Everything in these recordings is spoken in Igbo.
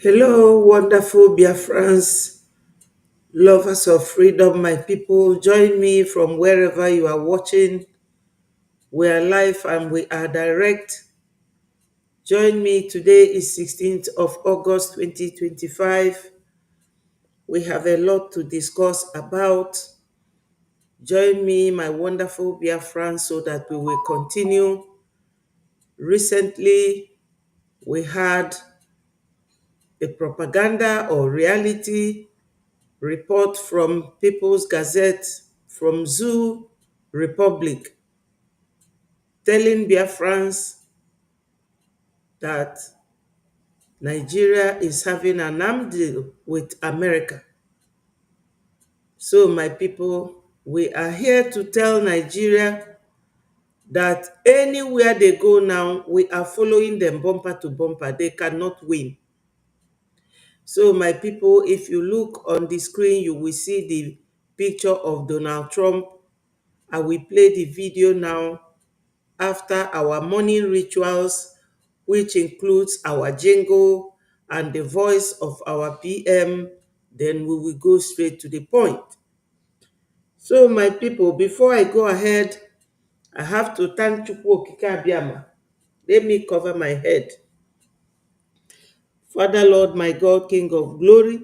Hello, wonderful Biafrans, lovers of freedom, my people. Join me from wherever you are watching. We are live and we are direct. Join me. Today is 16th of August 2025. We have a lot to discuss about. Join me, my wonderful Biafrans, so that we will continue. Recently, we had a propaganda or reality report from People's Gazette from Zoo Republic telling Biafrans that Nigeria is having an armed deal with America. So, my people, we are here to tell Nigeria that anywhere they go now, we are following them bumper to bumper. They cannot win. So, my people, if you look on the screen, you will see the picture of Donald Trump. I will play the video now after our morning rituals, which includes our jingle and the voice of our PM. Then we will go straight to the point. So, my people, before I go ahead, I have to thank Chukwu Okike Abiama. Let me cover my head. Father, Lord, my God, King of glory,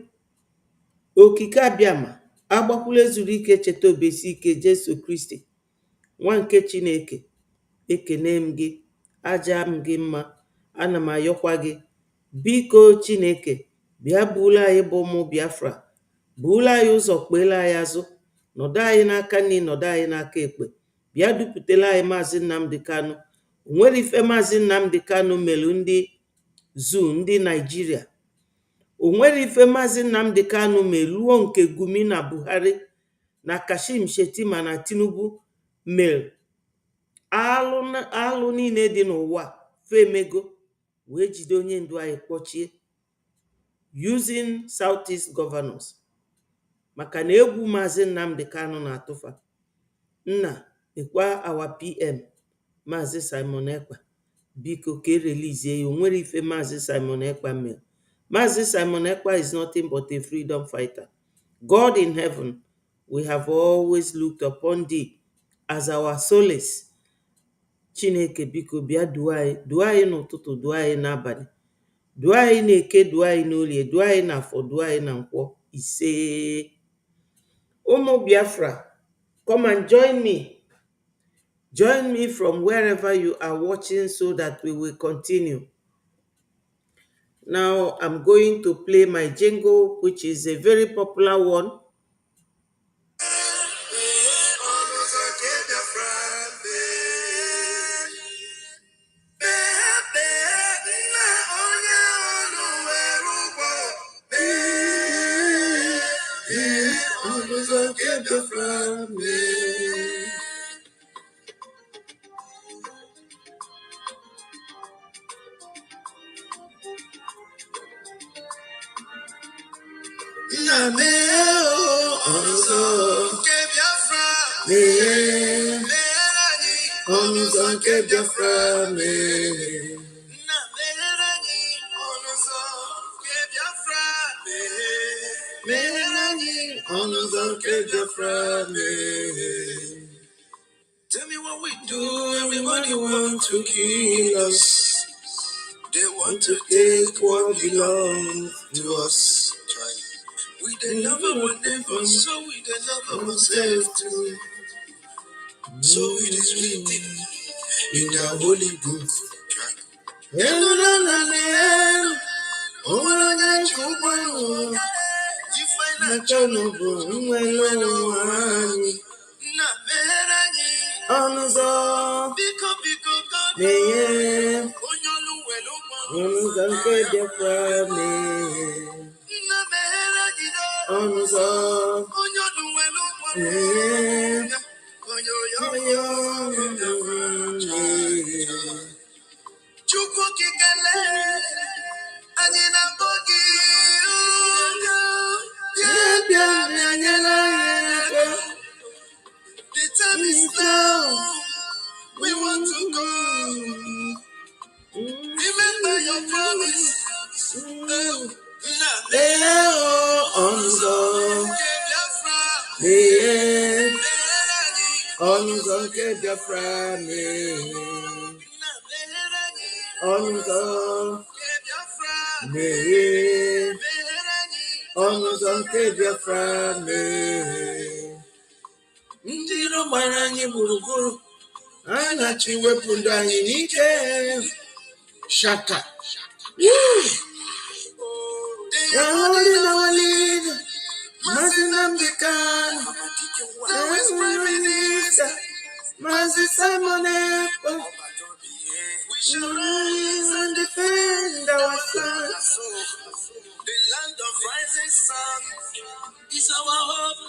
Okike Abiama, agbakwula zuru ike cheta obesi ike Jesu Kristi, nwa nke Chineke, ekene m gị, aja m gị mma, ana m ayọkwa gị, biko Chineke, bịa bụla anyị bụ ụmụ Biafra, bụla anyị ụzọ kpeela anyị azụ, nọdụ anyị n'aka nri, nọdụ anyị n'aka ekpe, bịa dupụtela anyị Maazị Nnamdi Kanu. O nwere ife Maazị Nnamdi Kanu melu ndị zoo ndị Naijiria. O nwere ife Maazị Nnamdi Kanu meluo nke Gumi na Buhari na Kashim Shettima na Tinubu melu. Alụ niile dị n'ụwa femego wee jide onye ndu anyị kpọchie using Southeast governors maka na egwu Maazị Nnamdi Kanu na-atụfa. Nna ekwa our PM Maazị Simon Ekpa, biko ka erelizie ya. O nwere ife Maazị Simon Ekpa mere. Maazị Simon Ekpa is nothing but a freedom fighter. God in heaven, we have always looked upon thee as our solace. Chineke biko bịa duo anyị n'ụtụtụ, duo anyị n'abalị, duo anyị n'eke, duo anyị n'orie, duo anyị n'afọ, duo anyị na nkwọ ise. Ụmụ Biafra, come and join me. Join me from wherever you are watching so that we will continue. Now I'm going to play my jingle, which is a very popular one. Tell me what we do, everybody want to kill us. They want to take what belongs to us. We the love our neighbor, so we the love ourselves too. So it is written in the holy book. The time is now. We want to go. Remember your promise. ọnụzọ meghee ọnụzọ nke Biafra meghee ọnụzọ meghee ọnụzọ nke Biafra meghee. Ndị iro gbara anyị gburugburu, a na-achọ iwepụ ndụ anyị n'ike. Shaka. You're holding our leader, Mazinambi Khan, Mazi Simon Echo. We shall rise and defend our flag. The land of rising sun is our hope.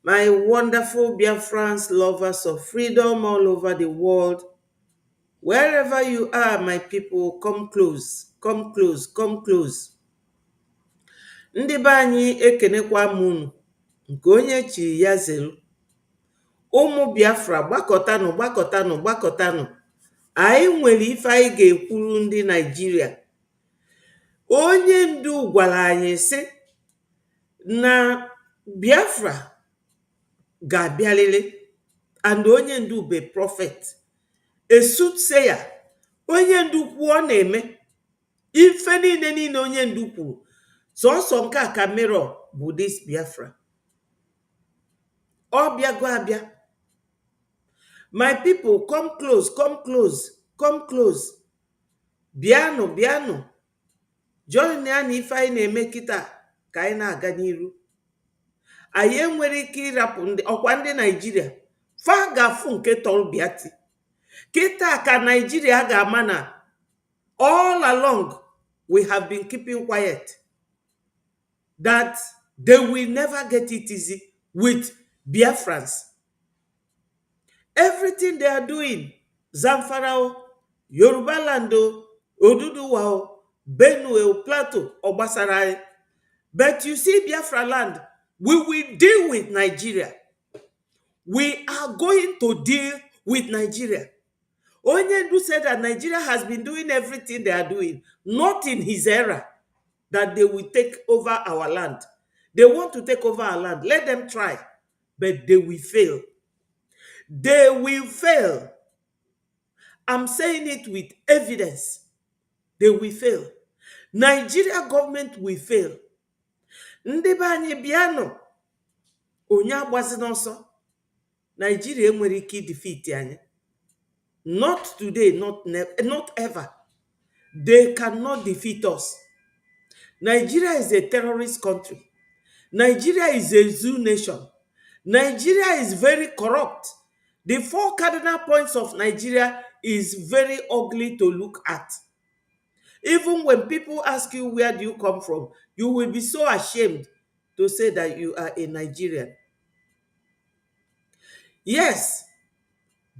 My wonderful Biafrans, lovers of freedom all over the world, wherever you are, my people, come close, come close, come close. Ndị be anyị ekenekwa m unu, nke onye chi ya zelu. Ụmụ Biafra, gbakọtanụ, gbakọtanụ, gbakọtanụ. Anyị nwere ife anyị ga-ekwuru ndị Naịjirịa. Onye ndu gwara anyị sị na Biafra ga-abịalele, and onye ndu be prophet, a soothsayer. Onye ndu kwuo na-eme ife niile onye ndu kwuru. Sọsọ nke a ka mirror bụ this Biafra. Ọ bịago abịa. My people, come close, come close, come close. Bịanụ, bịanụ. Join ya na ife anyị na-eme kịta ka anyị na-aga n'iru. Anyị enwere ike ịrapụ ọkwa ndị Naịjirịa. Fa ga-afụ nke tọrọ bịati. Kịta ka Naịjirịa ga-ama na all along we have been keeping quiet, that they will never get it easy with Biafrans. Everything they are doing, Zamfara, Yoruba land, Oduduwa, Benue, Plateau, Obasarai. But you see, Biafra land, we will deal with Nigeria. We are going to deal with Nigeria. Onyendu said that Nigeria has been doing everything they are doing, not in his era, that they will take over our land. They want to take over our land. Let them try, but they will fail. They will fail. I'm saying it with evidence. They will fail. Nigeria government will fail. Ndị be anyị bịanụ, onye agbazi n'ọsọ. Nigeria enwere ike defeat anyị. Not today, not ever. They cannot defeat us. Nigeria is a terrorist country. Nigeria is a zoo nation. Nigeria is very corrupt. The 4 cardinal points of Nigeria is very ugly to look at. Even when people ask you, where do you come from, you will be so ashamed to say that you are a Nigerian. Yes,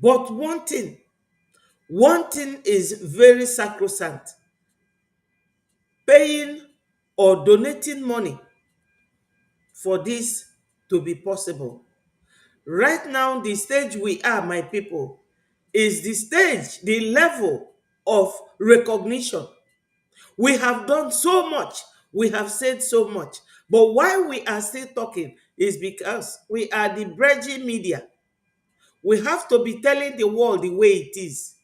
but one thing is very sacrosanct. Paying or donating money for this to be possible. Right now, the stage we are, my people, is the stage, the level of recognition. We have done so much. We have said so much. But why we are still talking is because we are the bridging media. We have to be telling the world the way it is.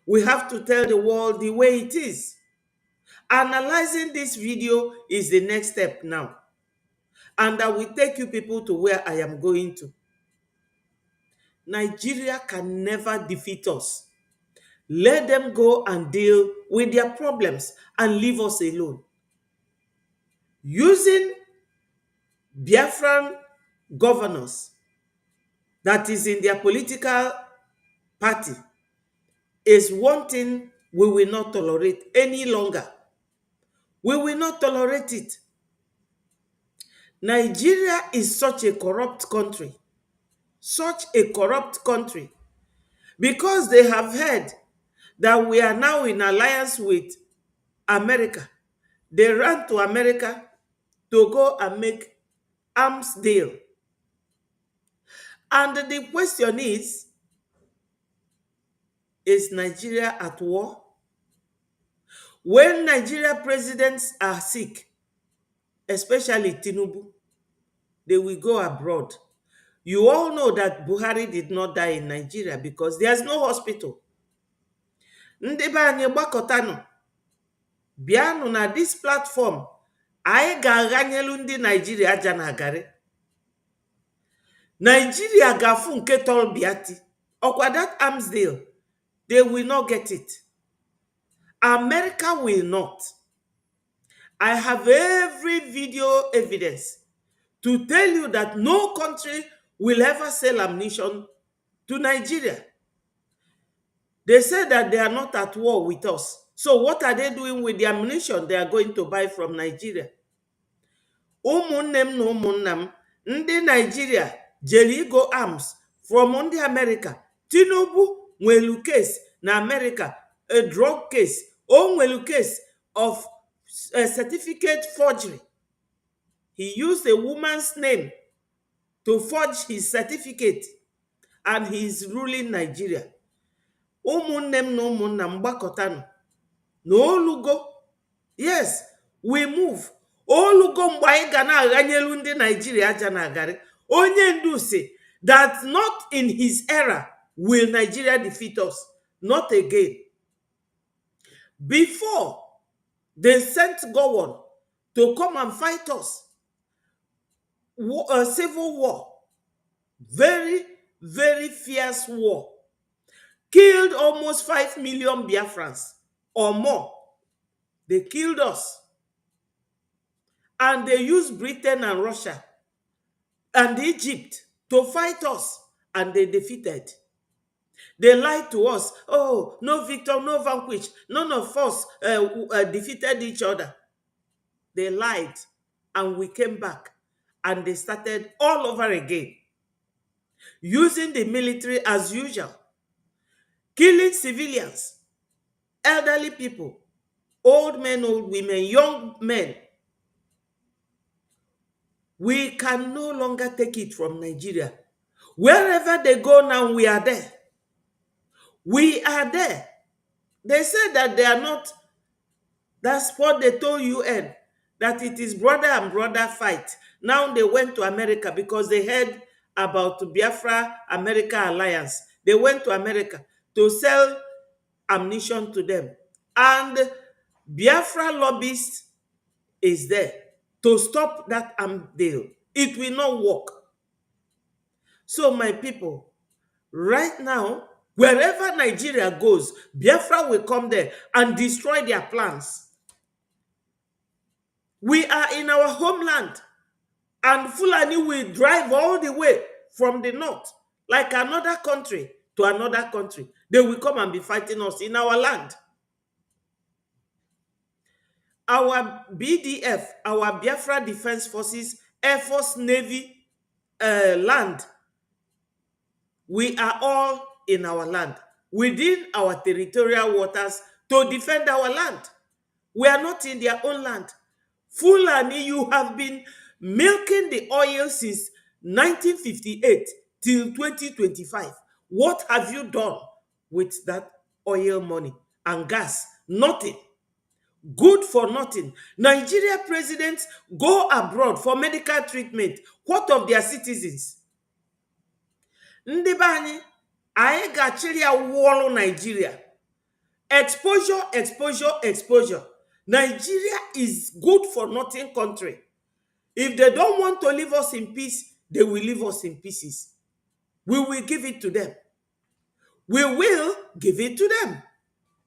We have to tell the world the way it is. Analyzing this video is the next step now. And I will take you people to where I am going to. Nigeria can never defeat us. Let them go and deal with their problems and leave us alone. Using Biafran governors that is in their political party is one thing we will not tolerate any longer. We will not tolerate it. Nigeria is such a corrupt country, because they have heard that we are now in alliance with America. They ran to America to go and make arms deal. And the question is Nigeria at war? When Nigeria presidents are sick, especially Tinubu, they will go abroad. You all know that Buhari did not die in Nigeria because there's no hospital. Ndị be anyị gbakọtanụ, bịanụ na this platform, anyị ga-aghanyelu ndị Nigeria aja na garị. Nigeria ga-afụ nke tọrọ bịati. Ọkwa that arms deal, they will not get it. America will not. I have every video evidence to tell you that no country will ever sell ammunition to Nigeria. They say that they are not at war with us. So what are they doing with the ammunition they are going to buy from Nigeria? Ụmụnnem na ụmụnnam, ndị Nigeria jere igo arms from ndị America. Tinubu nwelu case na America, a drug case. O nwelu case of a certificate forgery. He used a woman's name to forge his certificate, and he is ruling Nigeria. Ụmụnnem na ụmụnnam gbakọtanụ na olugo. Yes, we move. Olugo mgbe anyị ga na-aghanyelu ndị Nigeria aja na agarị. Onye ndu si that not in his era will Nigeria defeat us. Not again. Before they sent Gowon to come and fight us, a civil war, very, very fierce war, killed almost 5 million Biafrans or more. They killed us. And they used Britain and Russia and Egypt to fight us, and they defeated. They lied to us. Oh, no victor, no vanquish. None of us defeated each other. They lied, and we came back, and they started all over again, using the military as usual, killing civilians, elderly people, old men, old women, young men. We can no longer take it from Nigeria. Wherever they go now, we are there. We are there. They said that they are not. That's what they told UN, that it is brother and brother fight. Now they went to America because they heard about Biafra America alliance. They went to America to sell ammunition to them. And Biafra lobbyist is there to stop that arm deal. It will not work. So my people, right now, wherever Nigeria goes, Biafra will come there and destroy their plans. We are in our homeland, and Fulani will drive all the way from the north, like another country to another country. They will come and be fighting us in our land. Our BDF, our Biafra Defense Forces, Air Force, Navy, land, we are all in our land, within our territorial waters, to defend our land. We are not in their own land. Fulani, you have been milking the oil since 1958 till 2025. What have you done with that oil money and gas? Nothing. Good for nothing. Nigeria presidents go abroad for medical treatment. What of their citizens? Ndị be anyị, anyị ga-achịrị ya wụọlụ Nigeria. Exposure, exposure, exposure. Nigeria is good for nothing country. If they don't want to leave us in peace, they will leave us in pieces. we will give it to them. We will give it to them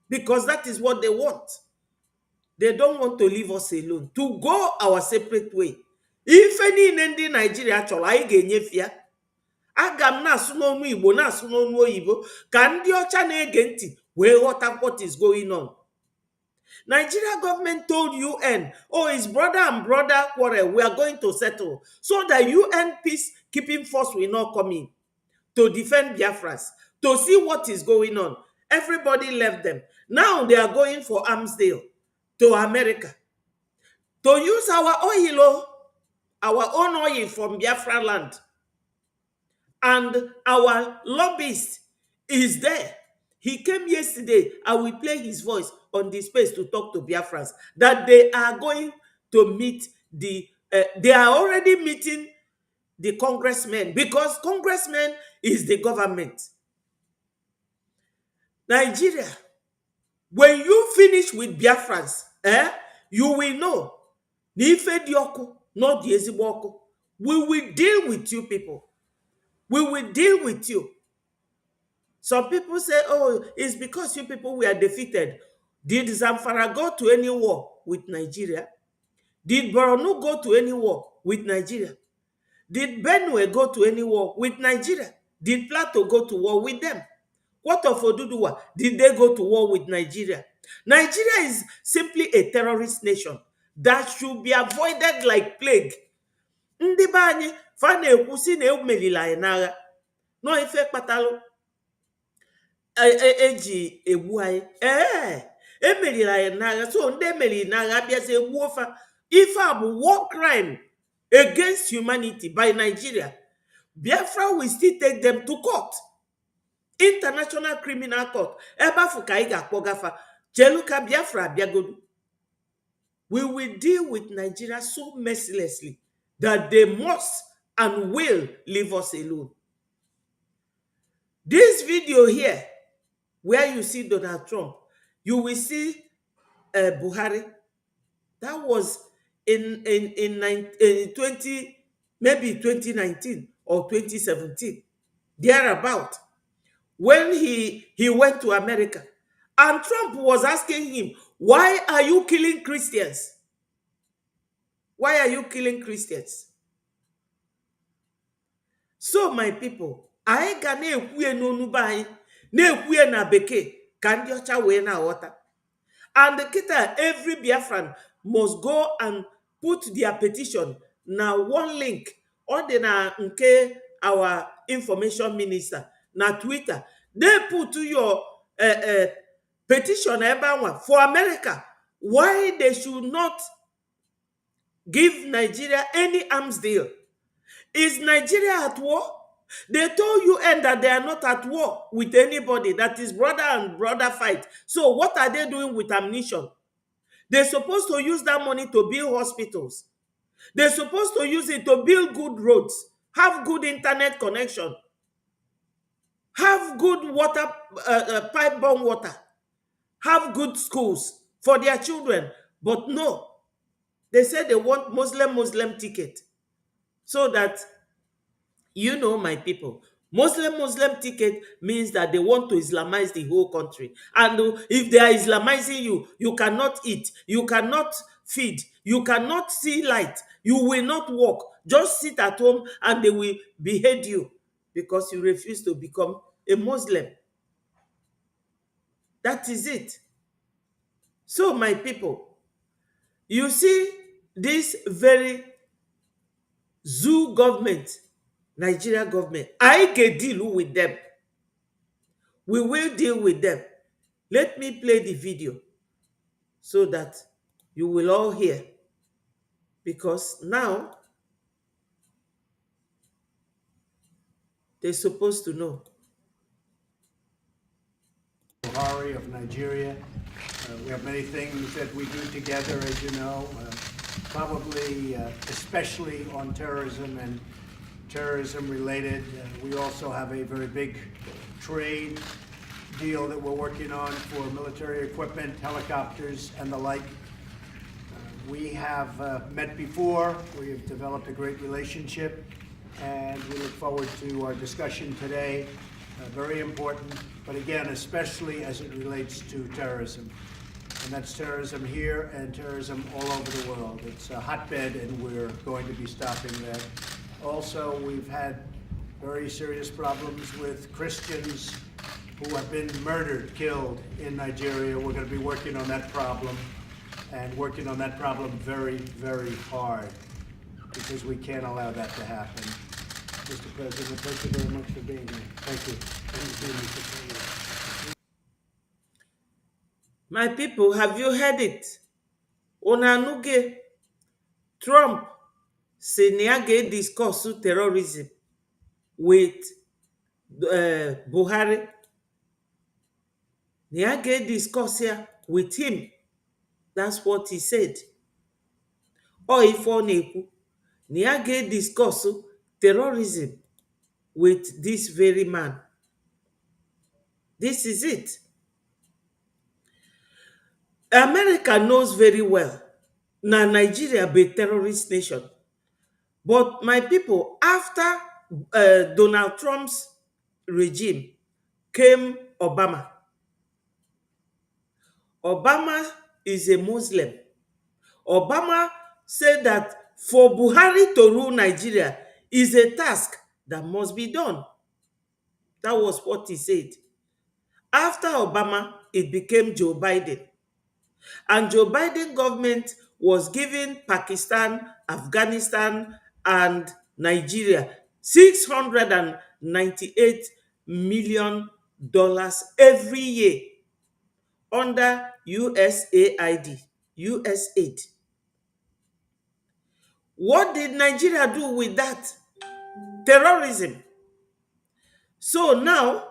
because that is what they want. They don't want to leave us alone, to go our separate way. If any in the Nigeria chọrọ anyị ga-enyefe ya. Aga m na-asụ n'ọnụ Igbo na-asụ n'ọnụ oyibo ka ndị ọcha na-ege ntị wee ghọta what is going on. Nigeria government told UN, oh, it's brother and brother quarrel, we are going to settle. So the UN peacekeeping force will not come in to defend Biafrans, to see what is going on. Everybody left them. Now they are going for arms deal to America to use our oil, our own oil from Biafra land. And our lobbyist is there. He came yesterday. I will play his voice on the space to talk to Biafrans that they are going to meet they are already meeting the congressmen, because congressmen is the government. Nigeria, when you finish with Biafrans, you will know. Not the we will deal with you people. We will deal with you. Some people say, oh, it's because you people were defeated. Did Zamfara go to any war with Nigeria? Did Borno go to any war with Nigeria? Did Benue go to any war with Nigeria? Did Plateau go to war with them? What of Oduduwa? Did they go to war with Nigeria? Nigeria is simply a terrorist nation that should be avoided like plague. Ndị be anyị fa na-ekwu si na emerila anyị n'agha nọ ife kpatalụ eji egbu anyị emeriri anyị n'agha. So ndị emeriri n'agha abịazi egbuo fa. Ife a bụ war crime against humanity by Nigeria. Biafra will still take them to court, International Criminal Court. Ebe afọ ka anyị ga-akpọga fa cheluka Biafra abịagodu. We will deal with Nigeria so mercilessly that they must and will leave us alone. This video here, where you see Donald Trump, you will see Buhari. That was in 2019 or 2017, thereabout, when he went to America. And Trump was asking him, why are you killing Christians? Why are you killing Christians? So, my people, I ga na-ekwuye n'onu ba anyị, na-ekwuye na bekee ka ndị ọcha wee na-aghọta. And the kita, every Biafran must go and put their petition na one link on the na nke our information minister na Twitter. They put your petition for America why they should not give Nigeria any arms deal. Is Nigeria at war? They told UN that they are not at war with anybody. That is brother and brother fight. So what are they doing with ammunition? They're supposed to use that money to build hospitals. They're supposed to use it to build good roads, have good internet connection, have good water, pipe-borne water, have good schools for their children. But no, they said they want Muslim ticket. So that, you know, my people, Muslim ticket means that they want to Islamize the whole country. And if they are Islamizing you, you cannot eat, you cannot feed, you cannot see light, you will not walk. Just sit at home and they will behead you because you refuse to become a Muslim. That is it. So, my people, you see this very zoo government, Nigeria government, I can deal with them. We will deal with them. Let me play the video so that you will all hear. Because now they're supposed to know. Buhari of Nigeria. We have many things that we do together, as you know, probably especially on terrorism and terrorism related. We also have a very big trade deal that we're working on for military equipment, helicopters, and the like. We have met before. We have developed a great relationship. and we look forward to our discussion today. Very important, but again, especially as it relates to terrorism. And that's terrorism here and terrorism all over the world. It's a hotbed, and we're going to be stopping that. Also, we've had very serious problems with Christians who have been murdered, killed in Nigeria. We're going to be working on that problem, and working on that problem very, very hard, because we can't allow that to happen. Mr. President, thank you very much for being here. Thank you. Thank you, Mr. President. My people, have you heard it? Onanuge, Trump say na ya ga-discuss terrorism with Buhari. Na ya ga-discuss ya with him. That's what he said. Or if ọ na-ekwu na ya ga-discuss terrorism with this very man. This is it. America knows very well na Nigeria be terrorist nation. But my people, after Donald Trump's regime came Obama. Obama is a Muslim. Obama said that for Buhari to rule Nigeria is a task that must be done. That was what he said. After Obama, it became Joe Biden. And Joe Biden government was giving Pakistan, Afghanistan, and Nigeria $698 million every year under USAID, USAID. What did Nigeria do with that? Terrorism. So now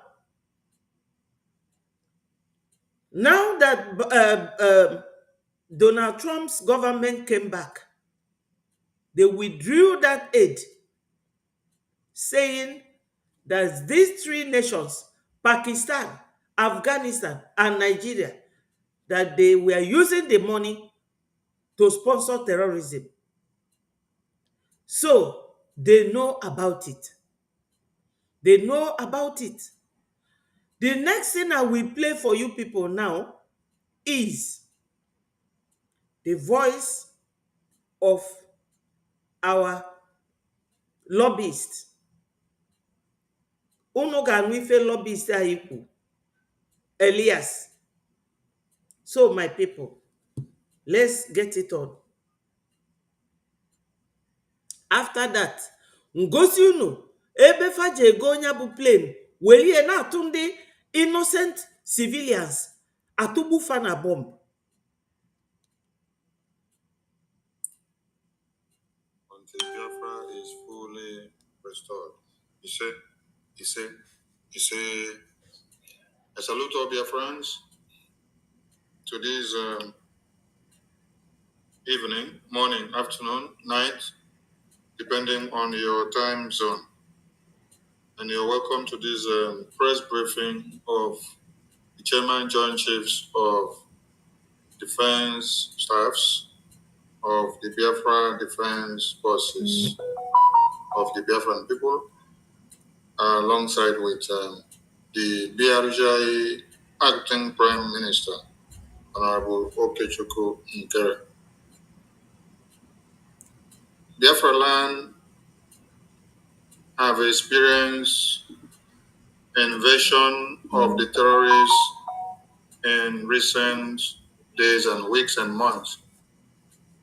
that Donald Trump's government came back, they withdrew that aid, saying that these three nations, Pakistan, Afghanistan, and Nigeria, that they were using the money to sponsor terrorism. So they know about it. They know about it. The next thing I will play for you people now is the voice of our lobbyists. Unu ga-anụ ife lobbyist anyị kwu, Elias. So my people, let's get it on. After that, ngosi unu ebe faji ego onye bụ plane welie na-atụ ndị innocent civilians atụgbu fa na bomb. Until Biafra is fully restored. He said, I salute all Biafrans to this evening, morning, afternoon, night, depending on your time zone. And you're welcome to this press briefing of the Chairman Joint Chiefs of Defense Staffs of the Biafra Defense Forces of the Biafran people, alongside with the BRJ Acting Prime Minister, Honorable Okechukwu Nkere. Biafra land have experienced invasion of the terrorists in recent days and weeks and months.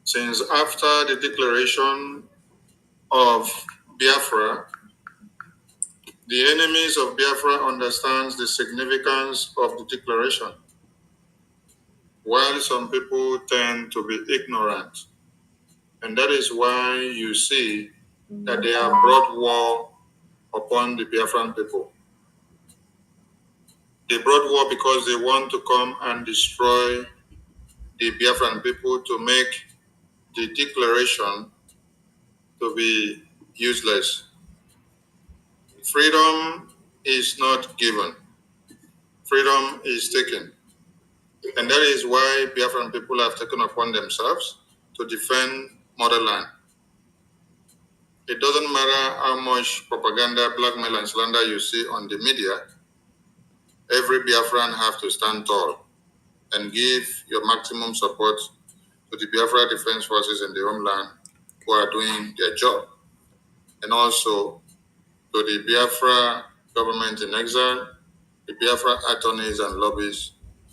Since after the declaration of Biafra, the enemies of Biafra understands the significance of the declaration, while some people tend to be ignorant. And that is why you see that they have brought war upon the Biafran people. They brought war because they want to come and destroy the Biafran people, to make the declaration to be useless. Freedom is not given. Freedom is taken. And that is why Biafran people have taken upon themselves to defend motherland. It doesn't matter how much propaganda, blackmail, and slander you see on the media. Every Biafran have to stand tall and give your maximum support to the Biafra Defense Forces in the homeland who are doing their job, and also to the Biafra government in exile, the Biafra attorneys and lobbyists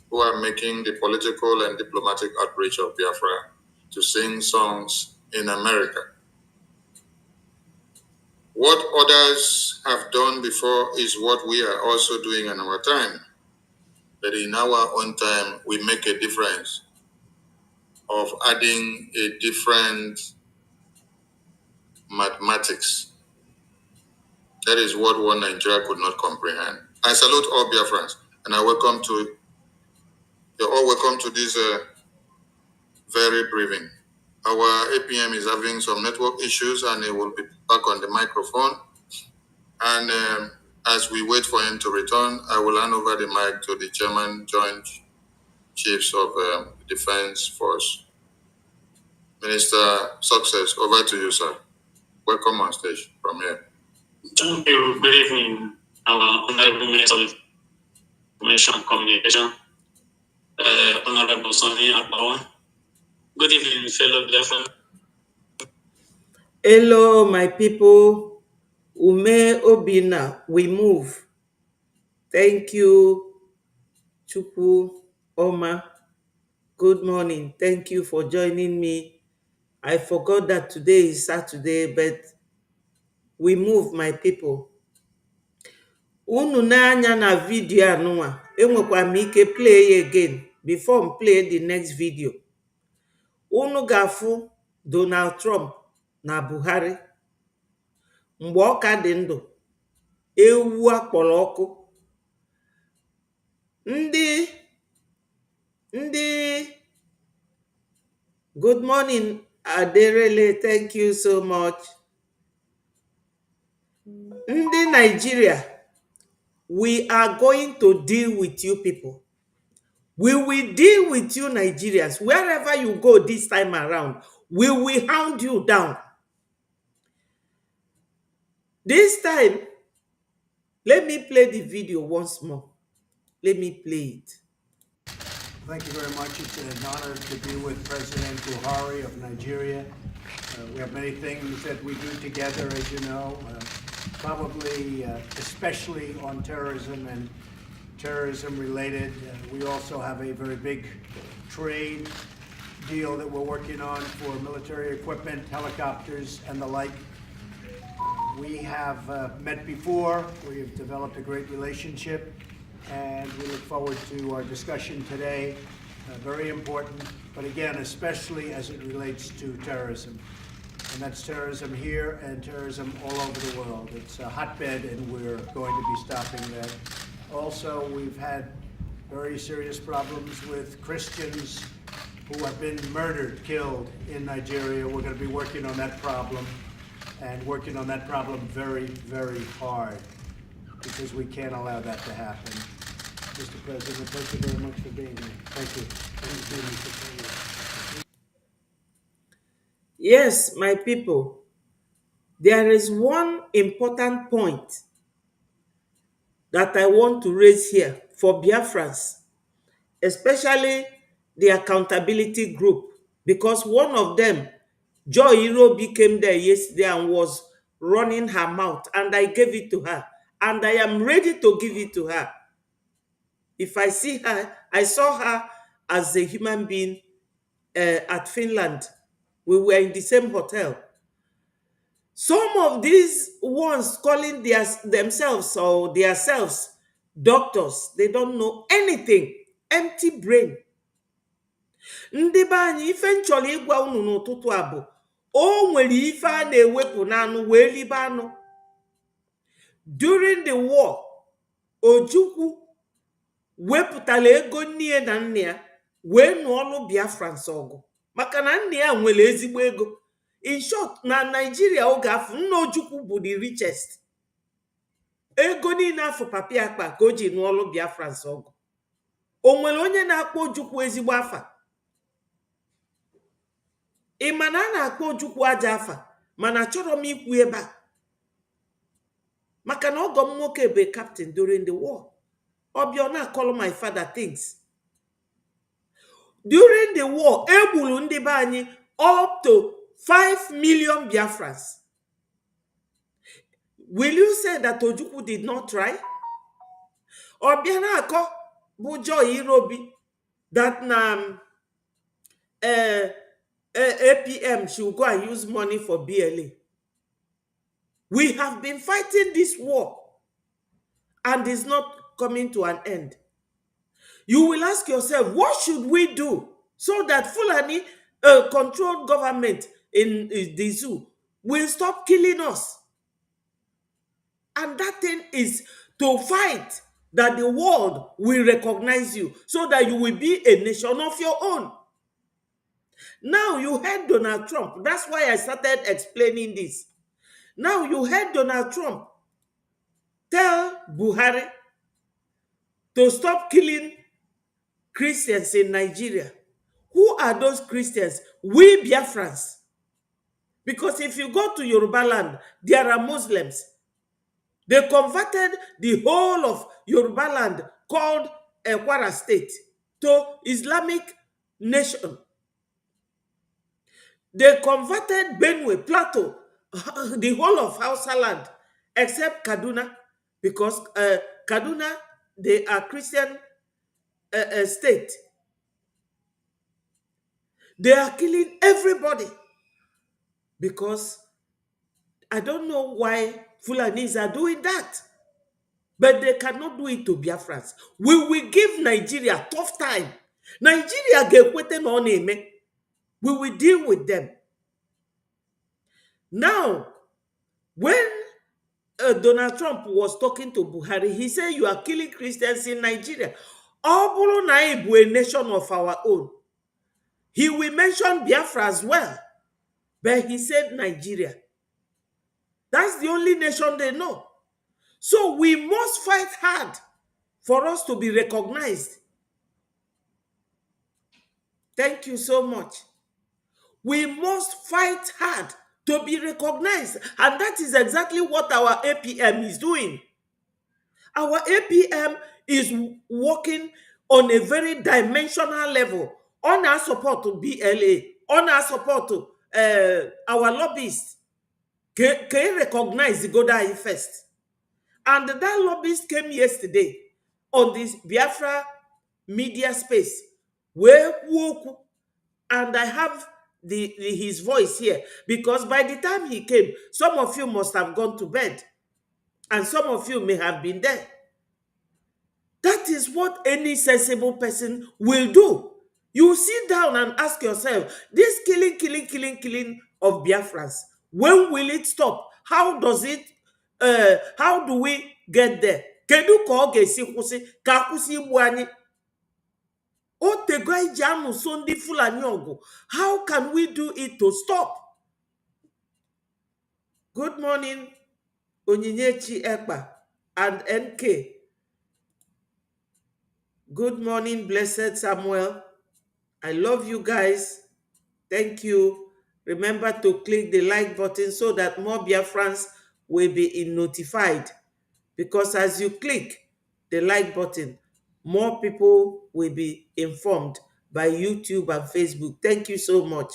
who are making the political and diplomatic outreach of Biafra to sing songs in America. What others have done before is what we are also doing in our time. But in our own time, we make a difference of adding a different mathematics. That is what one Nigeria could not comprehend. I salute all Biafrans, and you're all welcome to this very briefing. Our APM is having some network issues, and he will be back on the microphone. And as we wait for him to return, I will hand over the mic to the Chairman Joint Chiefs of Defense Force. Minister Success, over to you, sir. Welcome on stage from here. Thank you. Good evening, our Honorable Minister of Information and Communication, Honorable Sonny Akbawa. Good evening, fellow Biafran. Hello, my people. Ume Obina, we move. Thank you, Chukwu Oma. Good morning. Thank you for joining me. I forgot that today is Saturday, but we move, my people. Unu n'anya na video anụnwa, enwekwa m ike play again before m play the next video. Unu ga-afụ Donald Trump na Buhari mgbe ọ ka dị ndụ, ewu akpọrọ ọkụ. Ndị good morning, Aderele, thank you so much. Ndị Nigeria, we are going to deal with you people. We will deal with you Nigerians. Wherever you go this time around, we will hound you down. This time, let me play the video once more. Let me play it. Thank you very much. It's an honor to be with President Buhari of Nigeria. We have many things that we do together, as you know, probably especially on terrorism and terrorism related. We also have a very big trade deal that we're working on for military equipment, helicopters, and the like. We have met before. We have developed a great relationship, and we look forward to our discussion today. Very important, but again, especially as it relates to terrorism. And that's terrorism here and terrorism all over the world. It's a hotbed, and we're going to be stopping that. Also, we've had very serious problems with Christians who have been murdered, killed in Nigeria. We're going to be working on that problem, and working on that problem very, very hard, because we can't allow that to happen. Mr. President, thank you very much for being here. Thank you. Thank you, Mr. President. Yes, my people, there is one important point that I want to raise here for Biafrans, especially the accountability group, because one of them, Joy Irobi, came there yesterday and was running her mouth, and I gave it to her, and I am ready to give it to her. If I see her, I saw her as a human being at Finland. We were in the same hotel. Some of these ones calling themselves or themselves doctors, they don't know anything. Empty brain. Ndị be anyị, ife nchọrọ ịgwa unu n'ụtụtụ a bụ, o nwere ife a na-ewepụ n'anụ wee libe anụ. During the war, Ojukwu wepụtara ego nne na nne ya wee nụọlụ Biafrans ọgụ, maka na nne ya nwere ezigbo ego. In short, na Nigeria oge afọ, nna Ojukwu bụ the richest. Ego niile afọ papi akpa ka o ji nụọlụ Biafrans ọgụ. O nwere onye na-akpọ Ojukwu ezigbo afa? Ị ma na a na-akpọ Ojukwu aja afa? mana chọrọ m ikwu ebe a maka na ọgọ m nwoke bụ captain during the war. Ọbịa na-akọlụ my father things. During the war, egburu ndị be anyị up to 5 million Biafrans. Will you say that Ojukwu did not try? Ọbịa na-akọ bụ Joy Irobi that na APM should go and use money for BLA. We have been fighting this war and it's not coming to an end. You will ask yourself, what should we do so that Fulani controlled government in the zoo will stop killing us? And that thing is to fight that the world will recognize you so that you will be a nation of your own. Now you heard Donald Trump. That's why I started explaining this. Now you heard Donald Trump tell Buhari to stop killing Christians in Nigeria. Who are those Christians? We Biafrans. Because if you go to Yoruba land, there are Muslims. They converted the whole of Yoruba land called Kwara State to Islamic nation. They converted Benue, Plateau, the whole of Hausa land, except Kaduna, because Kaduna, they are Christian state. They are killing everybody because I don't know why Fulanis are doing that. But they cannot do it to Biafrans. We will give Nigeria a tough time. Nigeria get waiting on him. We will deal with them. Now, when Donald Trump was talking to Buhari, he said, you are killing Christians in Nigeria. Obulu Naibu, a nation of our own. He will mention Biafra as well. But he said Nigeria. That's the only nation they know. So we must fight hard for us to be recognized. Thank you so much. We must fight hard to be recognized. And that is exactly what our APM is doing. Our APM is working on a very dimensional level. On our support to BLA, on our support to our lobbyists. Can you recognize the Godai first? And that lobbyist came yesterday on this Biafra media space where woke, and I have his voice here because by the time he came, some of you must have gone to bed and some of you may have been there. That is what any sensible person will do. You sit down and ask yourself, this killing of Biafrans, when will it stop? How does it, how do we get there? Kedu ka ọ ga-esi kwụsị ka kwụsị igbu anyị? Otego anyị ji anụso ndị Fulani ọgụ. How can we do it to stop? Good morning, Onyinyechi Ekpa and NK. Good morning, Blessed Samuel. I love you guys. Thank you. Remember to click the like button so that more Biafrans will be notified. Because as you click the like button, more people will be informed by YouTube and Facebook. Thank you so much.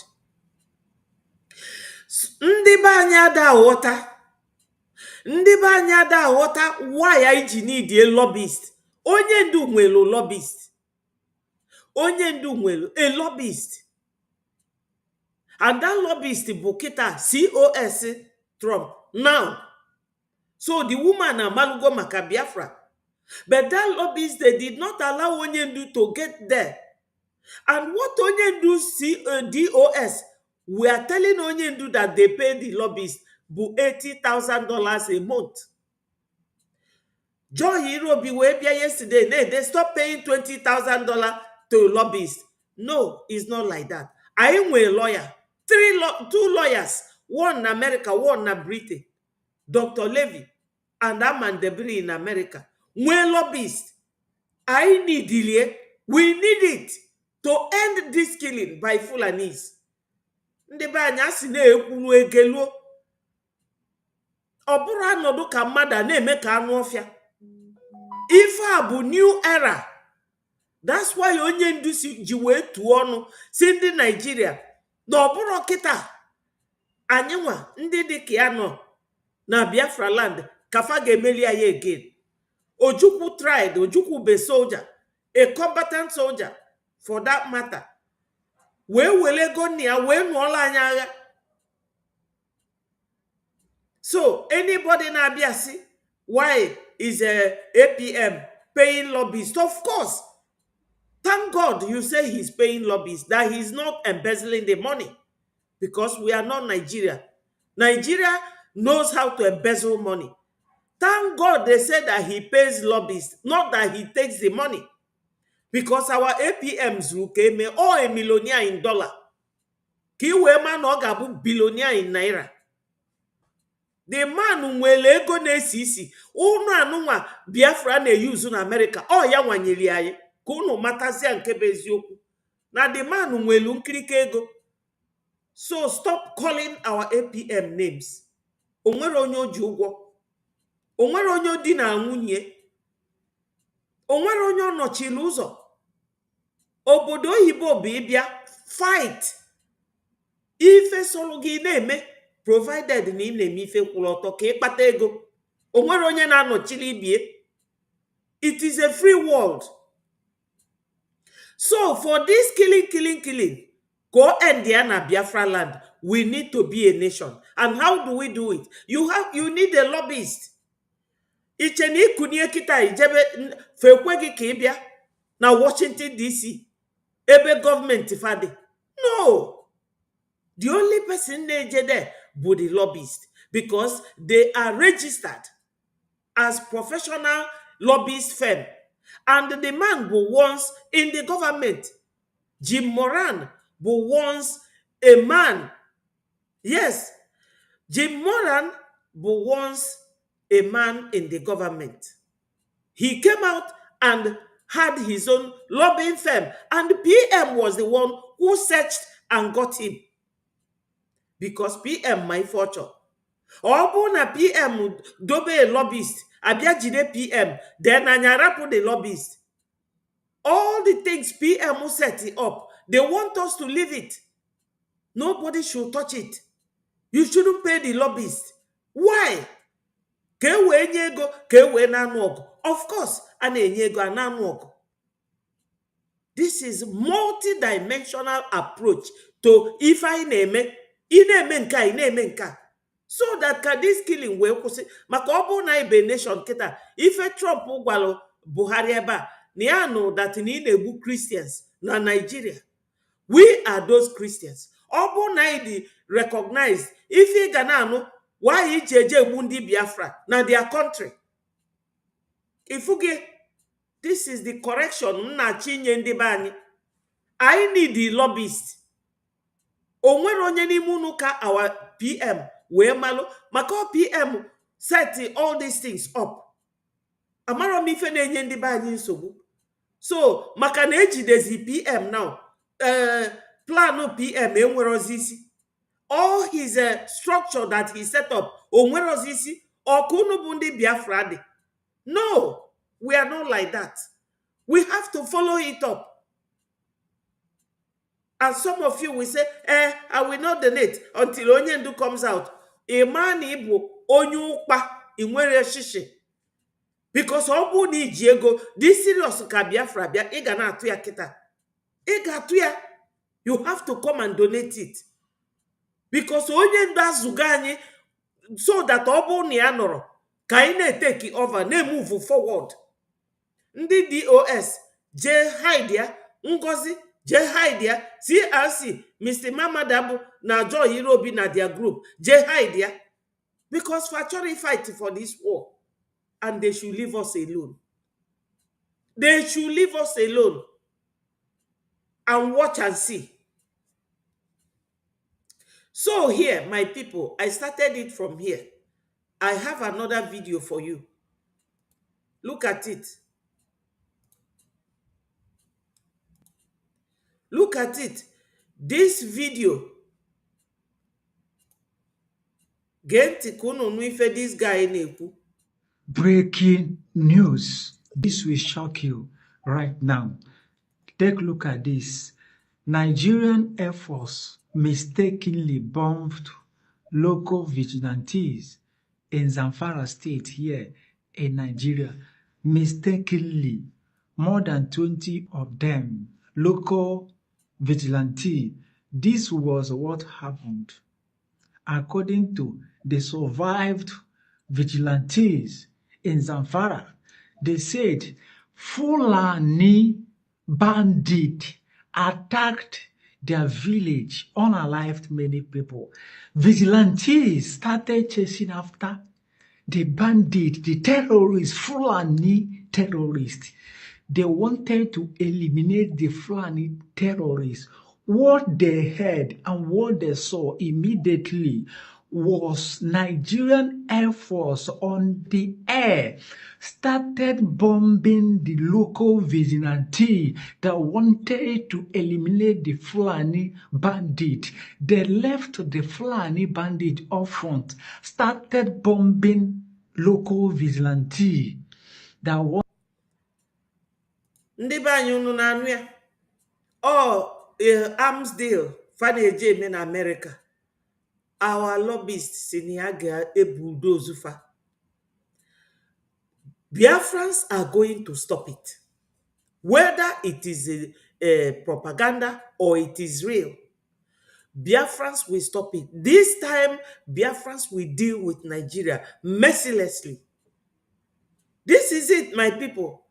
Ndị be anyị ada aghọta. Ndị be anyị ada aghọta why anyị ji need a lobbyist. Onye ndu nwelu lobbyist. Onye ndu nwelu a lobbyist. And that lobbyist bụ kita COS Trump now. So the woman amalugo maka Biafra. But that lobbyist, they did not allow Onyendu to get there. And what Onyendu DOS, we are telling Onyendu that they pay the lobbyist $80,000 a month. Joy Irobi Webia yesterday, they stopped paying $20,000 to lobbyists. No, it's not like that. I am a lawyer. Two lawyers, one in America, one in Britain. Dr. Levy and Aman Debris in America. When lobbyists, I need delay. We need it to end this killing by Fulanis. ọ bụrụ anọdụ ka mmadụ a na-eme ka anụ ọfịa. Ife a bụ new era. That's why onye ndu ji wee tuo ọnụ si ndị Nigeria na ọ bụrụ kịta anyị nwa ndị dị ka ya nọ na Biafra land kafa ga-emeli ya again. Ojukwu tried, Ojukwu be soldier, a combatant soldier for that matter. Wee wele go nia wee nụọla anyị agha. So anybody na abịa si, why is a APM paying lobbyists? Of course. Thank God you say he's paying lobbyists, that he's not embezzling the money, because we are not Nigeria. Nigeria knows how to embezzle money. Thank God they said that he pays lobbyists, not that he takes the money. Because our APMs came all a millionaire in dollar. Kiwe man ogabu billionaire in naira. The man nwele ego na-esi isi. Unu anụnwa Biafra na-use na America. Ya nwanyeli anyị. Ka unu matazia nke bụ eziokwu. Na the man nwelu nkirike ego. So stop calling our APM names. Onwere onye oji ụgwọ. Onwere onye di na nwunye. Onwere onye ọnọchili ụzọ. Obodo oyibo bụ ịbịa fight. Ife solo gị na-eme, provided na ị na-eme ife kwụrụ ọtọ ka ịkpata ego. Onwere onye na-anọchili ibie. It is a free world. So for this killing, go end there na Biafra land. We need to be a nation. And how do we do it? You need a lobbyist. Icheni kunye kita ijebe fekwe gị ka ịbịa na Washington DC. Ebe government fade. No. The only person neje there bụ the lobbyist, because they are registered as professional lobbyist firm. And the man bụ once in the government. Jim Moran bụ once a man. Yes, Jim Moran bụ once a man in the government. He came out and had his own lobbying firm, and PM was the one who searched and got him. Because PM my fortune. Ọ bụ na PM dobe a lobbyist, abịa jide PM, then anyarapu the lobbyist. All the things PM set it up, they want us to leave it. Nobody should touch it. You shouldn't pay the lobbyist. Why? Ka ewe nye ego, ka ewe na anụ ọgụ. Of course, a na-enye ego a na anụ ọgụ. This is multi-dimensional approach to if I na-eme nka, so that can this killing wee kwụsị. Maka ọ bụ na ibe nation kịta, ife Trump gwalụ Buhari ebe a, na ya nụ that na ị na-egbu Christians na Nigeria. We are those Christians. Ọ bụ na ị recognized if ị ga na-anụ why iji eje egbu ndị Biafra na their country. Ifuge, this is the correction na chinye ndị be anyị. I need the lobbyist. Onwere onye n'ime unu ka our PM wee malụ, maka PM set all these things up. Amara m ife na-enye ndị be anyị nsogbu. So maka na ejidezi PM now, plan PM enwere ozi isi. All his structure that he set up, onwere ozi isi. Okunu bụ ndị Biafra dị. No, we are not like that. We have to follow it up. And some of you will say, I will not donate until Onyendu comes out. Imani ibu onyukpa inwere shishi. Because obu ni ego, this serious ka Biafra bia, ị ga na atụ ya kita. Ị ga atụ ya. You have to come and donate it. Because Onyendu azuga anyị, so that obu ni ya nọrọ, ka ị na-take over, na-move forward. Ndị DOS, je hide ya, Ngozi, je hide ya, CRC, Mr. Mamadabu, na Joy Irobi na their group, je hide ya. Because Fachori fight for this war. And they should leave us alone. They should leave us alone. And watch and see. So here, my people, I started it from here. I have another video for you. Look at it. Look at it. This video Gee ntị ka unu nụ ife this guy na-ekwu. Breaking news. This will shock you right now. Take a look at this. Nigerian Air Force mistakenly bombed local vigilantes in Zamfara State here in Nigeria. Mistakenly, more than 20 of them, local vigilante. This was what happened. According to the survived vigilantes in Zamfara, they said Fulani bandit attacked their village, unalived many people. Vigilantes started chasing after the bandit, the terrorists, Fulani terrorists. They wanted to eliminate the Fulani terrorists. What they heard and what they saw immediately was Nigerian Air Force on the air started bombing the local vigilante that wanted to eliminate the Fulani bandit. They left the Fulani bandit up front, started bombing local vigilante that wanted. Ndị be anyị unu na-anụ ya? Arms deal fa na-eje eme na America. Our lobbyists si na ya ga-ebulldoze fa. Biafrans are going to stop it. Whether it is a propaganda or it is real, Biafrans will stop it. This time, Biafrans will deal with Nigeria mercilessly. This is it, my people.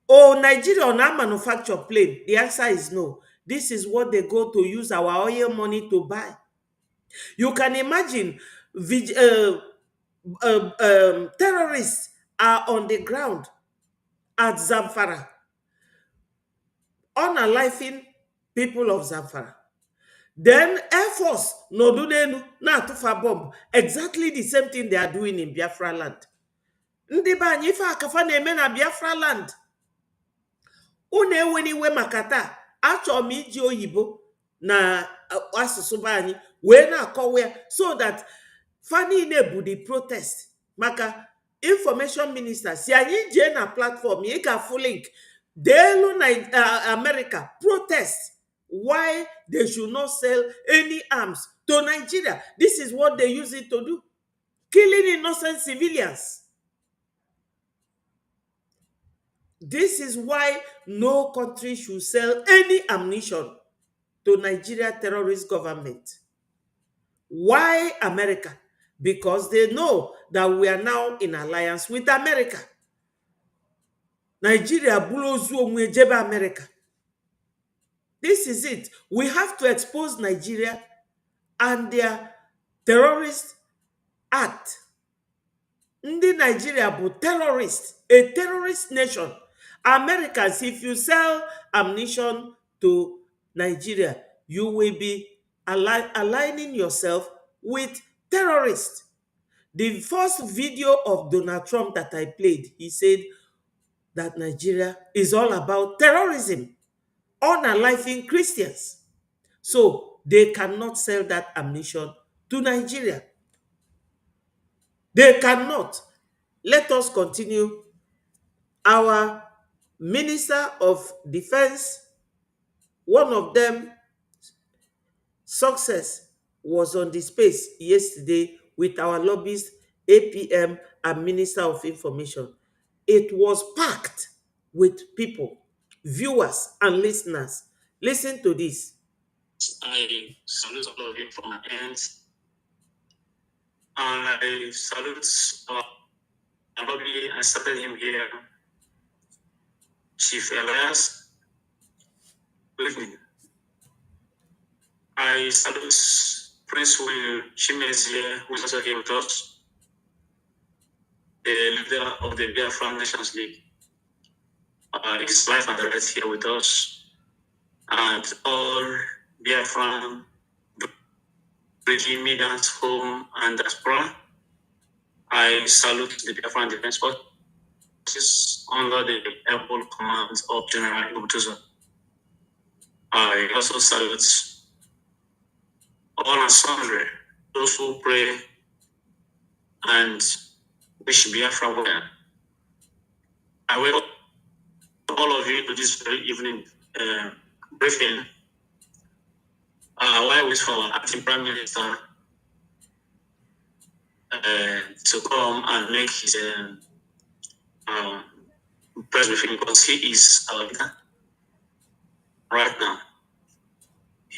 Oh, Nigeria on our manufacture plane? The answer is no. This is what they go to use our oil money to buy. You can imagine terrorists are on the ground at Zamfara, unaliving people of Zamfara. Then Air Force nodunenu na atufa bomb. Exactly the same thing they are doing in Biafra land. Ndị be anyị ife akafa na-eme na Biafra land. Unu eweniwe maka taa, achọrọ m iji oyibo na asụsụ be anyị wee na-akọwa ya so that fa niile bụ the protest. Maka information minister si anyị jee na platform ị ga-afụ link deelu na America protest why they should not sell any arms to Nigeria. This is what they use it to do. Killing innocent civilians. This is why no country should sell any ammunition to Nigeria terrorist government. Why America? Because they know that we are now in alliance with America. Nigeria bulozu onwe jebe America. This is it. We have to expose Nigeria and their terrorist act. Ndị Nigeria bụ terrorist, a terrorist nation. Americans, if you sell ammunition to Nigeria, you will be aligning yourself with terrorists. The first video of Donald Trump that I played, he said that Nigeria is all about terrorism, unaliving Christians. So they cannot sell that ammunition to Nigeria. They cannot. Let us continue. Our Minister of Defense, one of them, Success, was on the space yesterday with our lobbyist, APM, and Minister of Information. It was packed with people, viewers, and listeners. Listen to this. I salute all of you from my end. And I salute I started him here, Chief Elias. Believe me. I salute Prince Will Chimezie, who is also here with us, the leader of the Biafran Nations League. His life and direct here with us, and all Biafran medians, home and diaspora. I salute the Biafran Defense Forces under the able command of General Ibutuzo. I also salute all and sundry, those who pray and wish Biafra well. I welcome all of you to this very evening briefing. While we wait for acting Prime Minister to come and make his press briefing, because he is our leader right now.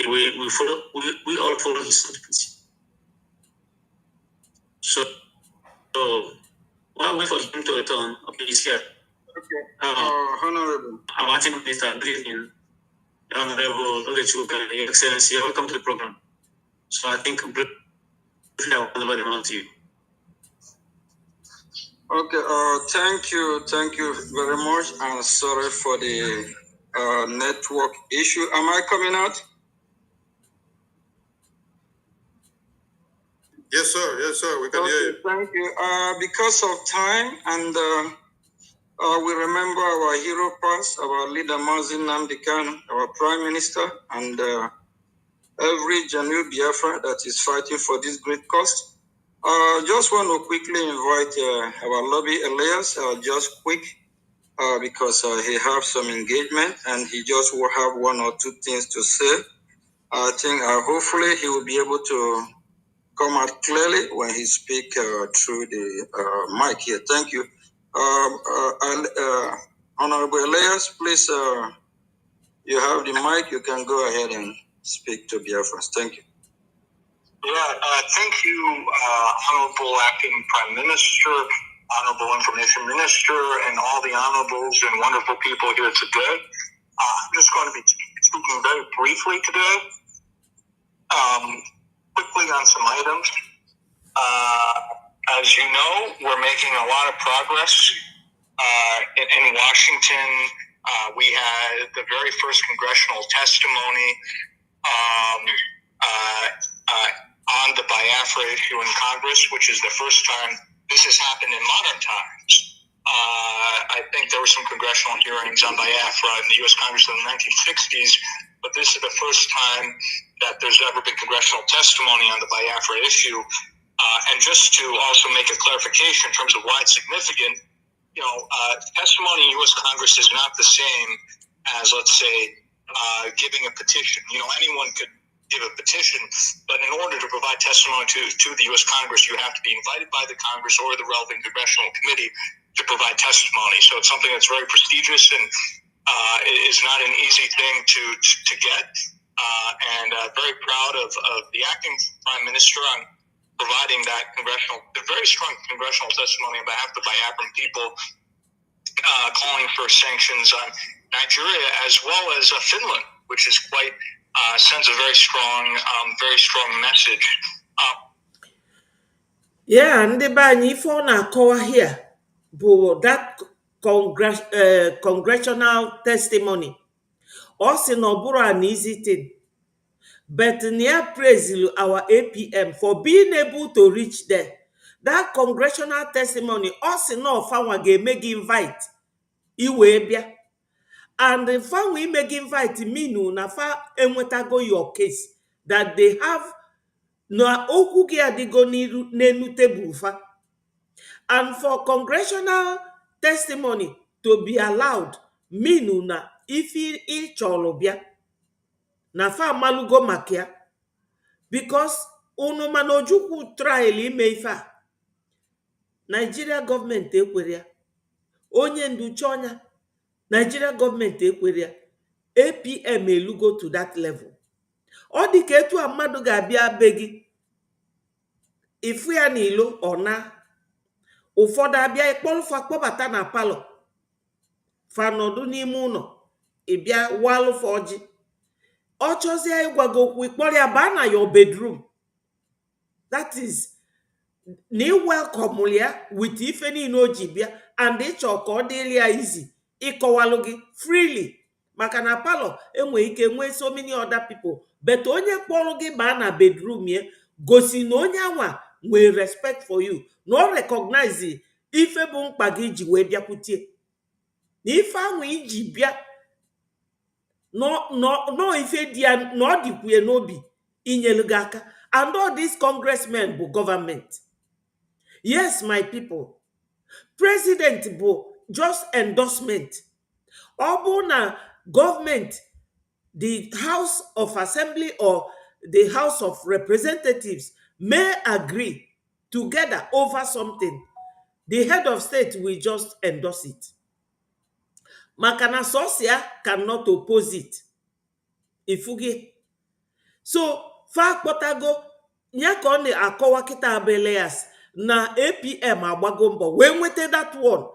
We follow. We all follow his frequency. So while we wait for him to return, okay, he's here. Okay. Honorable. Our acting minister, good evening. Honorable Olechuka, Your Excellency, welcome to the program. So I think briefly I'll hand over the mic to you. Okay, thank you very much. I'm sorry for the network issue. Am I coming out? Yes, sir, we can hear you. Thank you. Because of time, and we remember our hero past, our leader Mazin Namdekan, our Prime Minister, and every genuine Biafra that is fighting for this great cause. Just want to quickly invite our lobby Elias, just quick, because he have some engagement and he just will have one or two things to say. I think hopefully he will be able to come out clearly when he speak through the mic here. Thank you. Honorable Elias, please, you have the mic. You can go ahead and speak to Biafrans. Thank you. Yeah, thank you, Honorable Acting Prime Minister, Honorable Information Minister, and all the honorables and wonderful people here today. I'm just going to be speaking very briefly today, quickly on some items. As you know, we're making a lot of progress in Washington. We had the very first congressional testimony um, uh, on the Biafra issue in Congress, which is the first time this has happened in modern times. I think there were some congressional hearings on Biafra in the U.S. Congress in the 1960s, but this is the first time that there's ever been congressional testimony on the Biafra issue. And just to also make a clarification in terms of why it's significant, testimony in U.S. Congress is not the same as, let's say, giving a petition. Anyone could give a petition, but in order to provide testimony to the U.S. Congress, you have to be invited by the Congress or the relevant congressional committee to provide testimony. So it's something that's very prestigious and it is not an easy thing to get. And very proud of the acting Prime Minister on providing that very strong congressional testimony on behalf of the Biafran people, calling for sanctions on Nigeria as well as Finland, which is quite sends a very strong message. Yeah, ndị be anyị ife ọ na-akọwa here bụ that congressional testimony. Ọ sị na ọ bụrụ an easy thing, but Nia praised our APM for being able to reach there. That congressional testimony, ọ sị na ọfanwa ga-eme gị invite iwee bịa, and the fanwa ime gị invite mean na fa enwetago your case, that they have na okwu gị adịgo n'enu tebụl fa. And for congressional testimony to be allowed mean na if ị chọrọ bịa na fa amalugo maka ya, because unu mana Ojukwu trial ime ife a, Nigeria gọọmenti ekwere ya, onye ndu chọnya, Nigeria gọọmenti ekwere ya, APM elugo to that level. Ọ dị ka etu a mmadụ ga-abịa be gị, ifu ya n'ilo ọna, ụfọdụ abịa ịkpọrụfa kpọbata na palọ, fanọdụ n'ime ụlọ, ịbịa walụfa ọjị. Ọ chọzie ịgwago okwu, ịkpọrọ ya baa na your bedroom. That is na ị welcome ya with ife niile o ji bịa, and ịchọ ka ọ dịrị ya izi ịkọwalụ gị freely, maka na palọ enwere ike nwee so many other people, but onye kpọrọ gị baa na bedroom ya gosi na onye anwa nwee respect for you, na ọ recognize ife bụ mkpa gị ji wee bịakwutie, na ife anwa iji bịa no ife dị ya na ọ dịkwuye n'obi inyelu gị aka. And all these congressmen bụ gọọmenti. Yes, my people, president bụ just endorsement. Ọ bụ na government, the House of Assembly or the House of Representatives may agree together over something, the head of state will just endorse it. Makana Sosia cannot oppose it. Ifugi. So, fa kpotago nya ka ọ na-akọwa kịta abeleas na APM agbago mbọ wee nweta that one.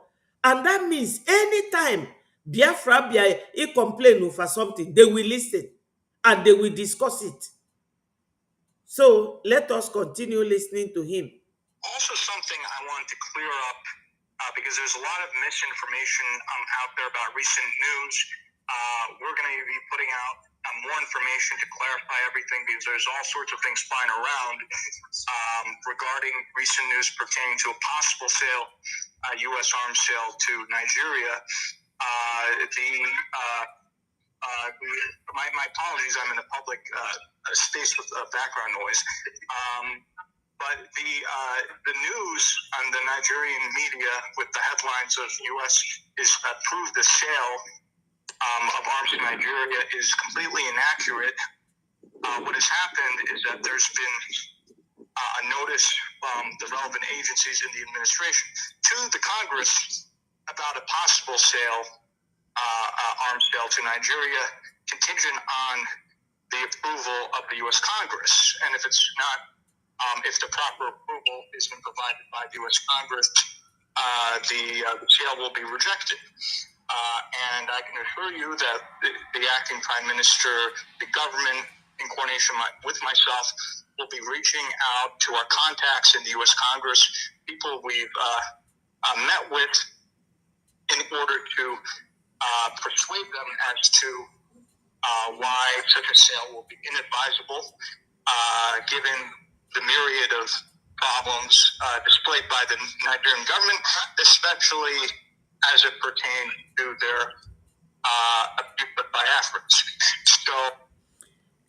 And that means anytime Biafra bia complain over something, they will listen and they will discuss it. So let us continue listening to him. Also, something I want to clear up because there's a lot of misinformation out there about recent news. We're going to be putting out more information to clarify everything because there's all sorts of things flying around regarding recent news pertaining to a possible sale, U.S. arms sale to Nigeria. My apologies, I'm in a public space with background noise. But the news on the Nigerian media with the headlines of U.S. is approved the sale of arms to Nigeria is completely inaccurate. What has happened is that there's been a notice from the relevant agencies in the administration to the Congress about a possible sale, arms sale to Nigeria, contingent on the approval of the U.S. Congress. And if it's not, if the proper approval isn't provided by the U.S. Congress, the sale will be rejected. And I can assure you that the acting Prime Minister, the government, in coordination with myself, will be reaching out to our contacts in the U.S. Congress, people we've met with, in order to persuade them as to why such a sale will be inadvisable, given the myriad of problems displayed by the Nigerian government, especially as it pertains to their abuse of Biafrans. So,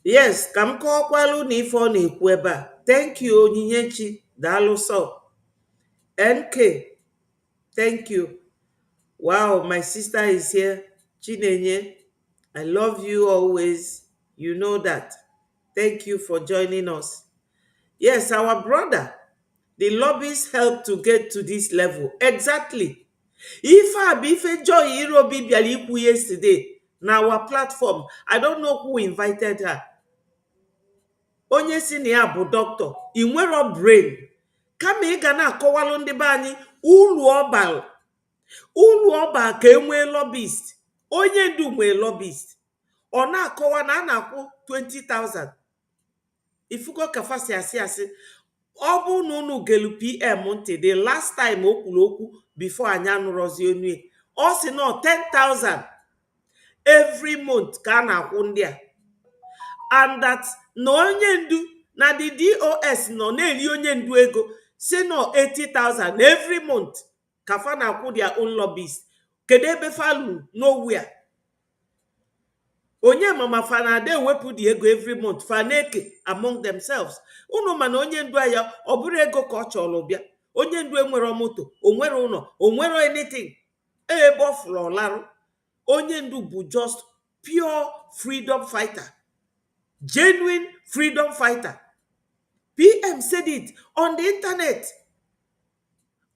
yes, ka m kọwakwalu na ife ọ na-ekwu ebe a. Thank you, Onyinyechi. Daalụ sọ. NK, thank you. Wow, my sister is here. Chinenye, I love you always. You know that. Thank you for joining us. Yes, our brother, the lobbyists helped to get to this level. Exactly. Ife Joy Irobi Bialiku yesterday, na our platform. I don't know who invited her. Onye si na ya bụ doctor, I nwero brain. Kama ị ga na-akọwalụ ndị be anyị ulu ọba ka enwee lobbyist. Onye ndu nwee lobbyist. Ọ na-akọwa na a na-akwụ 20,000. Ifugo kafasi asị. Ọ bụ na unu gelu PM ntị the last time o kwuru okwu before anyị anụrọzi onu. Ọ sị no 10,000 every month ka a na-akwụ ndị a. And that na onye ndu na the DOS nọ na-eri onye ndu ego si no 80,000 every month ka fa na-akwụ their own lobbyist. Kedu ebe falu nowhere. Onye mama fa na-ade ewepụ the ego every month fa na-eke among themselves. Unu mana onye ndu aya ọ bụrụ ego ka ọ chọrọ bịa. Onye ndu enwere moto, onwere ụlọ, onwere anything. Ebe ọ fụrụ ọlarụ. Onye ndu bụ just pure freedom fighter. Genuine freedom fighter. PM said it on the internet.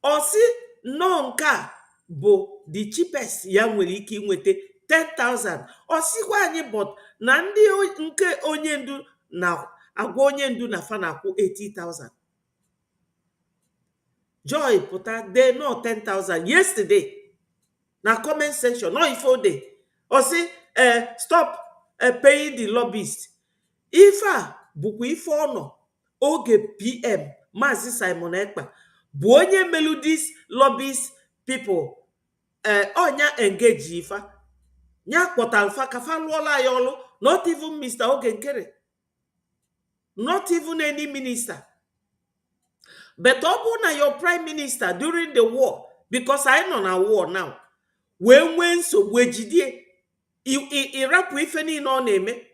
Osi no nka bụ the cheapest ya nwere ike inwete 10,000. Osikwa anyị but na ndị nke onye ndu na agwa onye ndu na fa na-akwụ 80,000. Joy pụta they no 10,000 yesterday. Na comment section no ifo dey. Osi stop paying the lobbyist. Ife a bụkwa ife ọnọ oge PM Maazị Simon Ekpa bụ onye melu dis lobbyist people onya engage ife nya kpọtara fa ka fa lụọla ya ọlụ. Not even Mr. Ogenkere, not even any minister. But ọ bụ na your prime minister during the war, because I nọ na war now, wee nwee nsogbu ejidie irapụ ife niile ọ na-eme.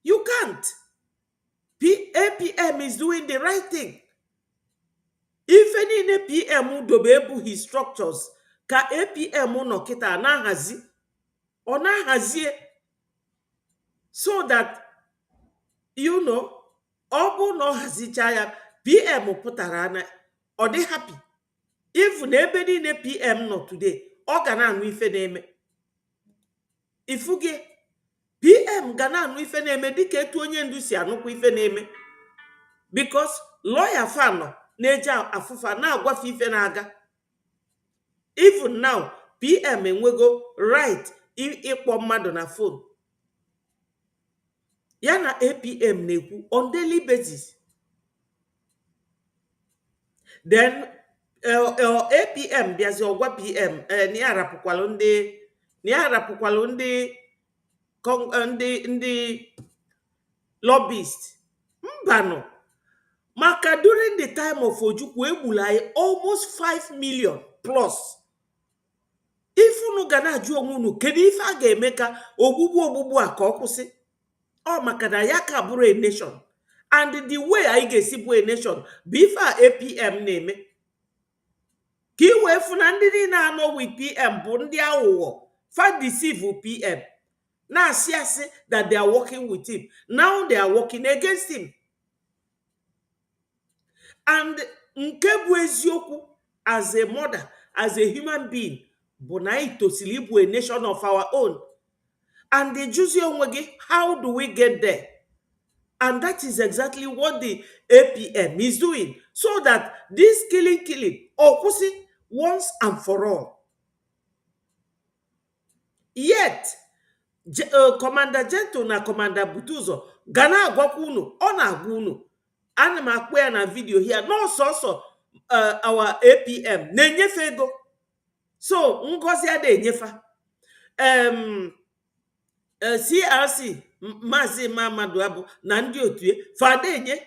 You can't. APM is doing the right thing. ife niile PM dobe ebughị structures ka APM nọ kịta na-ahazi ọ na-ahazie so that you know ọ bụ na ọ hazicha ya PM pụtara na ọ dị happy if na ebe niile PM nọ today ọ ga na-anụ ife na-eme ifuge PM ga na-anụ ife na-eme dịka etu onye ndu si anụkwa ife na-eme because lawyer fanọ na-eji afụfa na-agwafe ife na-aga. Even now PM enwego right ịkpọ mmadụ na phone ya na APM na-ekwu on daily basis. Then APM bịazi ọgwa PM na ya arapụkwalụ ndị lobbyist mbanụ maka during the time of Ojukwu egburu anyị almost 5 million plus. Ifunu ga na-ajụ onwe unu kedu ife a ga-eme ka ogbugbu a ka ọ kwụsị ọ maka na ya ka bụrụ a nation and the way anyị ga-esi bụ a nation bụ ife a APM na-eme ka i wee fụ na ndị niile anọ with PM bụ ndị aghụghọ fa deceive PM na-asị asị that they are working with him. Now they are working against him. And nke bụ eziokwu as a mother, as a human being bụ na anyị tosiri ịbụ a nation of our own. And the juzi onwe gị, how do we get there? And that is exactly what the APM is doing, so that this killing okwụsị once and for all. Yet Commander Gentle na Commander Butuzo ga na-agwakwa unu ọ na-agwa unu ana m akpọ ya na video here n'ọsọsọ our APM na-enyefe ego so ngozi ada enyefa CRC Maazị Mamadu Abu na ndị otu fada enye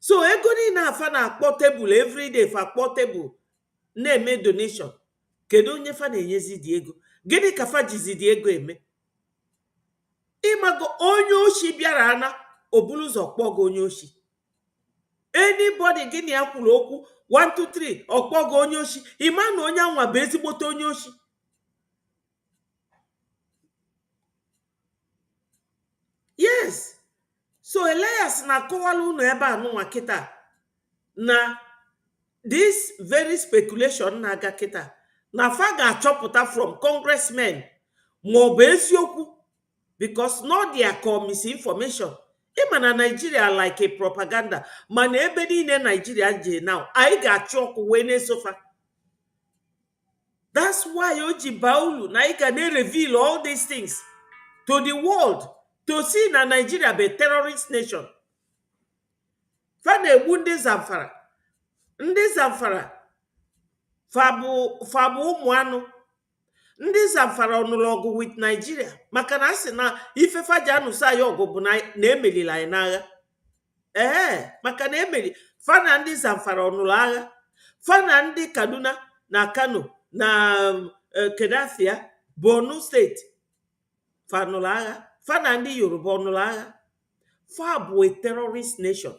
so ego niile afa na-akpọ tebụl everyday fa akpọ tebụl na-eme donation. Kedu onye fa na-enyezi dị ego? Gịnị ka fa jizi dị ego eme? Ịmago onye oshi bịara ana obulu ụzọ kpọgo onye oshi. Anybody gịnị ya kwuru okwu 1 2 3 ọkpọgo onye oshi, ịma na onye anwa bụ ezigbote onye oshi. Yes, so Elias na-akọwala unu ebe anụnwa kịta na this very speculation na-aga kịta na fa ga-achọpụta from congressmen ma ọ bụ eziokwu because not their misinformation. Ịma na Nigeria like a propaganda mana ebe niile Nigeria je now anyị ga-achụ ọkụ wee na-esofa. That's why o ji baulu na anyị ga na-reveal all these things to the world to see na Nigeria be terrorist nation. Fa na-egbu ndị Zamfara. Ndị Zamfara fabụ ụmụ anụ. Ndị Zamfara ọnụlụ ọgụ with Nigeria maka na asị na ife faji anụsa ya ọgụ bụ na emelila anyị n'agha. Maka na emeli fa na ndị Zamfara ọnụlụ agha. Fa na ndị Kaduna na Kano na Kedafia Borno steeti fa ọnụlụ agha. Fa na ndị Yoruba ọnụlụ agha. Fa bụ a terrorist nation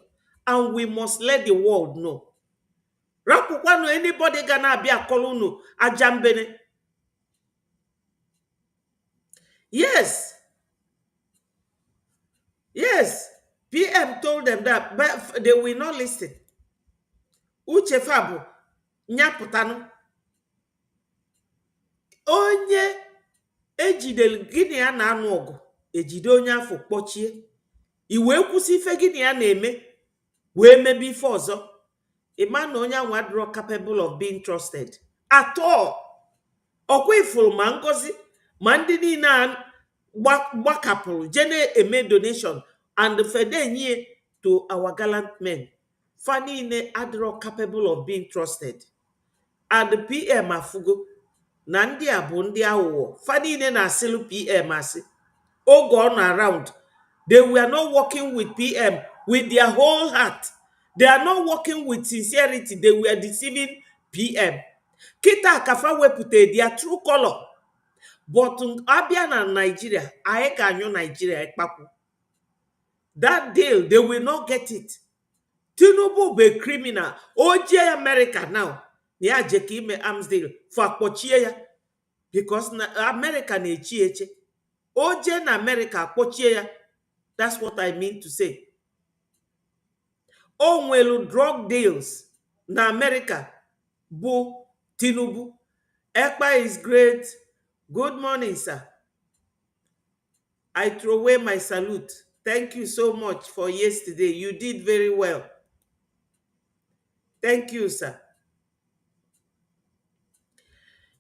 and we must let the world know. Rapụkwanụ anybody ga na-abịa akọlụ unu aja mbene. Yes, PM told them that, but they will not listen. Uche Fabu, nyapụtanụ. Onye ejidel gịnị ya na-anụ ọgụ, ejide onye afọ kpọchie. Iwe kwụsị ife gịnị ya na-eme, wee mebe ife ọzọ. Ịma na onye anwa adịrọ capable of being trusted at all. Ọkwa ifuru ma ngozi ma ndị niile gbakapụrụ jene eme donation and fedenye to our gallant men. Fa niile adịrọ capable of being trusted. And the PM afugo na ndị a bụ ndị aghụghọ. Fa niile na-asịlụ PM asị. Oge ọ nọ around, they were not working with PM with their whole heart. They are not working with sincerity. They were deceiving PM. Kita kafa wepute their true color. But abia na Nigeria, anyị ga-anyụ Nigeria ekpapu. That deal, they will not get it. Tinubu be criminal. Oje America now. Ya jeki ime arms deal. For akpochie ya. Because na America na-echi eche. Oje na America akpochie ya. That's what I mean to say. O nwelu drug deals na America bụ Tinubu. Ekpa is great. Good morning, sir. I throw away my salute. Thank you so much for yesterday. You did very well. Thank you, sir.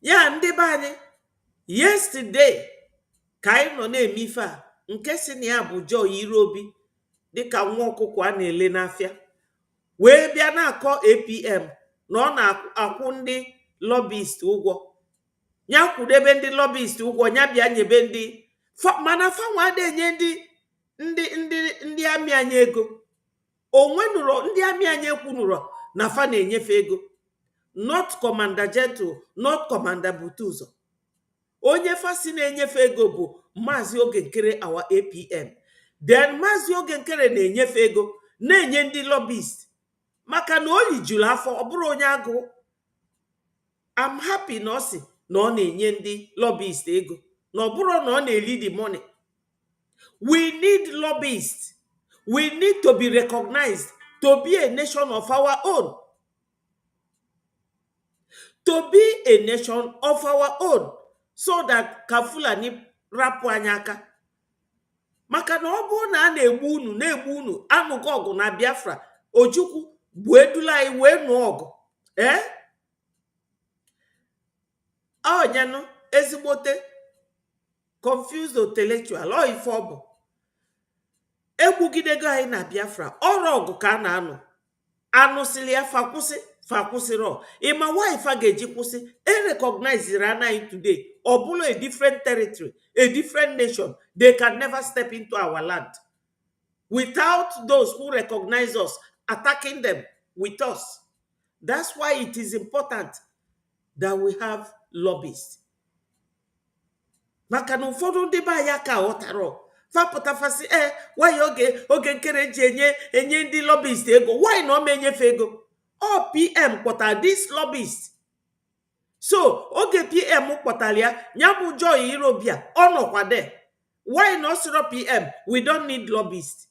Ya ndị be anyị, yesterday ka anyị nọ na-eme ife a nke si na ya bụ Joy Irobi dịka nwa ọkụkọ a na-ele n'afịa wee bịa na-akọ APM na ọ na-akwụ ndị lobbyist ụgwọ ya kwudebe ndị lobbyist ụgwọ ya bịa nyebe ndị mana fanwa adenye ndị amị anyị ego onwe nụrụ ndị amị anyị ekwunụrọ na fa na-enyefe ego not Commander Gentle, not Commander Butuzo. Onye fasi na-enyefe ego bụ Maazị Ogenkere our APM. Then Maazị Ogenkere na-enyefe ego na-enye ndị lobbyist maka na o lijuru afọ ọ bụrụ onye agụ. I'm happy na ọ sị na ọ na-enye ndị lobbyist ego na ọ bụrụ na ọ na-eli the money. We need lobbyists. We need to be recognized to be a nation of our own. To be a nation of our own, so that Kafulani rapu anyaka. Maka na ọ bụrụ na a na-egbu unu anụgo ọgụ na Biafra, Ojukwu bụ edula anyị wee nụọ ọgụ. Onyanụ ezigbote confused intellectual ọ ife ọ bụ. Egbugidego anyị na Biafra, ọrụ ọgụ ka a na-anụ. Anụsili ya fakwụsịrọ. Ịma wife a ga-eji kwụsị recognize anyị today. Ọ bụrụ a different territory, a different nation, they can never step into our land without those who recognize us attacking them with us. That's why it is important that we have lobbyists. Maka na ụfọdụ ndị be anyị aka ghọtara fapụtafasị why Ogenkere ji enye ndị lobbyist ego, why na ọ ma enyefe ego? All PM kpọtara this lobbyist. So oge PM kpọtara ya bụ Joy Irobi ọ nọkwa there. Why na ọ sịrọ PM we don't need lobbyists?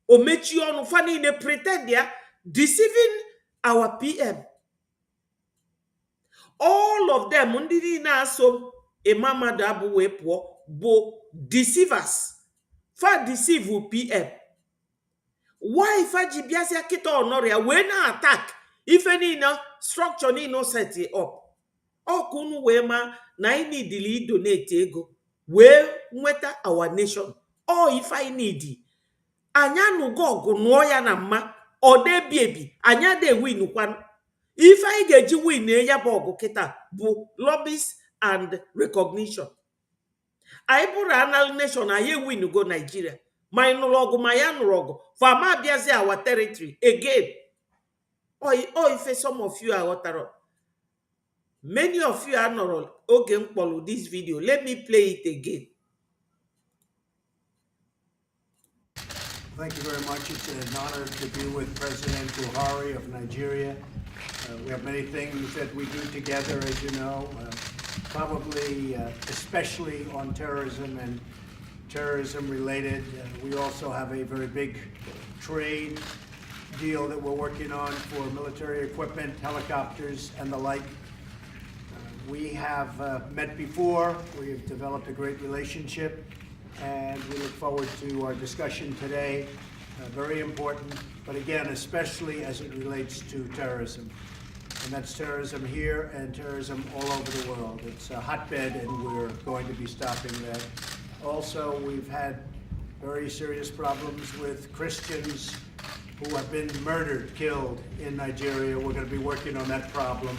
O mechie ọnụ fa niile pretend ya deceiving our PM. All of them ndị niile aso Imamadu Abu wee pụọ bụ deceivers. Fa deceive PM. Why faji biasia kita honoria we na attack ife niile structure niile set up. Okunu we ma na I need li donate ego we nweta our nation. If I need anya nugo ọgụ nụọ ya na mma ọ debiebi anya de win kwan. If I get you win ya bụ ọgụ kita bụ lobbies and recognition. I put another nation I win go Nigeria. My no logo, my anrogo. For ma biazi our territory again. If some of you are water. Many of you are not okay follow this video. Let me play it again. Thank you very much. It's an honor to be with President Buhari of Nigeria. We have many things that we do together, as you know, probably especially on terrorism and terrorism related. We also have a very big trade deal that we're working on for military equipment, helicopters, and the like. We have met before. We have developed a great relationship, and we look forward to our discussion today. Very important, but again, especially as it relates to terrorism. And that's terrorism here and terrorism all over the world. It's a hotbed, and we're going to be stopping that. Also, we've had very serious problems with Christians who have been murdered, killed in Nigeria. We're going to be working on that problem,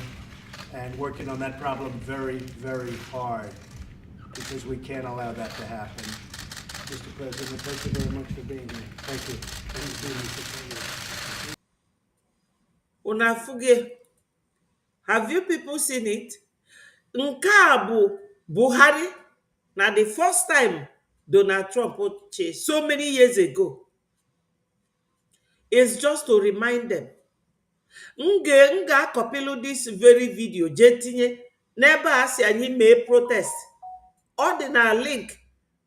and working on that problem very, very hard, because we can't allow that to happen. Mr. President, thank you very much for being here. Thank you. Unafuge, have you people seen it? Nke a bụ Buhari na the first time Donald Trump so many years ago. is just to remind them. M ga-akọpịlụ this very video jee tinye n'ebe a si anyị mee protest. Ọ dị na link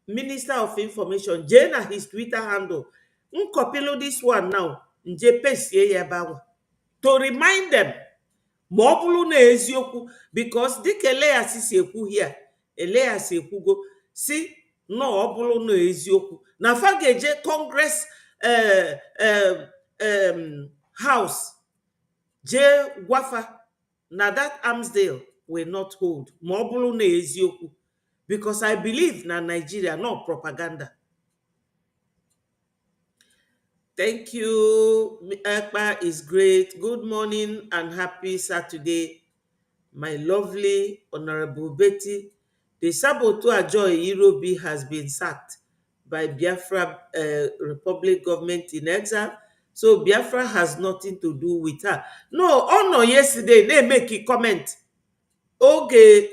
Minister of Information, jee na his Twitter handle. Nkọpịlụ this one now, nje pestie ya ebe ahụ to remind them ma ọ bụrụ na eziokwu, because dịka Elias si ekwu here, Elias ekwugo si na ọ bụrụ na eziokwu na fa ga-eje Congress house jee gwafa na that arms deal will not hold ma ọ bụrụ na eziokwu, because I believe na Nigeria no propaganda. Thank you. Ekpa is great. Good morning and happy Saturday, my lovely Honorable Betty. The saboteur Joy Irobi has been sacked by Biafra Republic government in exile. So Biafra has nothing to do with her. No, no, yesterday, they make a comment. Okay,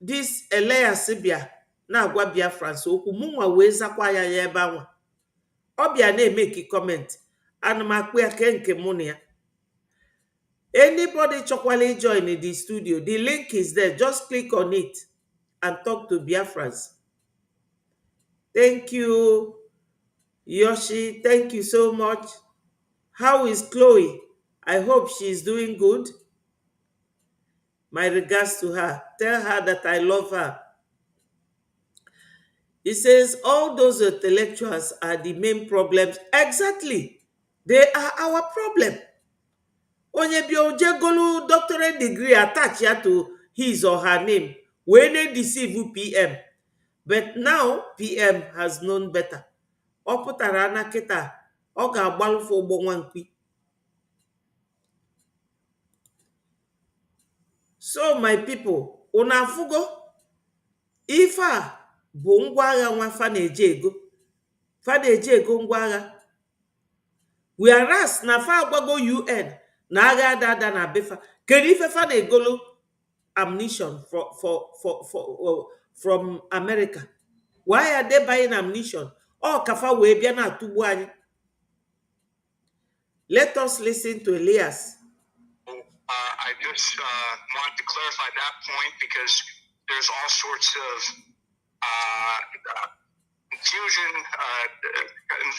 this Elias Sibia, na agwa Biafrans okwu mụnwa wee zakwa ya ebe anwa. Obia na-emeki comment. Ana m akpụ ya ke nke mụ na ya. Anybody chokwale join in the studio, the link is there. Just click on it and talk to Biafrans. Thank you, Yoshi. Thank you so much. How is Chloe? I hope she is doing good. My regards to her. Tell her that I love her. He says all those intellectuals are the main problems. Exactly. They are our problem. Onye bi ojegolu doctorate degree attach ya to his or her name. When they deceive PM. But now PM has known better. Ọ pụtara na kịta, ọ ga-agbalụfụ ụgbọ nwa nkwi. So my people, una afụgo ife a bụ ngwa agha nwa fa na-eje ego. Fa na-eje ego ngwa agha. Whereas na fa agwago UN na agha ada na befa. Kedu ife fa na-egolu ammunition from America? Why are they buying ammunition? Ọ kafa wee bịa na atugbu anyị. Let us listen to Elias. I just want to clarify that point because there's all sorts of confusion,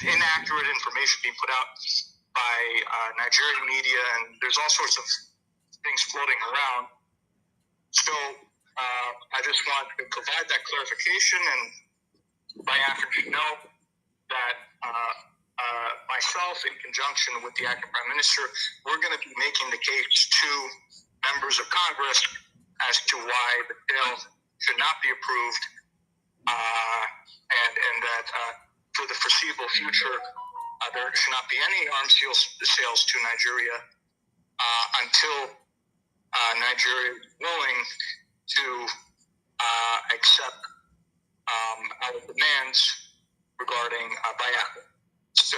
inaccurate information being put out by Nigerian media, and there's all sorts of things floating around. So I just want to provide that clarification, and Biafrans should know that myself, in conjunction with the acting Prime Minister, we're going to be making the case to members of Congress as to why the bill should not be approved, and that for the foreseeable future, there should not be any arms sales to Nigeria until Nigeria is willing to accept our demands regarding Biafra. So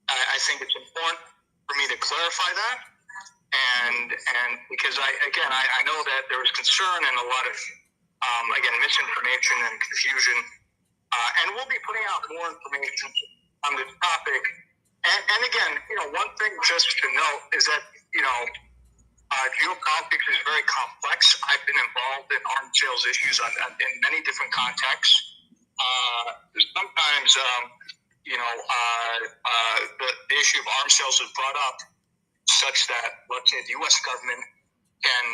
I think it's important for me to clarify that, and because I know that there is concern and a lot of misinformation and confusion, and we'll be putting out more information on this topic. And again, one thing just to note is that geopolitics is very complex. I've been involved in arms sales issues in many different contexts. Sometimes the issue of arms sales is brought up such that, let's say, the U.S. government can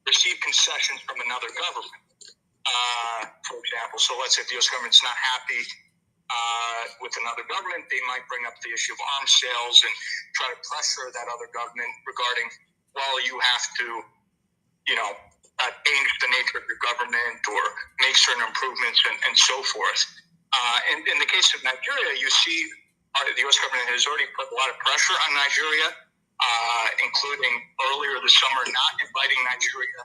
receive concessions from another government, for example. So let's say if the U.S. government's not happy with another government, they might bring up the issue of arms sales and try to pressure that other government regarding, well, you have to, change the nature of your government or make certain improvements and so forth. In the case of Nigeria, you see the U.S. government has already put a lot of pressure on Nigeria, including earlier this summer not inviting Nigeria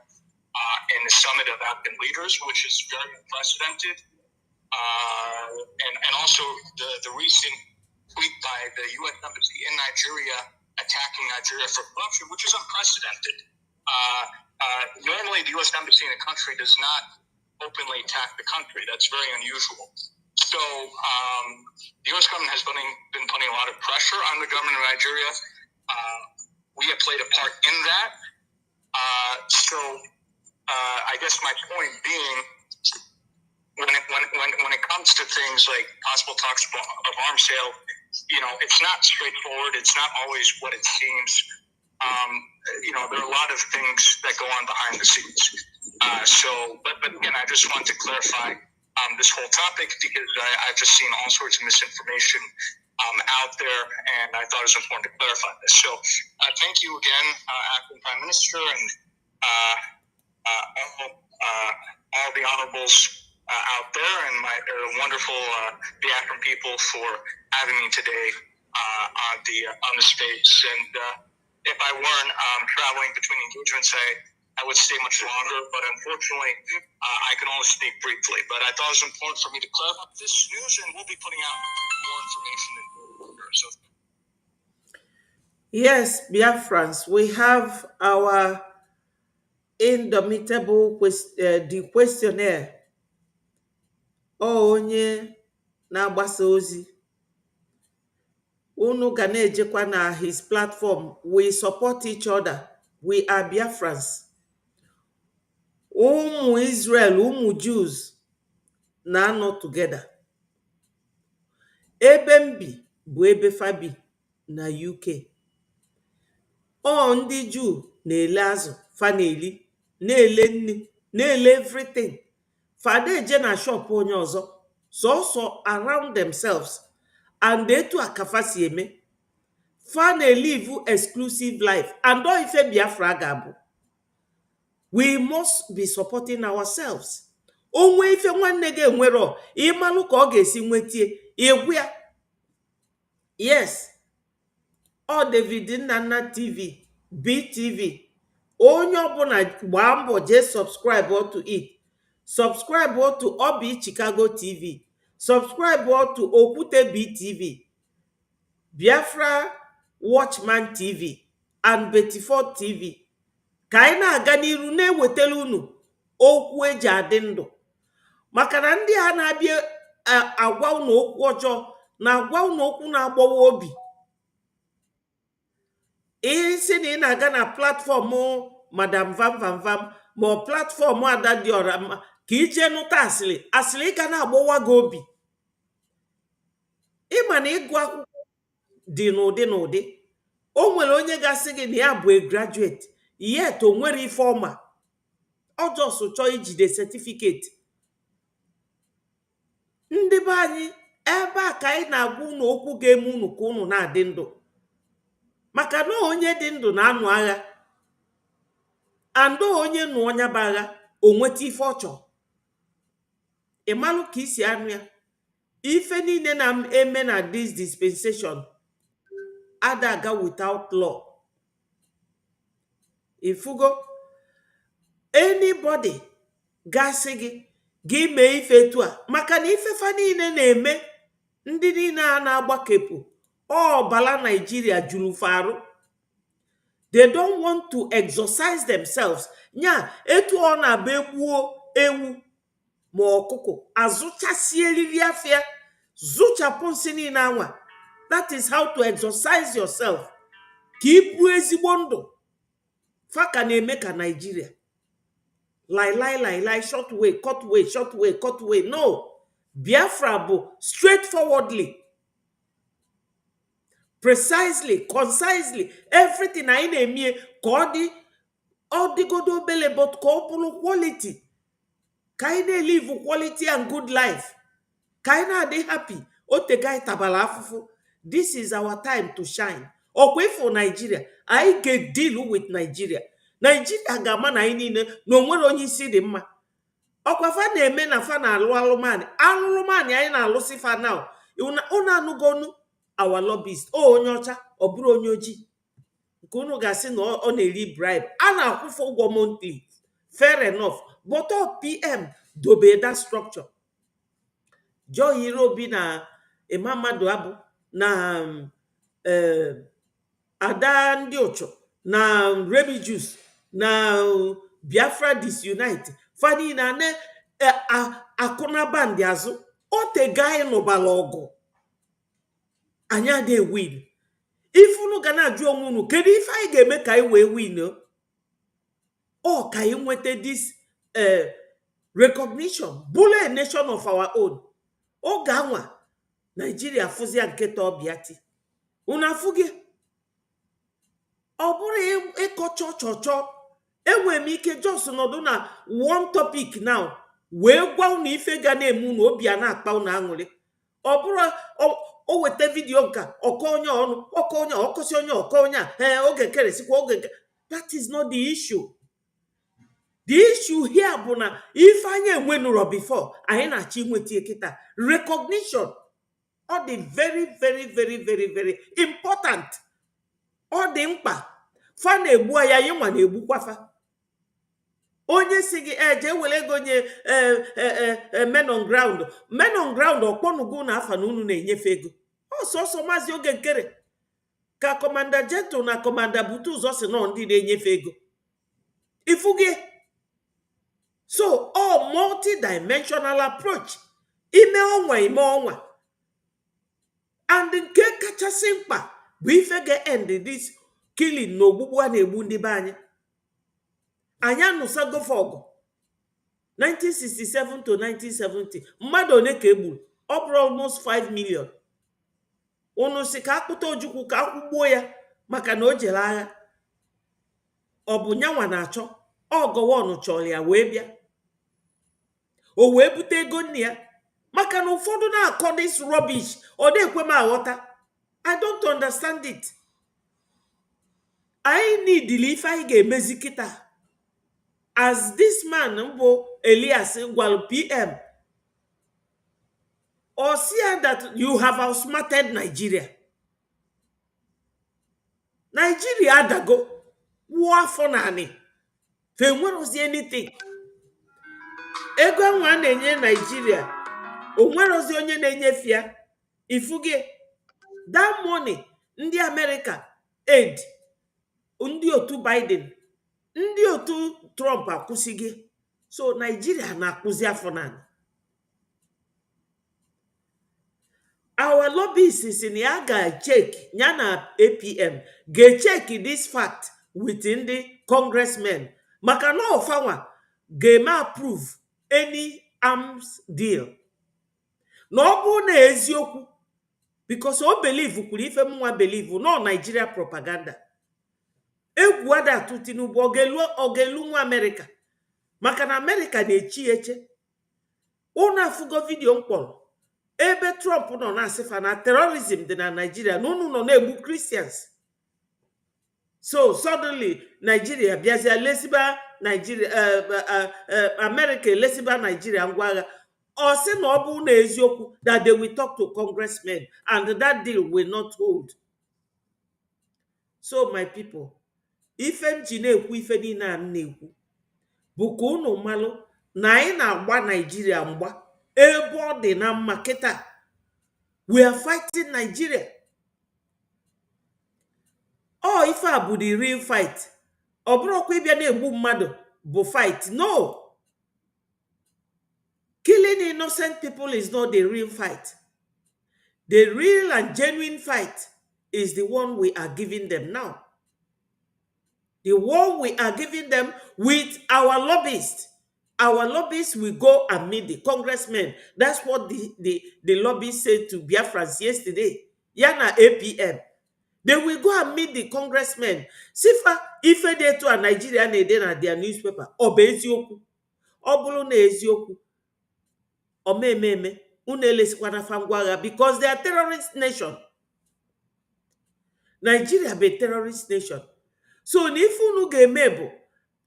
in the summit of African leaders, which is very unprecedented. And also the recent tweet by the U.S. Embassy in Nigeria attacking Nigeria for corruption, which is unprecedented. Normally, the U.S. Embassy in a country does not openly attack the country. That's very unusual. So So the U.S. government has been putting a lot of pressure on the government of Nigeria. We have played a part in that. I guess my point being, when it comes to things like possible talks of arms sale, it's not straightforward. It's not always what it seems. There are a lot of things that go on behind the scenes. But again, I just want to clarify this whole topic because I've just seen all sorts of misinformation out there, and I thought it was important to clarify this. So thank you again, Acting Prime Minister, and all the honorables out there, and my wonderful Biafran people for having me today on the stage. And if I weren't traveling between engagements, I would stay much longer, but unfortunately, I can only speak briefly. But I thought it was important for me to clarify this news, and we'll be putting out more information in order. So. Yes, Biafrans, we have our indomitable the questionnaire. Onye na-agbasa ozi. Unu ga na-ejekwa na his platform. We support each other. We are Biafrans. Ụmụ Israel, ụmụ Jews na-anọ together. Ebe m bi bụ ebe Fabi na UK. Ndị Jew na-ele azụ, fa na-eli, na-ele nri, na-ele everything. Fada eje na shop onye ọzọ, so around themselves, and etu akafa si eme. Fa na-live exclusive life, and all ife Biafra ga-abụ. We must be supporting ourselves. Onwe ife nwanne gị enwero, ịmalụ ka ọ ga-esi nwetie, egwu ya. Yes, David Nnanna TV, BTV. Onye ọbụla gbaa mbọ jee subscribe to it. Subscribe to Obi Chicago TV. Subscribe to Okwute BTV, Biafra Watchman TV, and Betty Ford TV. Ka anyị na-aga n'iru na-ewetara unu okwu eji adị ndụ. Maka na ndị a na-abịa agwa unu okwu ọjọọ na-agwa unu okwu na-agbawa obi. Isi na ị na-aga na platform Madam Vam Vam Vam ma ọ platform Ada Diora ka ije nụta asịrị ga na-agbawa gị obi. Ịma na ịgụ akwụkwọ dị n'ụdị n'ụdị. O nwere onye gasị gị na ya bụ a graduate, yet o nwere ife ọma. Ọ jọsụ chọọ ijide certificate. Ndị be anyị, ebe a ka anyị na-agwa unu okwu ga-eme unu ka unu na-adị ndụ. Maka na onye dị ndụ na-anụ agha, ando onye nụ ọnya bụ agha, o nweta ife ọ chọrọ. Ịmalụ ka isi anụ ya. Ife niile na-eme na this dispensation ada aga without law. Ifugo, anybody gasị gị mee ife etu a, maka na ifefa niile na-eme ndị niile a na-agbakepụ bala Nigeria juru farụ. They don't want to exercise themselves. Nya etu ọ na-abụ egbuo ewu ma ọkụkọ, azụchasie eriri afịa, zụchapụ nsị niile anwa. That is how to exercise yourself. Ka ibu ezigbo ndụ. Faka na-eme ka Nigeria. Lie, short way, cut way, short way, cut way. No. Biafra bụ straightforwardly, precisely, concisely, everything anyị na-eme ka ọ dịgodo obele, but ka ọ bụrụ quality. Ka anyị na-live quality and good life. Ka anyị na-adị happy. Otega anyị tabala afụfụ. This is our time to shine. Okwe for Nigeria. I can deal with Nigeria. Nigeria ga-ama na anyị niile na onwere onye isi dị mma. Ọkwa fa na-eme na fa na-alụ alụmanị. Alụmanị anyị na-alụsị fa now. Unu anụgonu our lobbyist. Onye ọcha, ọ bụrụ onye ojii. Nke unu ga-asị na ọ na-eri bribe. A na-akwụfọ ụgwọ monthly. Fair enough. But PM dobe that structure. Joy Irobi na Imamadu Abu na Ada ndị Ocho na Refugees na Biafra Disunite. Fani na akụna band azụ. O otego anyị nụbala ọgụ anyị adịghị win. Ife unu ga na-ajụ onwe unu kedu ife anyị ga-eme ka anyị wee win ọ ka anyị nweta this recognition bụrụ a nation of our own. Oge anwa Nigeria fụzia nkịta ọbịa ti unu afụ gị ọ bụrụ ịkọ chọchọchọ. Enwere m ike just nọdụ na one topic now wee gwa unu ife ga na-eme unu obi a na-akpa unu aṅụrị. Ọ bụrụ o weta vidio nka ọkọ onye ọnụ ọkọ onye ọkọsi onye ọkọ onye a oge keresikwa oge. That is not the issue. The issue here bụ na ife anyị enwenụrọ before anyị na-achọ inweta kịta recognition. Ọ dị very very very very very important. Ọ dị mkpa. Fa na-egbu ya anyị nwa na-egbukwa fa. Onye si gị eje were ego nye men on ground. Men on ground ọkpọnugo na afa na unu na-enyefe ego. Ọsọsọ maazị oge nkere ka kọmanda Jeto na kọmanda Butu ụzọ si nọ ndị na-enyefe ego. Ifu gị. So all multi-dimensional approach. Ime ọnwa. And nke kachasị mkpa bụ ife ga-end this killing na ogbugbu a na-egbu ndị be anyị. Anyị anụsago for ọgụ 1967 to 1970 mmadụ one ka egburu. Ọ bụrụ almost 5 million. Unu si ka akpụta Ojukwu ka akwụgbuo ya maka na o jere agha. Ọ bụ nyanwa na-achọ ọgọwọnụ chọrọ ya wee bịa. O wee bute ego nne ya maka na ụfọdụ na-akọ this rubbish. Ọ dịkwe m aghọta. I don't understand it. I need ife anyị ga-emezi kịta. As this man bụ Elias gwalụ PM or see that you have outsmarted Nigeria. Nigeria adago wụọ afọ naanị fe nwerozi anything. Ego nwa na-enye Nigeria o nwerozi onye na-enyefe ya. Ifu gị that money ndị America aid, ndị otu Biden, ndị otu Trump akwụsịghị. So Nigeria na-akwụzi afọ naanị. Our lobbyists in ya ga-check ya na APM ga-check this fact within the congressmen maka na ọfanwa ga-eme approve any arms deal. Na ọ bụ na eziokwu because o believe kwuru ife mwa believe no Nigeria propaganda. Egwu ada atụ Tinubu ọ ga-elu nwa America maka na America na-echi eche. Unu afụgo vidio mkpọrọ ebe Trump nọ na-asịfa na terrorism dị na Nigeria na unu nọ na-egbu Christians. So suddenly Nigeria bịazịa lesiba Nigeria America lesiba Nigeria ngwa agha. Ọ sị na ọ bụ na eziokwu that they will talk to congressmen and that deal will not hold. So my people, ife m ji na-ekwu ife niile a na-ekwu bụ ka unu malụ na anyị na-agba Nigeria mgba ebe ọ dị na mma kịta. We are fighting Nigeria. Oh, ife a bụ the real fight. Ọ bụrụkwa ịbịa na-egbu mmadụ bụ fight. No. Killing innocent people is not the real fight. The real and genuine fight is the one we are giving them now. The one we are giving them with our lobbyists. Our lobbyists will go and meet the congressmen. That's what the lobbyists said to Biafrans yesterday. Yana APM. They will go and meet the congressmen. Sifa, if they to a Nigerian na their newspaper, obe eziokwu. Obulu na eziokwu. Omememe. Unelesikwana fangwaga because they are terrorist nation. Nigeria be terrorist nation. So if unu ga-eme bụ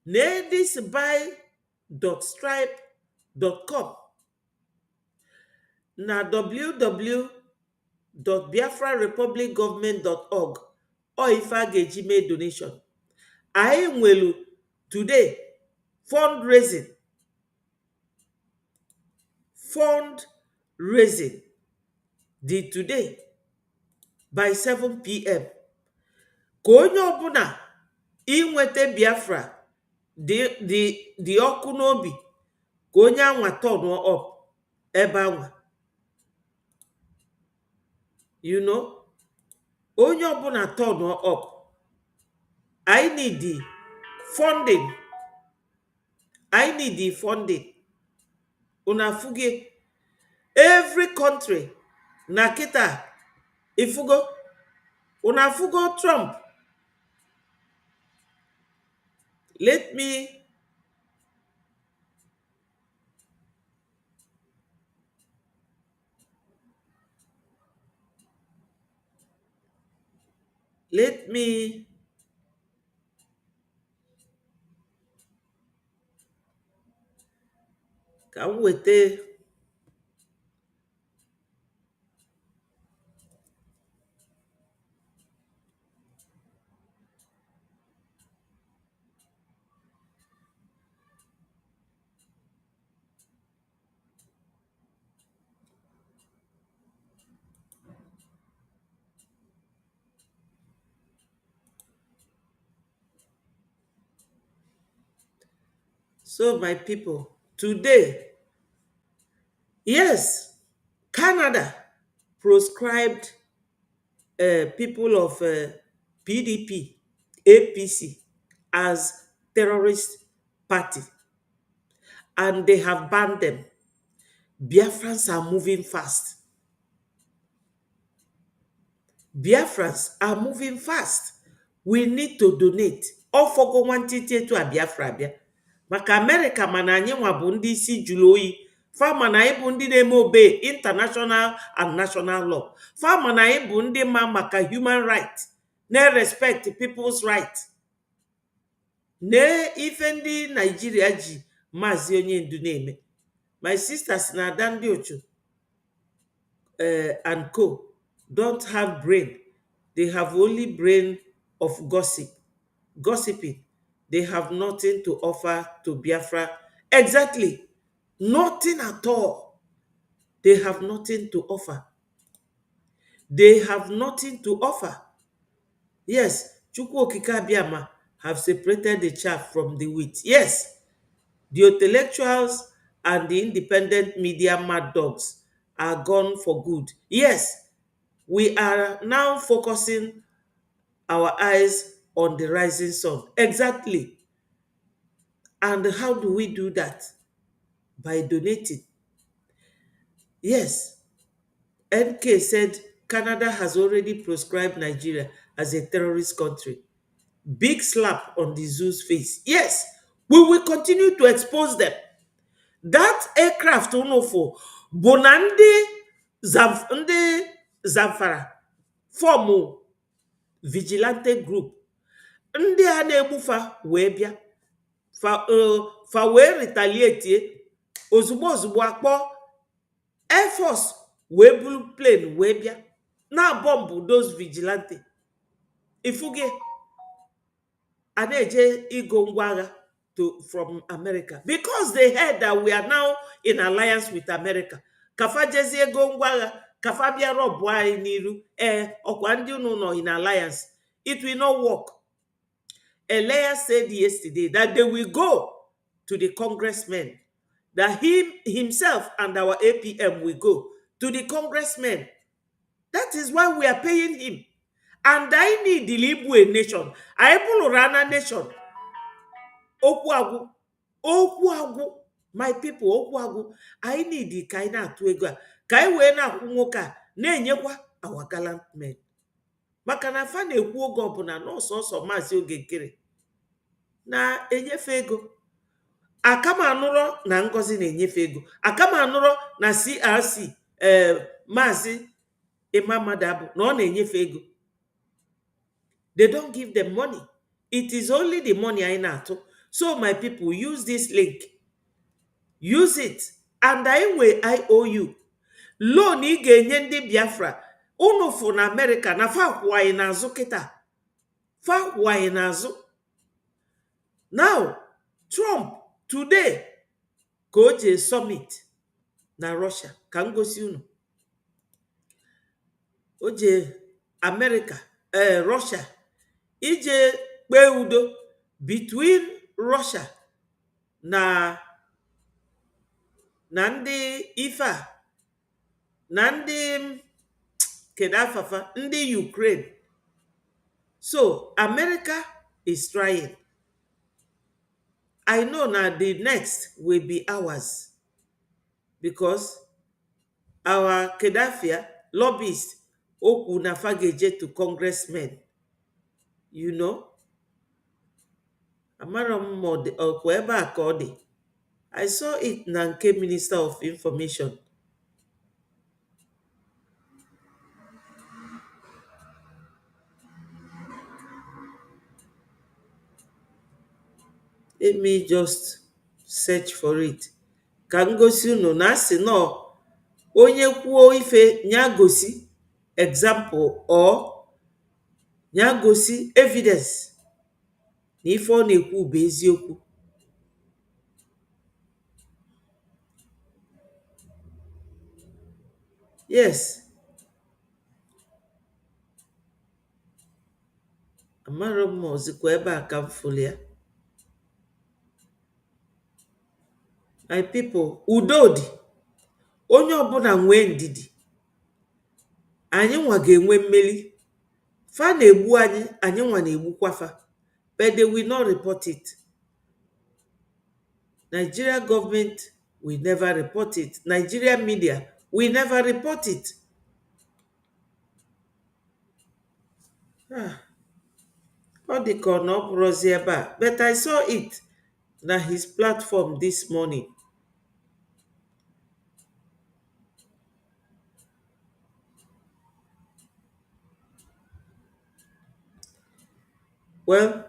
na this buy.stripe.com na www.biafrarepublicgovernment.org or ife a ga-eji mee donation. Anyị nwelu today fundraising dị today by 7 p.m. ka onye ọbụla inweta Biafra dị ọkụ n'obi ka onye anwa turn up ebe anwa you know, onye ọbụla turn up. I need the funding. I need the funding. Una fuge every country na kita ifugo. Una fugo Trump. Let me ka m weta. So my people, today, yes, Canada proscribed people of PDP, APC as terrorist party, and they have banned them. Biafrans are moving fast. Biafrans are moving fast. We need to donate. Ofogo nwantiti etu a Biafra bịa. Maka America mana anyị nwa bụ ndị isi jụrụ oyi. Fama na anyị bụ ndị na-eme obey international and national law. Fama na anyị bụ ndị ma maka human right. Na-respect people's right. Ne ife ndị Nigeria ji Maazị onye ndu na-eme. My sisters na ada ndị ochu and co don't have brain. They have only brain of gossiping. They have nothing to offer to Biafra. Exactly. Nothing at all. They have nothing to offer. They have nothing to offer. Yes, Chukwu Okike Abiama have separated the chaff from the wheat. Yes, the intellectuals and the independent media mad dogs are gone for good. Yes, we are now focusing our eyes on the rising sun. Exactly. And how do we do that? By donating. Yes. NK said Canada has already proscribed Nigeria as a terrorist country. Big slap on the zoo's face. Yes, we will continue to expose them. That aircraft unofo bonandi ndị Zamfara form vigilante group. Ndị a na-egbufa wee bịa fa wee retaliate ozugbo akpọ Air Force wee bulu plane wee bịa na bomb those vigilante. Ifuge a na-eje igo ngwa agha from America because they heard that we are now in alliance with America. Kafa jezi ego ngwa agha, kafa bịa rob anyị n'iru. Ọkwa ndị unu nọ in alliance. It will not work. Elias said yesterday that they will go to the congressmen, that himself and our APM will go to the congressmen. That is why we are paying him. And I need the Libwe nation. I pull Rana nation. Okwagu. My people, Okwagu. I need the kaina tuega. Kaiwena kumoka. Nenyekwa our gallant men. Makana fane ekwu ọbụna n'ọsọsọ Maazị Ogekere na enyefe ego. Akama anụrọ na Ngozi na-enyefe ego. Akama anụrọ na CRC Maazị Imamadabu na ọ na-enyefe ego. They don't give them money. It is only the money I na-atụ. So my people, use this link. Use it. And I will IOU. Loan ị ga-enye ndị Biafra. Unu fụ na America na fa kwụanyị n'azụ kịta. Fa kwụanyị n'azụ. Now, Trump today ka o jee summit na Russia. Ka m gosi unu. O jee America, Russia. Ije kpee udo between Russia na ndị ife a na ndị kedafafa ndị Ukraine. So America is trying. I know now the next will be ours, because our Kedafia lobbyists okwu na fageje to congressmen, you know. Amara mmod okwu ebe a ka ọ dị. I saw it na nke Minister of Information. Let me just search for it. Ka m gosi unu na asị nọ onye kwuo ife nya gosi example or nya gosi evidence na ife ọ na-ekwu bụ eziokwu. Yes. Amara m ma ozikwa ebe a ka m fụlụ ya. My people, udo dị. Onye ọbụla nwee ndidi. Anyị nwa ga-enwe mmeli. Fa na-egbu anyị, anyị nwa na-egbukwa fa. But they will not report it. Nigeria government will never report it. Nigeria media will never report it. Ọ dị ka ọ na ọ bụrụzi ebe a. But I saw it na his platform this morning. Well,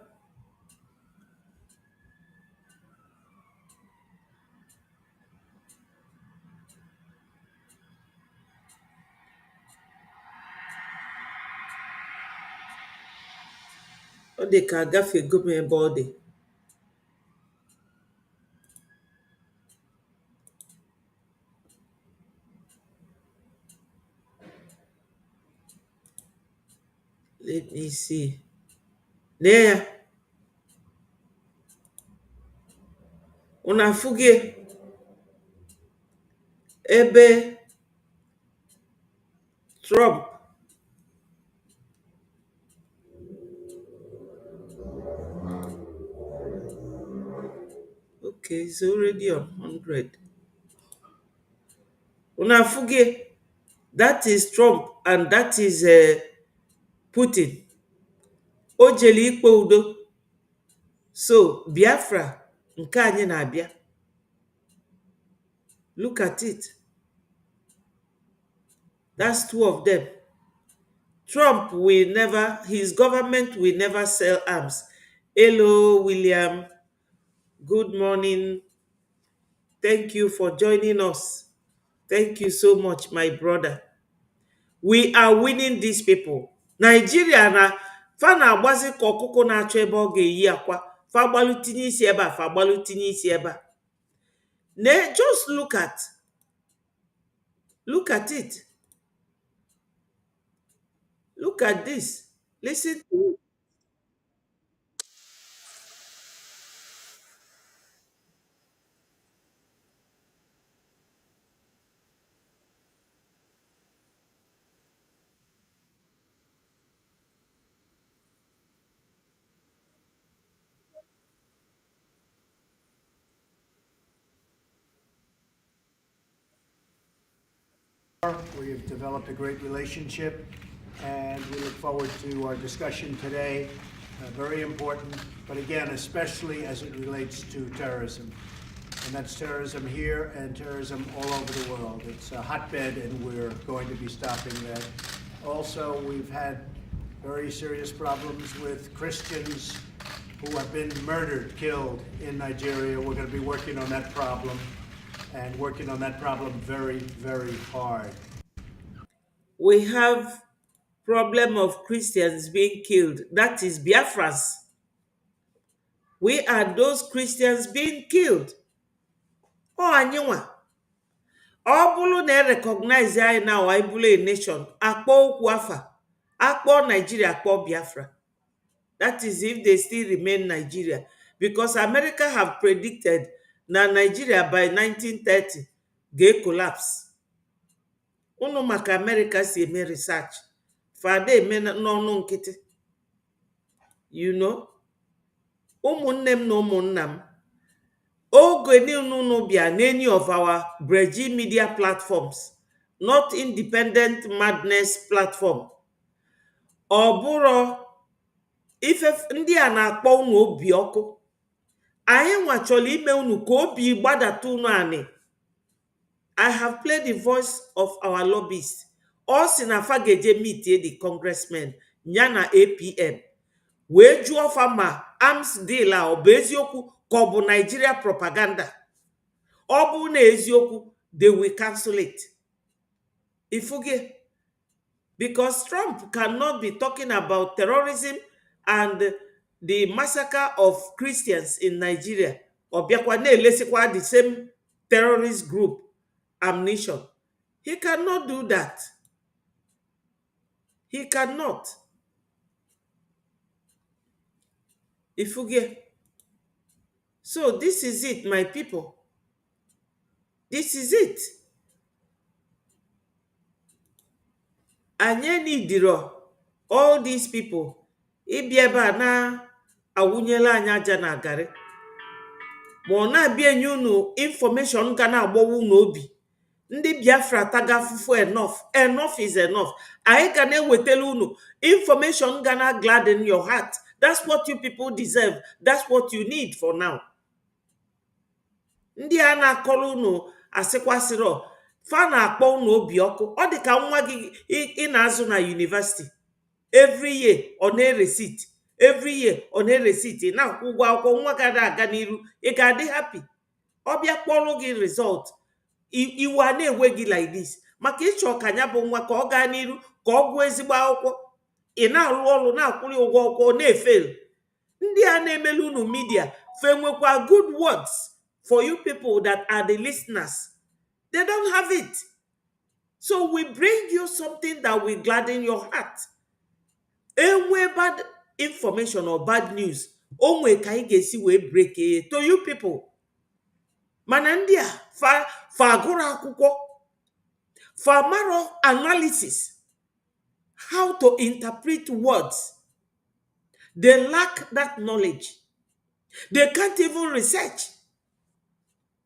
ọ dị ka agafego m ebe ọ dị. Let me see. Lee ya. Unu afụghị ebe Trump okay, it's already on 100. Unu afụghị, that is Trump and that is Putin. O jele ikpe udo. So Biafra nke anyị na-abịa. Look at it. That's two of them. Trump will never, his government will never sell arms. Hello, William. Good morning. Thank you for joining us. Thank you so much, my brother. We are winning these people. Nigeria na fa na-agbazi ka ọkụkọ na-achọ ebe ọ ga-eyi akwa. Fa gbalu tinye isi ebe a, fa gbalu tinye isi ebe a. Just look at it. Look at this. Listen to it. We have developed a great relationship, and we look forward to our discussion today. Very important, but again, especially as it relates to terrorism. And that's terrorism here and terrorism all over the world. It's a hotbed, and we're going to be stopping that. Also, we've had very serious problems with Christians who have been murdered, killed in Nigeria. We're going to be working on that problem, and working on that problem very, very hard. We have problem of Christians being killed. That is Biafrans. We are those Christians being killed. Oh, anyị nwa. Ọ bụrụ na recognize anyị now, anyị bụrụ a nation, akpọ okwu afa, akpọ Nigeria, akpọ Biafra. That is if they still remain Nigeria. Because America have predicted that Nigeria by 1930 will collapse. unu maka America si eme research fada eme n'ọnụ nkịtị, you know. Ụmụnne m na ụmụnna m, oge niile bịa n'any of our Breji media platforms, not independent madness platform, ọ bụrụ ife ndị a na-akpọ unu obi ọkụ. Anyị nwachọrọ ime unu ka obi gbadata unu anị. I have played the voice of our lobbyists. Ọ sị na fa ga-eje meet the congressmen ya na APM wee jụọ fa ma arms deal a ọ bụ eziokwu ka ọ bụ Nigeria propaganda. Ọ bụ na eziokwu, they will cancel it. Ifuge, because Trump cannot be talking about terrorism and the massacre of Christians in Nigeria. Obiakwa na-elesikwa the same terrorist group ammunition. He cannot do that. He cannot. Ifuge. So this is it, my people. This is it. Anyị nidiro all these people ịbịa ebe a na-awụnyela anyị aja na garị, ma ọ na-abịa enye unu information ga na-agbawa unu obi. Ndị Biafra taga afụfụ enough is enough. Anyị ga na-ewetela unu information ga na gladden your heart. That's what you people deserve. That's what you need for now. Ndị a na-akọrọ unu asịkwasịrọ fa na-akpọ unu obi ọkụ. Ọ dị ka nwa gị ị na-azụ na university. Every year on a receipt. Every year on a receipt. Na akwụgwọ akwụkwọ nwa ga aga n'iru. Ị ga-adị happy. Ọ bịa kpọrọ gị result. Iwu a na-enwe gị like this. Maka ịchọ ka ya bụ nwa ka ọ gaa n'iru ka ọ gụọ ezigbo akwụkwọ. Ị na-arụ ọrụ na-akwụrị ụgwọ akwụkwọ na-efel. Ndị a na-emelu unu media fe nwekwa good words for you people that are the listeners. They don't have it. So we bring you something that will gladden your heart. Enwe bad information or bad news, onwe ka ị ga-esi wee break to you people. Mana ndị a fa agụrụ akwụkwọ, fa maro analysis, how to interpret words. They lack that knowledge. They can't even research.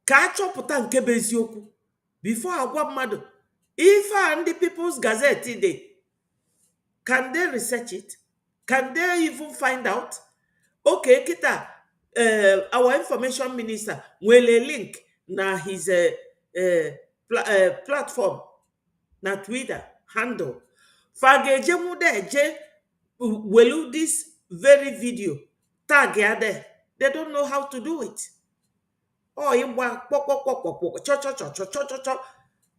Ka achọpụta nke bụ eziokwu before agwa mmadụ. If and the People's Gazette today, can they research it? Can they even find out? Okay, kita, our information minister will a link na his platform na Twitter handle. Fageje mudeje welu this very video tag ya there. They don't know how to do it. Oh, imba cho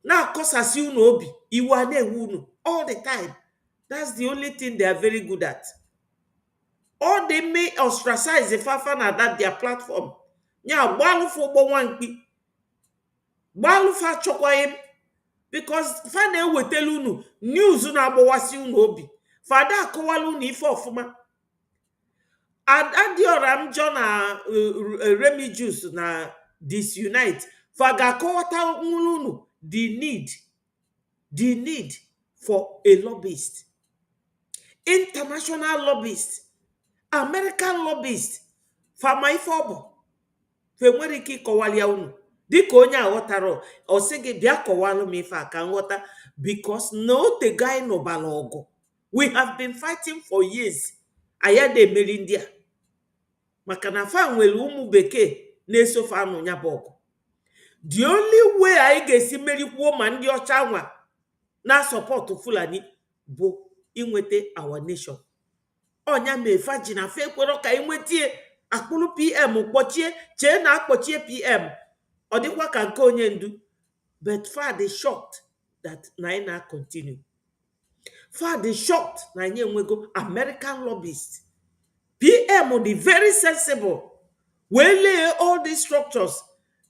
na kosasi unu obi iwa na-ewu unu all the time. That's the only thing they are very good at. Or they may ostracize the fafa na that their platform. Nya gbalufu ogbo nwankpi. Gbalufa chokwa him. Because fa na-ewetelu unu news na agbawasi unu obi. Fada akọwala unu ife ofuma. Adioram John Remy Juice na disunite. Faga akọwata unu the need for a lobbyist. International lobbyist. American lobbyist. Fama ifobo. Fe nwere ike ịkọwali ya unu. Dịka onye aghọtara ọ sị gị bịa kọwalụ m ife a ka nghọta. Because no the guy no balogo. We have been fighting for years. Aya de emeri ndị a. Maka na fa nwere ụmụ bekee na-esofe anụ ya bụ ọgụ. The only way I ga-esi merikwuo ma ndị ọcha nwa na support Fulani bụ inwete our nation. Onya mefa ji na fe kwero ka inwetie akpụrụ PM kpọchie chee na akpọchie PM. Ọ dịkwa ka nke onye ndu. But far the shocked that na continue. Far the shocked na anyị enwego American lobbyist. PM the very sensible. We lay all these structures.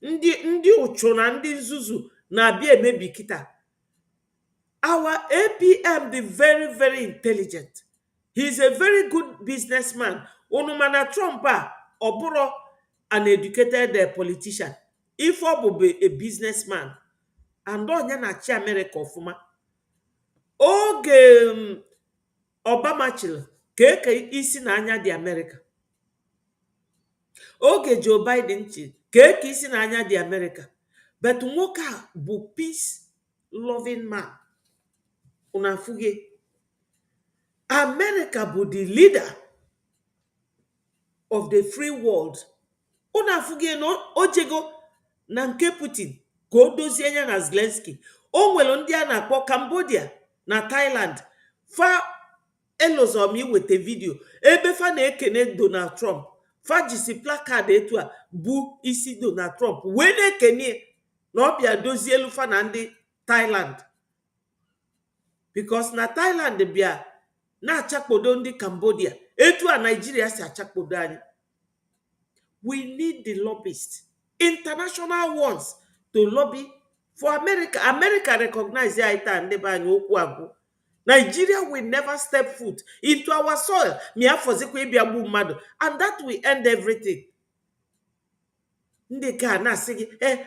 Ndị uchu na ndị nzuzu na-abịa emebi kita. Our APM, the very, very intelligent. He's a very good businessman. Onumana Trump oburo an educated politician. If Obo be a businessman, and on yana chi America ofuma. oge Obama chịrị ka isi na anya dị America. Oge Joe Biden chịrị ka isi na anya dị America. But nwoke a bụ peace loving man. Una fuge America bụ the leader of the free world. Una fuge no ojego na nke Putin ka o dozie anya na Zelensky. O nwere ndị a na-akpọ Cambodia na Thailand. Fa elozom iweta vidio ebe fa na-ekene Donald Trump. Fa jisi plakad etu a bụ isi Donald Trump wee na-ekene na ọbịa dozie elu fa na ndị Thailand. Because na Thailand bịa na-achakpodo ndị Cambodia etu a Nigeria si achakpodo anyị. We need the lobbyists, international ones, to lobby for America. America recognize it and Nigeria will never step foot into our soil. And that will end everything.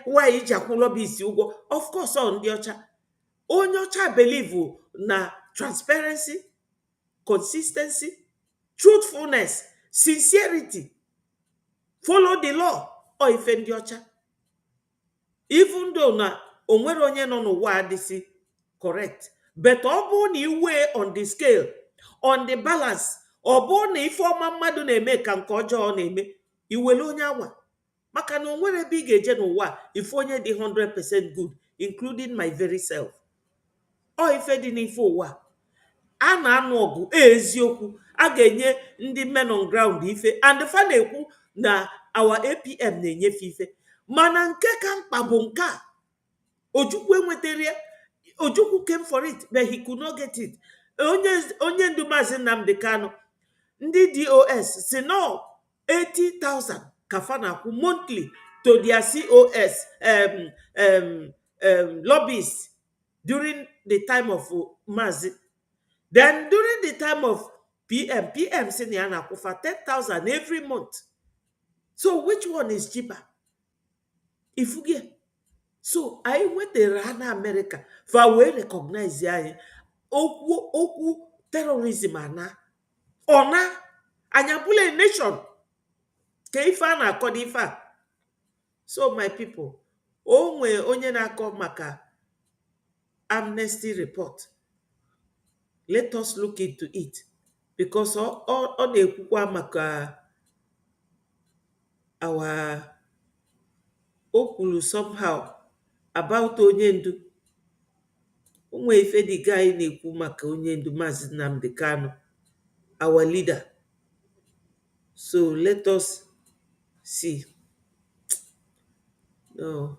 Why lobbies? Of course, on the Onyocha believe na transparency, consistency, truthfulness, sincerity. Follow the law or offend your child. Even though na onwere onye no n'ụwa adịsị correct, but ọ bụ na iwe on the scale, on the balance, ọ bụ na ife ọma mmadụ na-eme ka nke ọjọọ na-eme, iwele onye anwa. Maka na onwere ebe ị ga-eje n'ụwa ife onye dị 100% good, including my very self. Ọ ife dị n'ife ụwa a na-anụ ọgụ eziokwu, a ga-enye ndị men on ground ife, and fa na-ekwu na our APM na-enyefe ife. Mana nke ka mkpa bụ nke a. Ojukwu enwetere, Ojukwu came for it, but he could not get it. Onye ndu Maazị Nnamdi Kanu, ndị DOS si no 80,000 ka fa na-akwụ monthly to their COS lobbyists during the time of Maazị. Then during the time of PM si na ya na-akwụ for 10,000 every month. So which one is cheaper? If you get so I went to America for we recognize okwu terrorism ona anyapule nation ke ife na akodi ife. So my people, onwe onye na-akọ maka amnesty report. Let us look into it, because all na-ekwukwa maka our okulu somehow about onye ndu. Onwe ife the guy na-ekwu maka onye ndu Maazị Nnamdi Kanu, our leader. So let us see. No.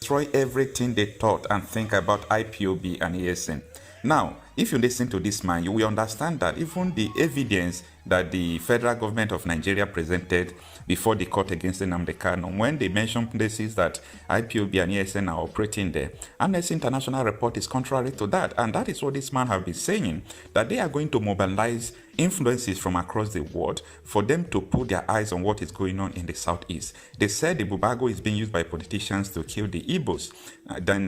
Destroy everything they thought and think about IPOB and ESN. Now, if you listen to this man, you will understand that even the evidence that the federal government of Nigeria presented before the court against Nnamdi Kanu, when they mention places that IPOB and ESN are operating there, Amnesty International report is contrary to that. And that is what this man has been saying, that they are going to mobilize influences from across the world for them to put their eyes on what is going on in the southeast. They said the Bubago is being used by politicians to kill the Igbos. Then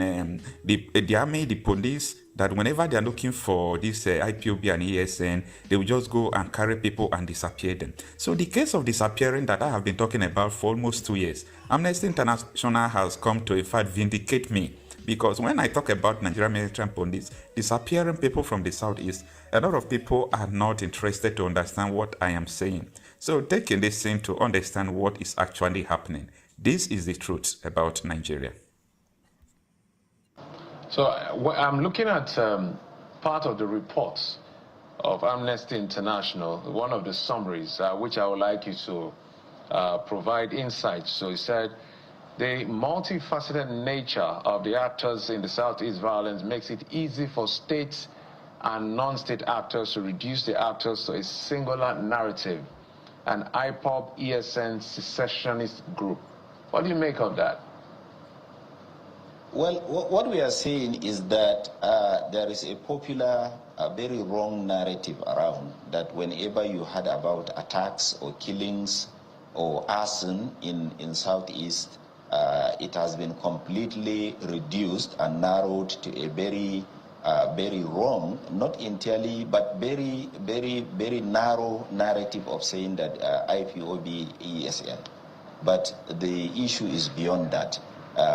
the army, the police, that whenever they are looking for this IPOB and ESN, they will just go and carry people and disappear them. So the case of disappearing that I have been talking about for almost 2 years, Amnesty International has come to in fact vindicate me. Because when I talk about Nigerian military police disappearing people from the southeast, a lot of people are not interested to understand what I am saying. So take a listen to understand what is actually happening. This is the truth about Nigeria. So I'm looking at part of the reports of Amnesty International, one of the summaries, which I would like you to provide insight. So he said, the multifaceted nature of the actors in the Southeast violence makes it easy for state and non-state actors to reduce the actors to a singular narrative, an IPOB ESN secessionist group. What do you make of that? Well, what we are saying is that there is a popular, very wrong narrative around that whenever you heard about attacks or killings or arson in Southeast, it has been completely reduced and narrowed to a very wrong, not entirely, but very narrow narrative of saying that IPOB ESN. But the issue is beyond that.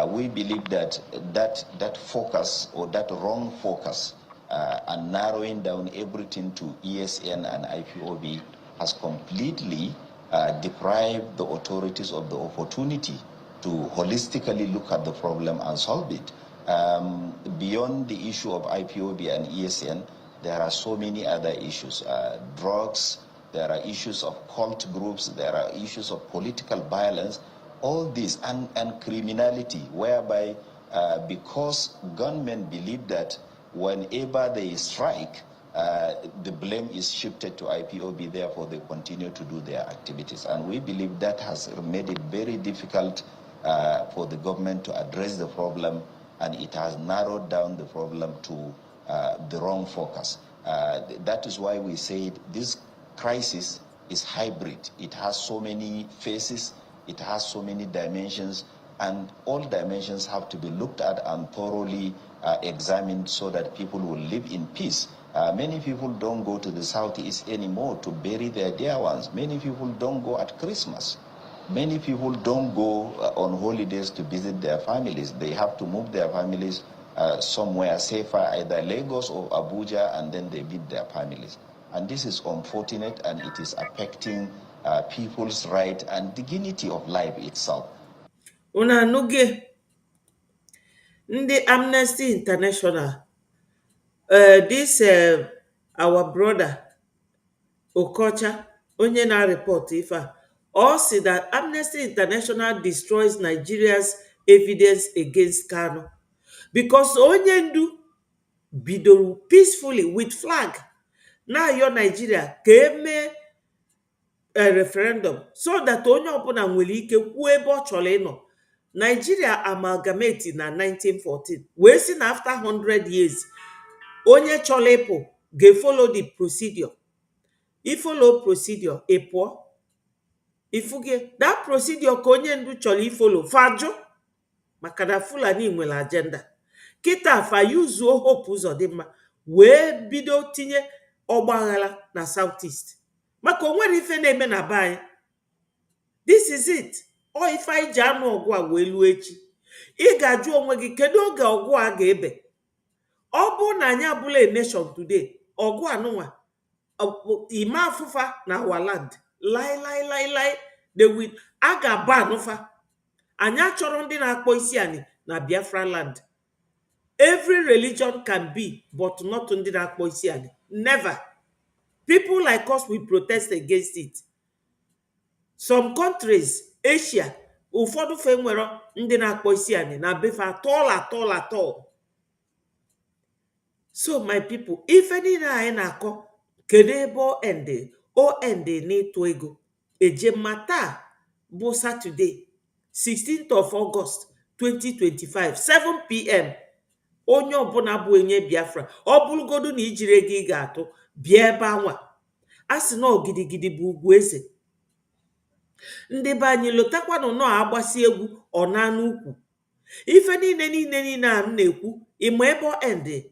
We believe that focus, or that wrong focus, and narrowing down everything to ESN and IPOB has completely deprived the authorities of the opportunity to holistically look at the problem and solve it. Beyond the issue of IPOB and ESN, there are so many other issues. Drugs, there are issues of cult groups, there are issues of political violence, all this, and criminality, whereby because gunmen believe that whenever they strike, the blame is shifted to IPOB, therefore they continue to do their activities. And we believe that has made it very difficult for the government to address the problem, and it has narrowed down the problem to the wrong focus. That is why we say this crisis is hybrid. It has so many faces, it has so many dimensions, and all dimensions have to be looked at and thoroughly examined so that people will live in peace. Many people don't go to the Southeast anymore to bury their dear ones. Many people don't go at Christmas. Many people don't go on holidays to visit their families. They have to move their families somewhere safer, either Lagos or Abuja, and then they meet their families. And this is unfortunate, and it is affecting people's right and dignity of life itself. Una nuge ndị Amnesty International, this our brother Okocha, onye na-report ife a, ọ sị that Amnesty International destroys Nigeria's evidence against Kanu because onye ndu bidoro peacefully with flag na-ayọ Nigeria ka emee a referendum so that onye ọbụla nwere ike kwuo ebe ọ chọrọ ịnọ. Nigeria amalgamate na 1914 wee sị na after 100 years onye chọrọ ịpụ ga-follow the procedure. Ifolo procedure ịpụọ ifuge that procedure ka onye ndu chọrọ ifolo fajụ maka na Fulani nwere agenda. Kịta fa yuzuo Hope Uzodimma wee bido tinye ọgbaghara na Southeast maka onwere ife na-eme na be anyị. This is it. Ọ ife anyị ji anụ ọgụ a wee luo echi. Ị ga-ajụ onwe gị kedu oge ọgụ a ga-ebe? Ọ bụ na anyị abụla a nation today, ọgụ anụnwa ime afụfa na our land lai they will a ga-aba anụfa. Anyị achọrọ ndị na-akpọ isi anyị na Biafra land. Every religion can be, but not ndị na-akpọ isi anyị. Never. People like us will protest against it. Some countries, Asia, ụfọdụ fe nwere ndị na-akpọ isi anyị na befe atọl. So my people, ife niile anyị na-akọ kedu ebe o ende n'ịtụ ego. Ejemma taa bụ Saturday 16th of August 2025 7 p.m. onye ọbụla bụ onye Biafra ọ bụrụgodu na ijiri ego ị ga-atụ bịa ebe anwa. A sị na gidigidi bụ ugwu eze. Ndị be anyị lotakwanụ nọ agbasi egwu ọ na-anụ ukwu. Ife niile a m na-ekwu ịma ebe ọ ende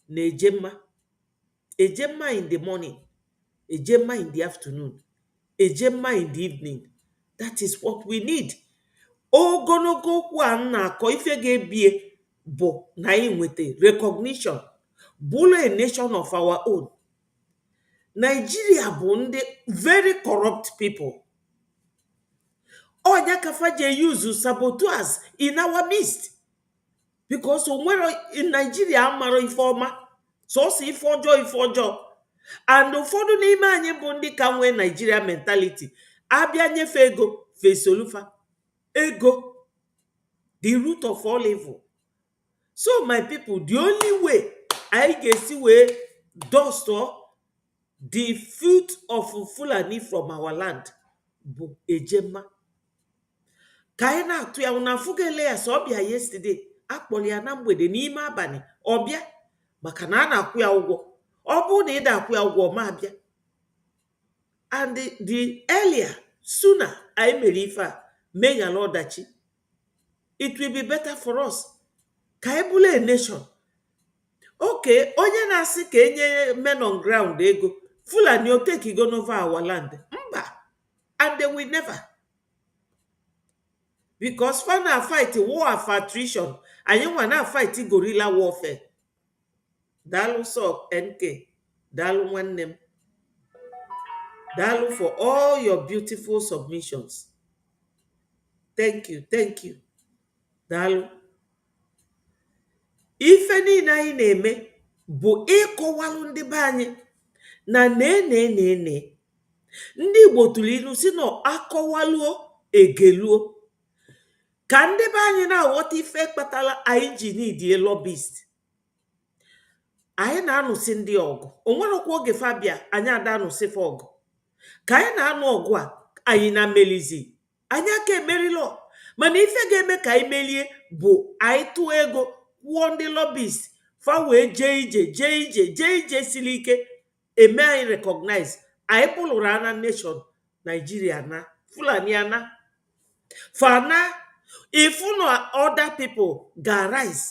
na Ejemma in the morning, Ejemma in the afternoon, Ejemma in the evening. That is what we need. Ogologo okwu a m na-akọ ife ga-ebie bụ na anyị nweta recognition, bụrụ a nation of our own. Nigeria bụ ndị very corrupt people. Onya kafaje use saboteurs in our midst because onwere in Nigeria amaro ife ọma so si ife ọjọọ and ụfọdụ n'ime anyị bụ ndị ka nwee Nigeria mentality abịa nyefe ego fesolufa ego the root of all evil. So my people, the only way I ga-esi wee dust the fruit of Fulani from our land bụ Ejemma. Ka anyị na-atụ ya na afụgele ya so ọbịa yesterday akpọrọ ya na mgbede n'ime abalị ọbịa maka na a na-akwụ ya ụgwọ. Ọ bụrụ na ị da-akwụ ya ụgwọ ma abịa. And the earlier sooner anyị mere ife a meghara ọdachi, it will be better for us ka anyị bụrụ a nation. Okay, onye na-asị ka enye men on ground ego, Fulani o take go over our land, mba, and they will never, because fa na fight war of attrition, anyị nwa na fight guerrilla warfare. Daalụ sọ NK, daalụ nwanne m, daalụ for all your beautiful submissions. Thank you, thank you, daalụ. Ife niile anyị na-eme bụ ịkọwalụ ndị be anyị na nee ndị Igbo tụrụ ilu si na akọwaluo egeluo, ka ndị be anyị na-aghọta ife kpatara anyị ji n'idie lobbyist. Anyị na-anụsị ndị ọgụ, o nwerekwa oge fabia anyị ada anụsịfa ọgụ. Ka anyị na-anụ ọgụ a, anyị na melizi, anyị aka emerilo, mana ife ga-eme ka anyị melie bụ anyị tụọ ego kwụọ ndị lobbyist, fa wee jee ije siri ike, eme anyị recognize, anyị pụlụrụ ana nation Nigeria na Fulani ana fana. If na other people ga rise,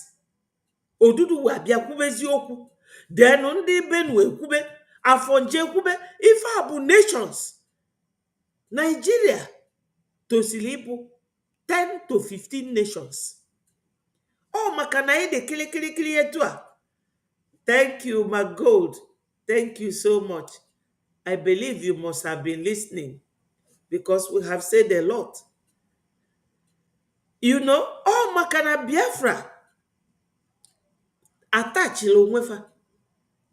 Odudu wa bịa kwube eziokwu, then ndị Benue kwube, Afonje kwube, ife a bụ nations. Nigeria tosili ịbụ 10 to 15 nations. Oh, maka na anyị dị kilikili etu a. Thank you, my gold. Thank you so much. I believe you must have been listening because we have said a lot. You know, oh, maka na Biafra atachila onwefa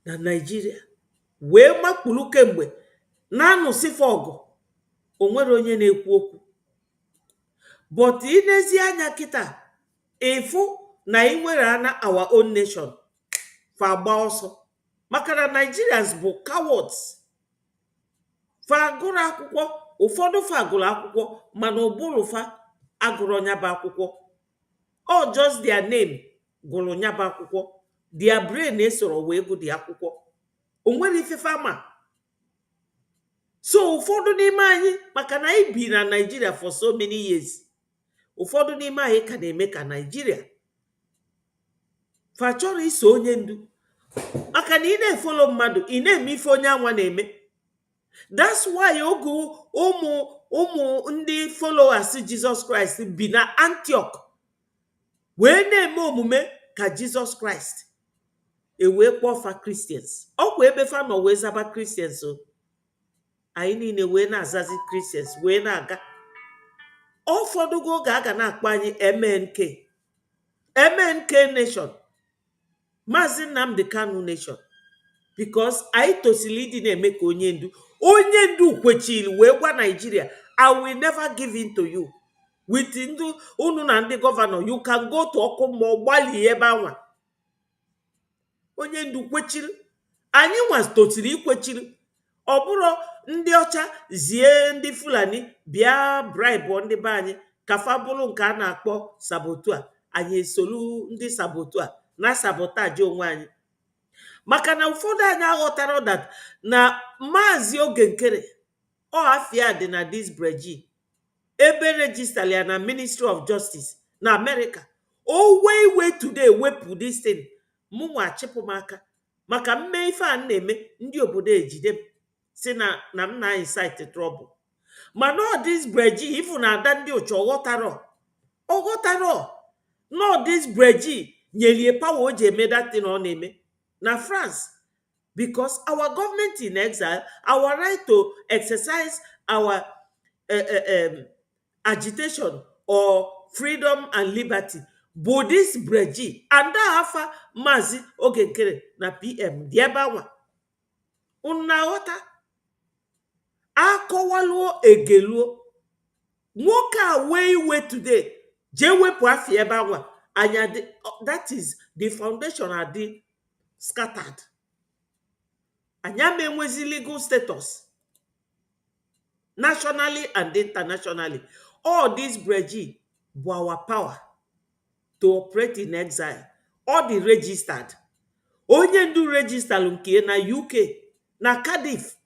na Nigeria wee makpuru kemgbe na-anụsịfa ọgụ, onwere onye na-ekwu okwu. But inezi anya kịta, ịfụ na ị nwere ana our own nation, fa gba ọsọ maka na Nigerians bụ cowards. Fa agụrụ akwụkwọ, ụfọdụ fa agụrụ akwụkwọ mana ụbụrụ fa agụrụ nyaba akwụkwọ. All just their name gụrụ nyaba akwụkwọ, their brain esoro wee gụ dị akwụkwọ, onwere ifefe ama. So ụfọdụ n'ime anyị, maka na anyị bi na Nigeria for so many years, ụfọdụ n'ime anyị ka na-eme ka Nigeria. Fa chọrọ iso onye ndu, maka na ị na-efolo mmadụ, ị na-eme ife onye anwa na-eme. That's why ogu ụmụ ndị followers Jesus Christ bi na Antioch wee na-eme omume ka Jesus Christ, wee kpọfa Christians. Ọkwa ebe fa nọ wee zaba Christians, o anyị niile wee na-azazi Christians wee na-aga. Ụfọdụgo oge a ga na-akpọ anyị MNK nation, Maazị Nnamdi Kanu nation, because anyị tosili ịdị na-eme ka onye ndu kwechiri wee gwa Nigeria, I will never give in to you. With ndu unu na ndị gọvanọ, you can go to ọkụ mmụọ gbalie ebe anwa. Onye ndu kwechiri, anyị nwa tosiri ikwechiri. Ọ bụrụ ndị ọcha zie ndị Fulani bịa bribe ndị be anyị ka fa bụrụ nke a na-akpọ sabotu a, anyị esolu ndị sabotu a na sabotaji onwe anyị. Maka na ụfọdụ anyị aghọtara that na Maazị Oge Nkere ọ afia dị na Disbreji ebe registara ya na Ministry of Justice na America. O wee today wepụ this thing, mụnwa achịpụ m aka maka mme ife a na-eme, ndị obodo ejide m si na m na-incite trouble. Mana ọ Disbreji ifu na ada ndị ụchọ ọghọtara no Disbreji nyelie power o ji eme that thing ọ na-eme na France, because our government in exile, our right to exercise our agitation or freedom and liberty bụ Disbreji, and afa Maazị Oge Nkere na PM dị ebe anwa. Unaghọta, akọwaluo egeluo, nwoke a wee iwe today jee wepụ afọ ebe anwa. Anya that is the foundation adị scattered. Anya menwezi legal status nationally and internationally. All this Disbreji bụ our power. to operate in exile. All the registered. Onye ndu register nke na UK, na Cardiff.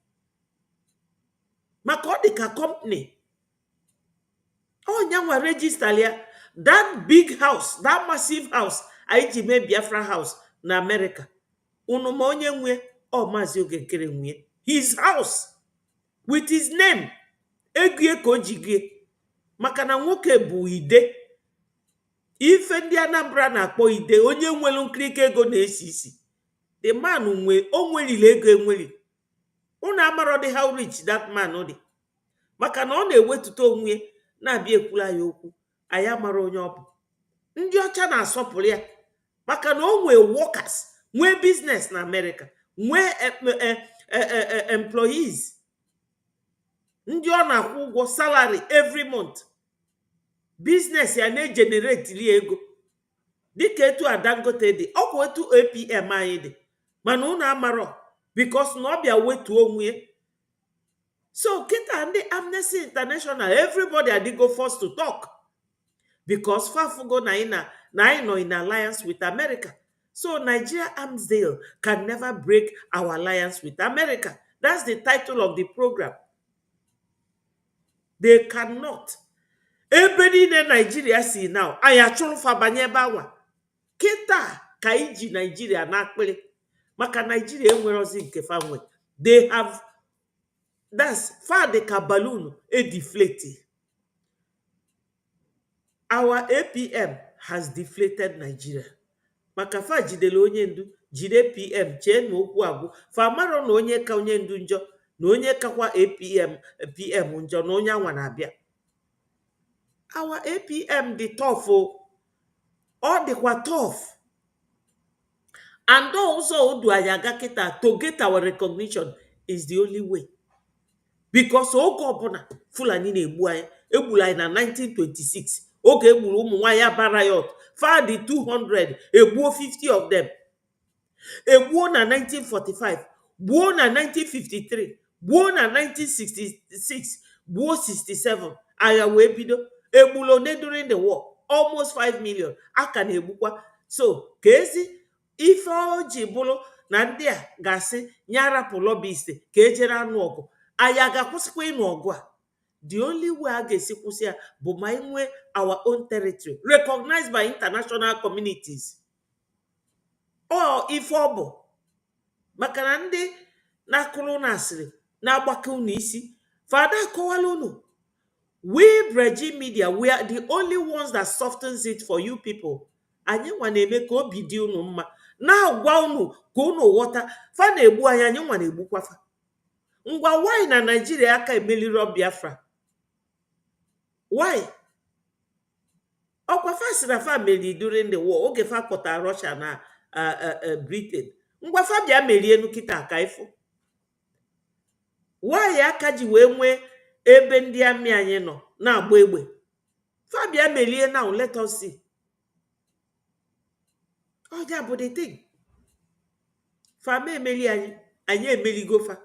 Maka ọ dị ka company. Onye nwa register ya. That big house, that massive house, anyị ji mee Biafra house na America. Unu ma onye nwe, Maazị Ogenkere nwe. His house with his name. Egie ka o ji gie. Maka na nwoke bụ ide. Ife ndị Anambra na-akpọ ide, onye nwere nkirike ego na-esi isi. The man o nwelile ego enweli. Unu amaro dị how rich that man dị. Maka na ọ na-ewetuta onwe na-abịa ekwula ya okwu. Anyị amara onye ọ bụ. Ndị ọcha na-asọpụrụ ya. Maka na o nwee workers, nwee business na America, nwee employees. Ndị ọ na-akwụ ụgwọ salary every month. Business ya na-generate li ego. Dịka etu Adangote dị, ọkwa etu APM anyị dị. Mana unu amaro because na ọ bịa wetu onwe. So kita ndị Amnesty International, everybody adigo forced to talk. Because fafugo na anyị nọ in alliance with America. So Nigeria Arms Deal can never break our alliance with America. That's the title of the program. They cannot. Everybody in Nigeria see now. Ayachuru fabanye bawa. Kita ka iji Nigeria na akpili. Maka Nigeria enwerozi nke fanwe. They have, that's far the balloon deflated. Our APM has deflated Nigeria. Maka fa jidele onye ndu, jide PM, chee na okwu agwụ. Fa maro na onye ka onye ndu njọ, na onye kakwa PM njọ, na onye anwa na-abịa. Our APM dị tough o. Ọ dịkwa tough. And also odu ayaga kita to get our recognition is the only way. Because oge ọbụla Fulani na-egbu anyị, egburu anyị na 1926. Oge egburu ụmụ nwaanyị Abarayot, fa dị 200, egbuo 50 of them. Egbuo na 1945, gbuo na 1953, gbuo na 1966, gbuo 67. Agha wee bido. Egbulo ne during the war, almost 5 million. Aka na egbukwa. So, ka ezi ife oji bụrụ na ndị a ga-asị nyarapụ lobbyist ka ejere anụ ọgụ. Aya ga-akwụsịkwa ịnụ ọgụ a. The only way a ga-esi kwụsị ya bụ ma inwe our own territory recognized by international communities. Or ife ọ bụ maka na ndị na-akụrụ na asịrị na-agbakọ unu isi. Fada akọwala unu. We Breji Media, we are the only ones that softens it for you people. Anyị nwa na-eme ka obi dị unu mma. Na-agwa unu ka unu ghọta. Fa na-egbu anyị nwa na-egbukwa fa. Ngwa why na Nigeria aka emeliro Biafra? Why? Ọkwa fa si na fa meli during the war. Oge fa kpọta Russia na Britain. Ngwa fa bịa merie enu kita aka ifo. Why aka ji wee nwee ebe ndị amị anyị nọ na-agba egbe? Fa bịa melie now, let us see. Oh, yeah, but the thing. Fa me emeli anyị emeligo fa.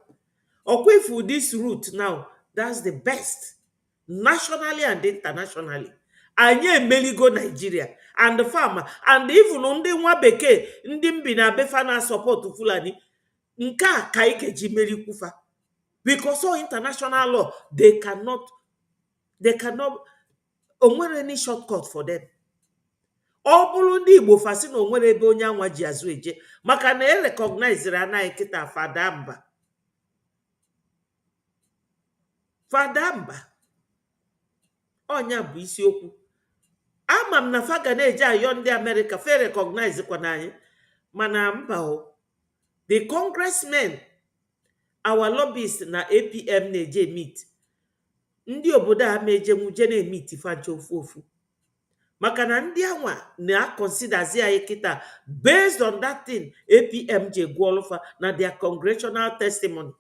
Okwe for this route now, that's the best. Nationally and internationally. Anyị emeligo Nigeria. And the farmer. And even ndị nwa bekee, ndị mbi na befa na support Fulani. Nke a ka ike ji meri kufa. Because all international law, they cannot, onwere any shortcut for them. Ọ bụrụ ndị Igbo fasi na onwere ebe onye anwa ji azụ eje. Maka na recognize anaghị kita fada mba. Fada mba. Onya bụ isiokwu. Ama m na fa ga na-eje ayọ ndị America fe recognize kwa na anyị. Mana mba o. The congressmen, our lobbyists na APM na-eje meet. Ndị obodo a meje nwuje na-emit fanche ofu. Maka na ndị anwa na-considerzi anyị kita based on that thing APM je gwọlụfa na their congressional testimony.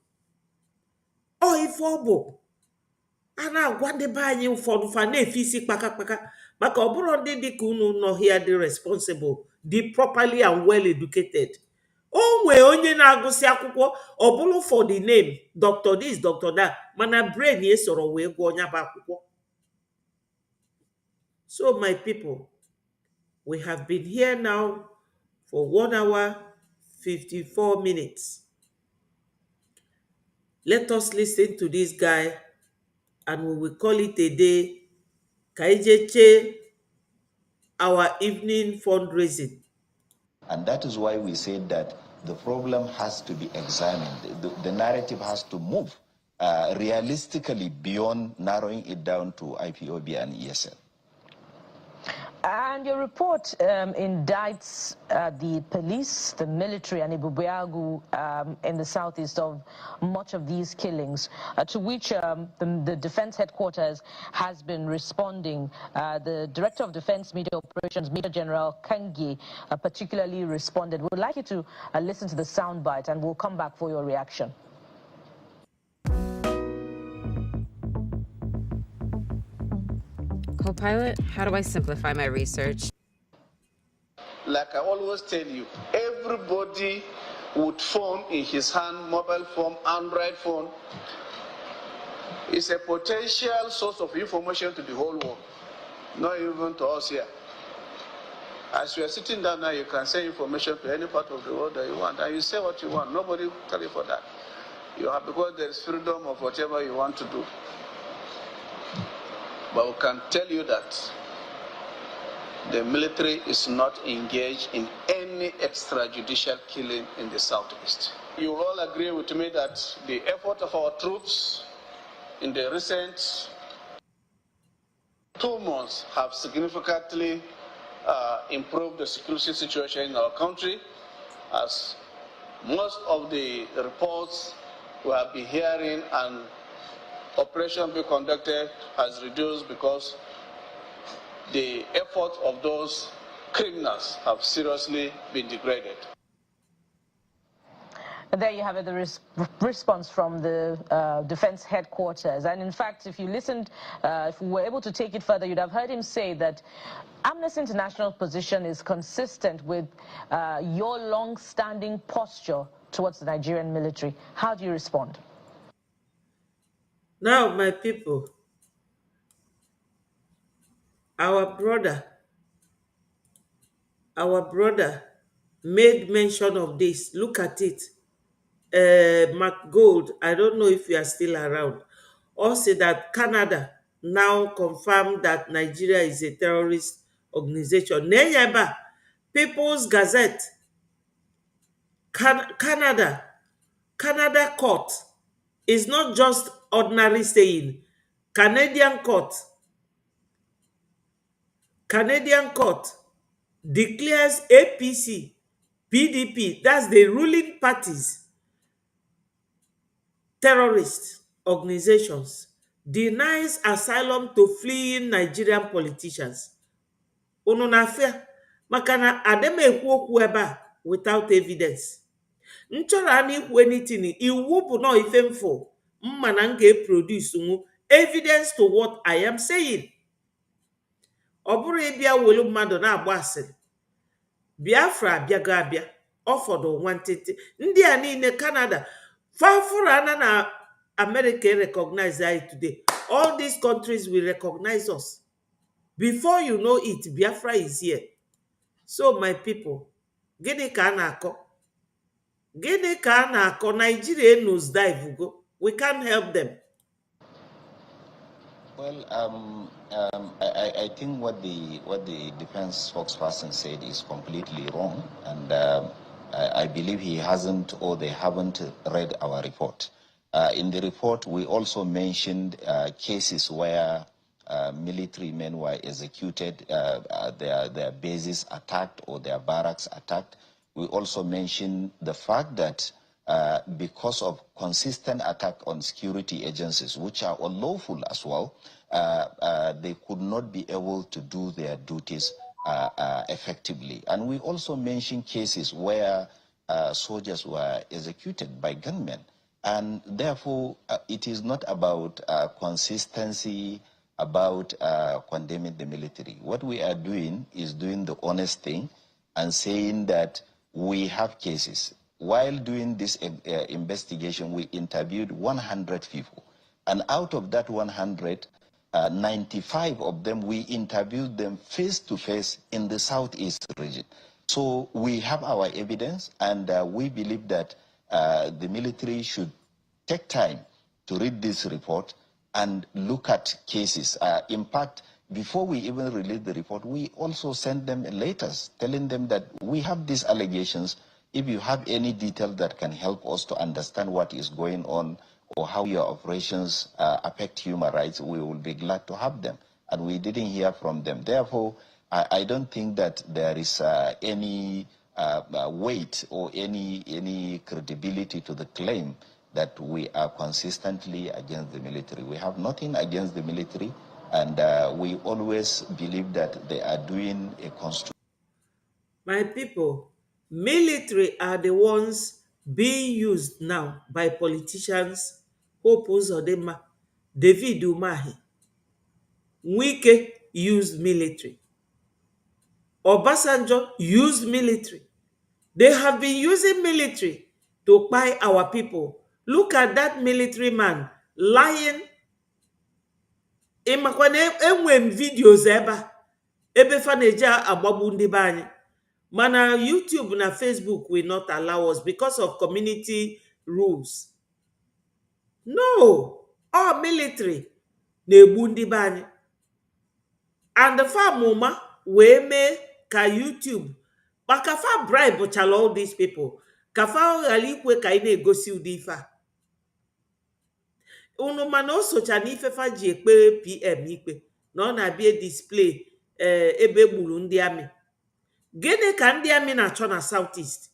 O ife ọ bụ. A na-agwa ndị be anyị ụfọdụ fa na-efe isi kpakakpaka. Maka ọ bụrụ ndị dịka unu nọ here dị responsible, dị properly and well educated. O nwee onye na-agụsị akwụkwọ ọ bụrụ for the name Dr. this Dr. that, mana brain ye soro wee gụọ nya bụ akwụkwọ. So my people, We have been here now for 1 hour, 54 minutes. Let us listen to this guy and we will call it a day. Kaijeche, our evening fundraising. And that is why we said that the problem has to be examined. The narrative has to move realistically beyond narrowing it down to IPOB and ESL. And your report indicts the police, the military, and Ibubuagu in the southeast of much of these killings, to which the defense headquarters has been responding. The Director of Defense Media Operations, Major General Kangi, particularly responded. We'd like you to listen to the soundbite, and we'll come back for your reaction. Copilot, how do I simplify my research? Like I always tell you, everybody would phone in his hand, mobile phone, Android phone, is a potential source of information to the whole world, not even to us here. As you are sitting down now, you can say information to any part of the world that you want, and you say what you want. Nobody will tell you for that. You have, because there is freedom of whatever you want to do. But we can tell you that the military is not engaged in any extrajudicial killing in the southeast. You will all agree with me that the effort of our troops in the recent 2 months have significantly improved the security situation in our country, as most of the reports we have been hearing and operation being conducted has reduced because the efforts of those criminals have seriously been degraded. There you have it, the response from the defense headquarters. And in fact, if you listened, if we were able to take it further, you'd have heard him say that Amnesty International's position is consistent with your long-standing posture towards the Nigerian military. How do you respond? Now, my people, our brother made mention of this. Look at it. Mark Gold, I don't know if you are still around, also that Canada now confirmed that Nigeria is a terrorist organization. Neyeba, People's Gazette, Canada court is not just ordinary saying. Canadian court declares APC, PDP, that's the ruling parties, terrorist organizations, denies asylum to fleeing Nigerian politicians. Unu na-afịa maka na adem ekwu okwu ebe a without evidence. Nchọrọ a na-ikwu anything, iwu bụ nọ ife mfụ mma na m ga-eproduce nwu evidence to what I am saying. Ọ bụrụ ịbịa welu mmadụ na-agba asịrị. Biafra abịago abịa, ọfọdụ nwantịntị. Ndị a niile Canada, fafụrụ ana na America recognize anyị today. All these countries will recognize us. Before you know it, Biafra is here. So my people, gịnị ka a na-akọ? Gịnị ka a na-akọ? Nigeria knows dive go. We can't help them. Well, I think what the defense spokesperson said is completely wrong, and I believe he hasn't, or they haven't read our report. In the report, we also mentioned cases where military men were executed, their bases attacked or their barracks attacked. We also mentioned the fact that because of consistent attack on security agencies, which are unlawful as well, they could not be able to do their duties effectively. And we also mentioned cases where soldiers were executed by gunmen. And therefore, it is not about consistency, about condemning the military. What we are doing is doing the honest thing and saying that we have cases. While doing this investigation, we interviewed 100 people. And out of that 100, 95 of them, we interviewed them face to face in the southeast region. So we have our evidence, and we believe that the military should take time to read this report and look at cases. In fact, before we even release the report, we also send them letters telling them that we have these allegations. If you have any detail that can help us to understand what is going on or how your operations affect human rights, we will be glad to have them. And we didn't hear from them. Therefore, I don't think that there is any weight or any credibility to the claim that we are consistently against the military. We have nothing against the military, and we always believe that they are doing a constitutional. My people, military are the ones being used now by politicians. Hope Uzodinma, David Umahi, Wike used military. Obasanjo used military. They have been using military to buy our people. Look at that military man lying. Ịmakwa na enwe m videos ebe fa na-eji agbagbu ndị be anyị. Mana YouTube na Facebook will not allow us because of community rules. No, all military na-egbu ndị be anyị. And the famuma wee mee ka YouTube maka fa bribe chala all these people ka fa ghara ikwe ka ị na-egosi ụdị ife a. Unu mana o socha na ife fa ji ekpe PM ikpe na ọ na-abịa display ebe egburu ndị amị. Gịnị ka ndị amị na-achọ na Southeast?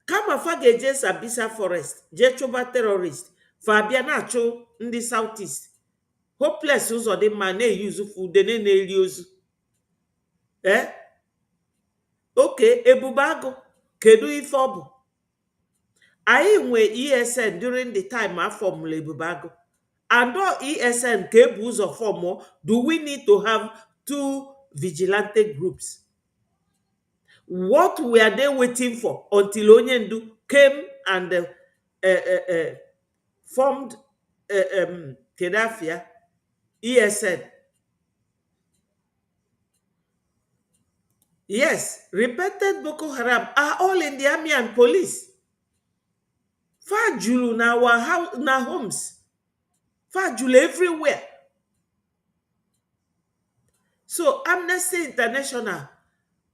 Kama fa ga-eje Sambisa Forest jee chụba terrorist fa abịa na-achụ ndị Southeast. Hopeless Uzodinma na-eyuzu ude na-eri ozu. Okay, Ebube Agụ kedu ife ọ bụ? Anyị nwe ESN during the time afọ mụrụ Ebube Agụ. And ESN ka ebu ụzọ fọmụ, do we need to have two vigilante groups? What were they waiting for until Onyendu came and formed Kedafia, ESN? Yes, repentant Boko Haram are all in the army and police. Fajulu na our house, na homes. Fajulu everywhere. So Amnesty International,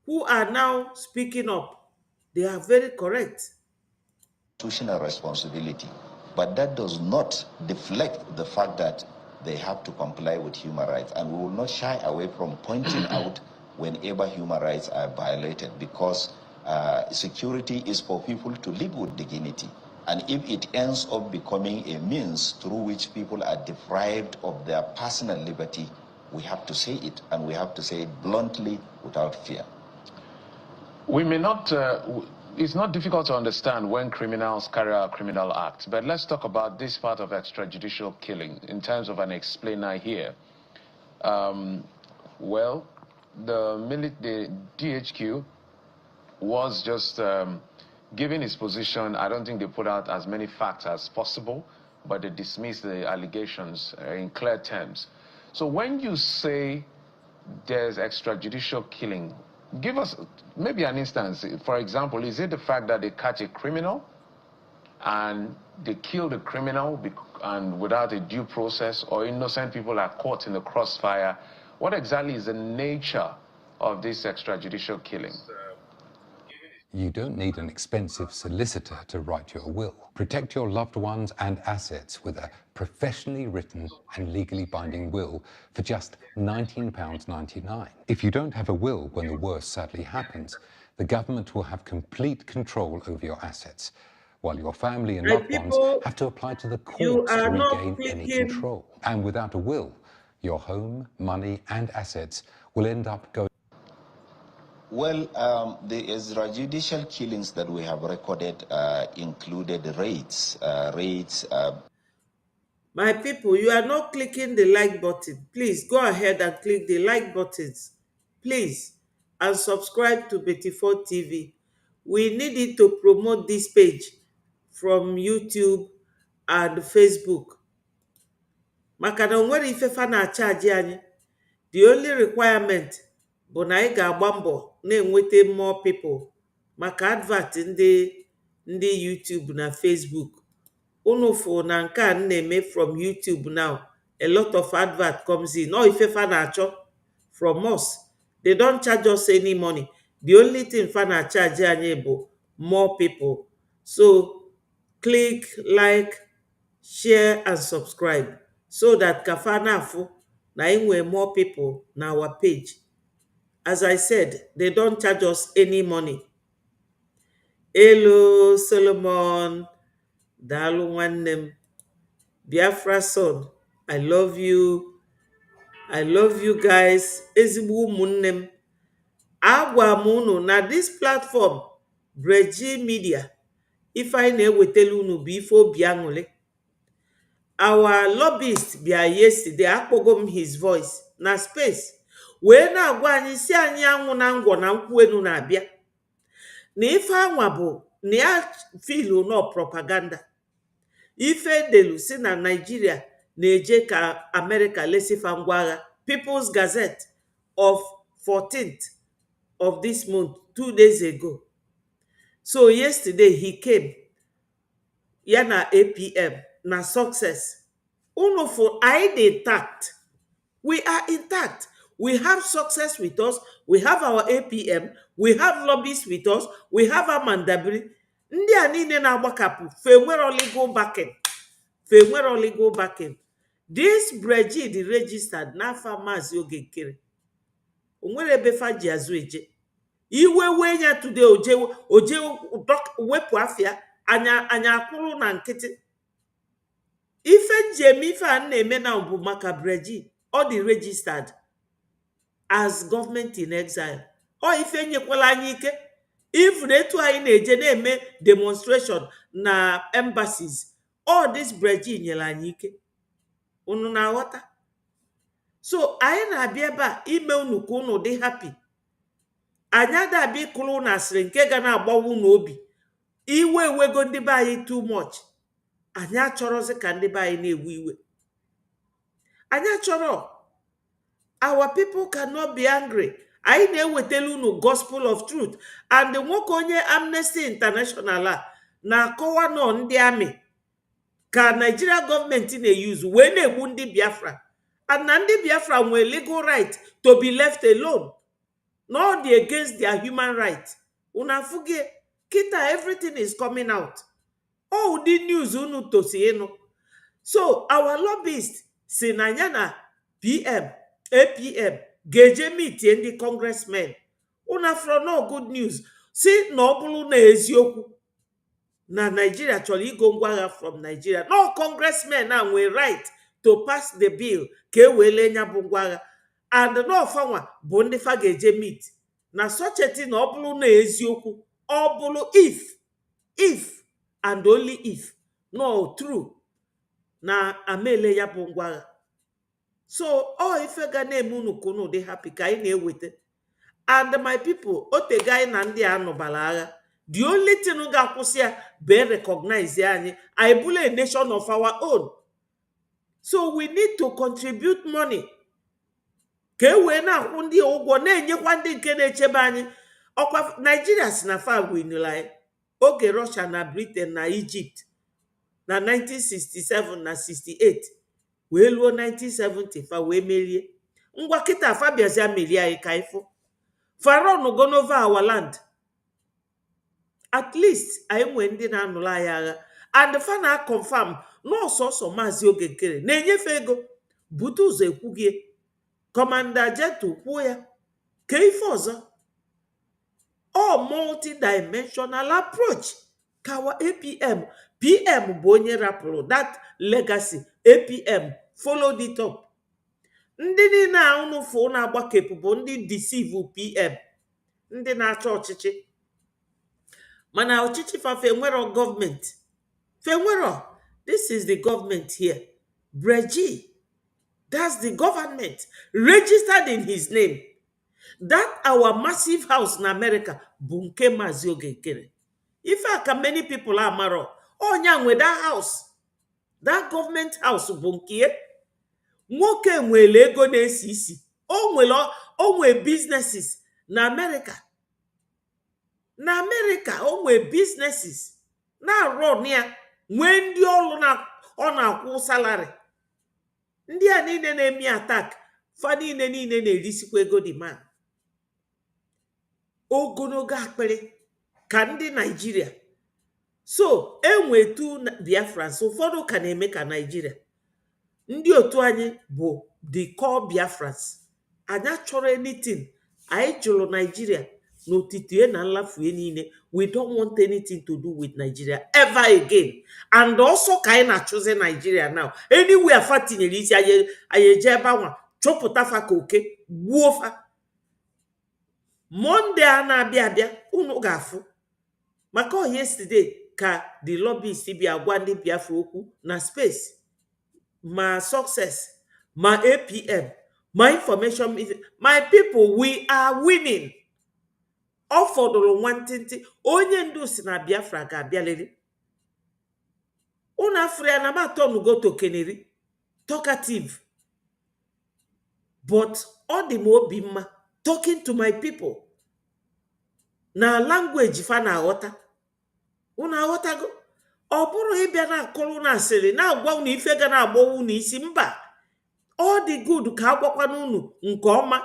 who are now speaking up, they are very correct. Constitutional responsibility, but that does not deflect the fact that they have to comply with human rights, and we will not shy away from pointing out whenever human rights are violated, because security is for people to live with dignity, and if it ends up becoming a means through which people are deprived of their personal liberty, we have to say it, and we have to say it bluntly without fear. We may not, it's not difficult to understand when criminals carry out criminal acts, but let's talk about this part of extrajudicial killing in terms of an explainer here. Well, the DHQ was just given his position. I don't think they put out as many facts as possible, but they dismissed the allegations in clear terms. So when you say there's extrajudicial killing, give us maybe an instance. For example, is it the fact that they catch a criminal and they kill the criminal and without a due process, or innocent people are caught in the crossfire? What exactly is the nature of this extrajudicial killing? You don't need an expensive solicitor to write your will. Protect your loved ones and assets with a professionally written and legally binding will for just £19.99. If you don't have a will when the worst sadly happens, the government will have complete control over your assets, while your family and loved ones have to apply to the courts to regain any control. And without a will, your home, money and assets will end up going. Well, the extrajudicial killings that we have recorded included raids. My people, you are not clicking the like button. Please go ahead and click the like buttons. Please. And subscribe to Betty4 TV. We need it to promote this page from YouTube and Facebook. maka na onwere ifefa na-achaji anyị. The only requirement bụ na anyị ga-agba mbọ na-enweta more people maka advert ndị YouTube na Facebook. Unu fụ na nke a na-eme from YouTube now, a lot of advert comes in. No ifefa na-achọ from us. They don't charge us any money. The only thing fa na-charge anyị bụ more people. So click, like, share and subscribe so that kafana afu na inwe more people na our page. As I said, they don't charge us any money. Hello Solomon, daalụ nwanne m. Biafra son, I love you. I love you guys. Ezigbo ụmụnne m. Agwa m unu na this platform Breji Media, ife anyị na-ewetele unu bụ ife obi aṅụrị. Our lobbyist bịa yesterday, akpọgo m his voice na space wee na-agwa anyị si anyị anwụ na ngwọ na nkwuenu na-abịa, na ife anwa bụ na ya filu no propaganda. Ife delu si na Nigeria na-eje ka America lesifa ngwa agha. People's Gazette of 14th of this month, 2 days ago. So yesterday he came, ya na APM na success. Unu for I dey intact. We are intact. We have success with us. We have our APM. We have lobbyists with us. We have Amandabri. Ndị a niile na-agbakapụ fe nwere legal backing. Fe nwere legal backing. This Breji dị registered n'afa Maazị Ogekere. O nwere ebe fa ji azụ eje. Iwe wee ya today oje wepụ afịa anya akwụrụ na nkịtị. Ife njem ife a na-eme na bụ maka Breji. Ọ dị registered as government in exile. Ọ ife nyekwala anyị ike. If etu anyị na-eje na-eme demonstration na embassies, all this Breji nyere anyị ike. Unu na-aghọta? So anyị na-abịa ebe a ime unu ka unu dị happy. Anyị adabịa ịkụrụ unu asịrị nke ga na-agbawa unu obi. Iwe ewego ndị be anyị too much. Anyị achọrọzi ka ndị be anyị na-ewe iwe. Anyị achọrọ. Our people cannot be angry. Anyị na-ewetele unu gospel of truth. And nwoke onye Amnesty International a na-akọwa nọ ndị amị ka Nigeria gọọmenti na-eyuzu wee na-egbu ndị Biafra. And na ndị Biafra nwere legal right to be left alone. Not against their human right. Una fuge kita, everything is coming out. All the news unu tosi enu. So our lobbyist si na ya na PM, APM geje meet ndị congressmen. Una from no good news. Si na ọ bụrụ na eziokwu na Nigeria chọrọ igo ngwa agha from Nigeria. No congressmen na nwere right to pass the bill ka e wee lee nya bụ ngwa agha. And no fanwa bụ ndị fa ga-eje meet. Na such a thing na ọ bụrụ na eziokwu, ọ bụrụ if and only if no true na amele ya bụ ngwa agha. So all ife ga na-eme unu ka unu dị happy ka anyị na-eweta. And my people, otego anyị na ndị a nụbara agha. The only thing ga-akwụsị ya bụ recognize anyị. I bụla a nation of our own. So we need to contribute money. Ka e wee na-akwụ ndị ụgwọ na-enyekwa ndị nke na-echebe anyị. Ọkwa Nigeria si na fa winụla anyị oge Russia na Britain na Egypt na 1967 na 68 wee luo 1970 fa wee merie. Ngwa kịta fa bịazịa merie anyị ka ifo. Faron go over our land. At least anyị nwee ndị na-anụrụ anyị agha. And fa na-confirm na ọsọsọ Maazị Ogekere na-enyefe ego bute ụzọ ekwugie. Commander Jetu kwuo ya ka ife ọzọ. All multi-dimensional approach ka our APM. PM bụ onye rapụrụ that legacy. APM followed it up. Ndị niile a unu fụ na-agbakepụ bụ ndị deceive PM. Ndị na-achọ ọchịchị. Mana ọchịchị fa fenwero gọọmenti. Fenwero. This is the government here. Breji. That's the government registered in his name. That our massive house in America, bunke Maazị Ogekere. If I can many people are maro, oh nyangwe that house, that government house bunkie. nwoke nwere ego na-esi isi, o nwere businesses na America. Na America o nwere businesses na-arụ ya, nwee ndị ọrụ ọ na-akwụ salary. Ndị a niile na-eme attack, fa niile na-erisikwa ego dị man. Ogologo akpịrị ka ndị Nigeria. So enwetu Biafrans, ụfọdụ ka na-eme ka Nigeria. Ndị otu anyị bụ the core Biafrans. Anyị achọrọ anything. Anyị jụrụ Nigeria n'otiti na nlafue niile. We don't want anything to do with Nigeria ever again. And also ka anyị na-achụzi Nigeria now. Anywhere fa tinyere isi, anyị eje ebe anwa chọpụta fa ka oke, gbuo fa. Monday a na-abịa abịa unu ga-afụ. Maka yesterday ka the lobbyist bịa gwa ndị Biafra okwu na space. My success, my APM, my information. My people, we are winning. Ọ fọdụrụ nwantịntị, onye ndu si na Biafra ga-abịaliri. Unu afrịa na matonu go to keneri, talkative. But ọ dị m obi mma talking to my people na language fa na aghọta. Unu aghọtago? Ọ bụrụ ịbịa na akọrọ na asịrị na-agwa unu ife ga na-agbawa unu isi, mba. Ọ dị good ka agwakwana unu nke ọma,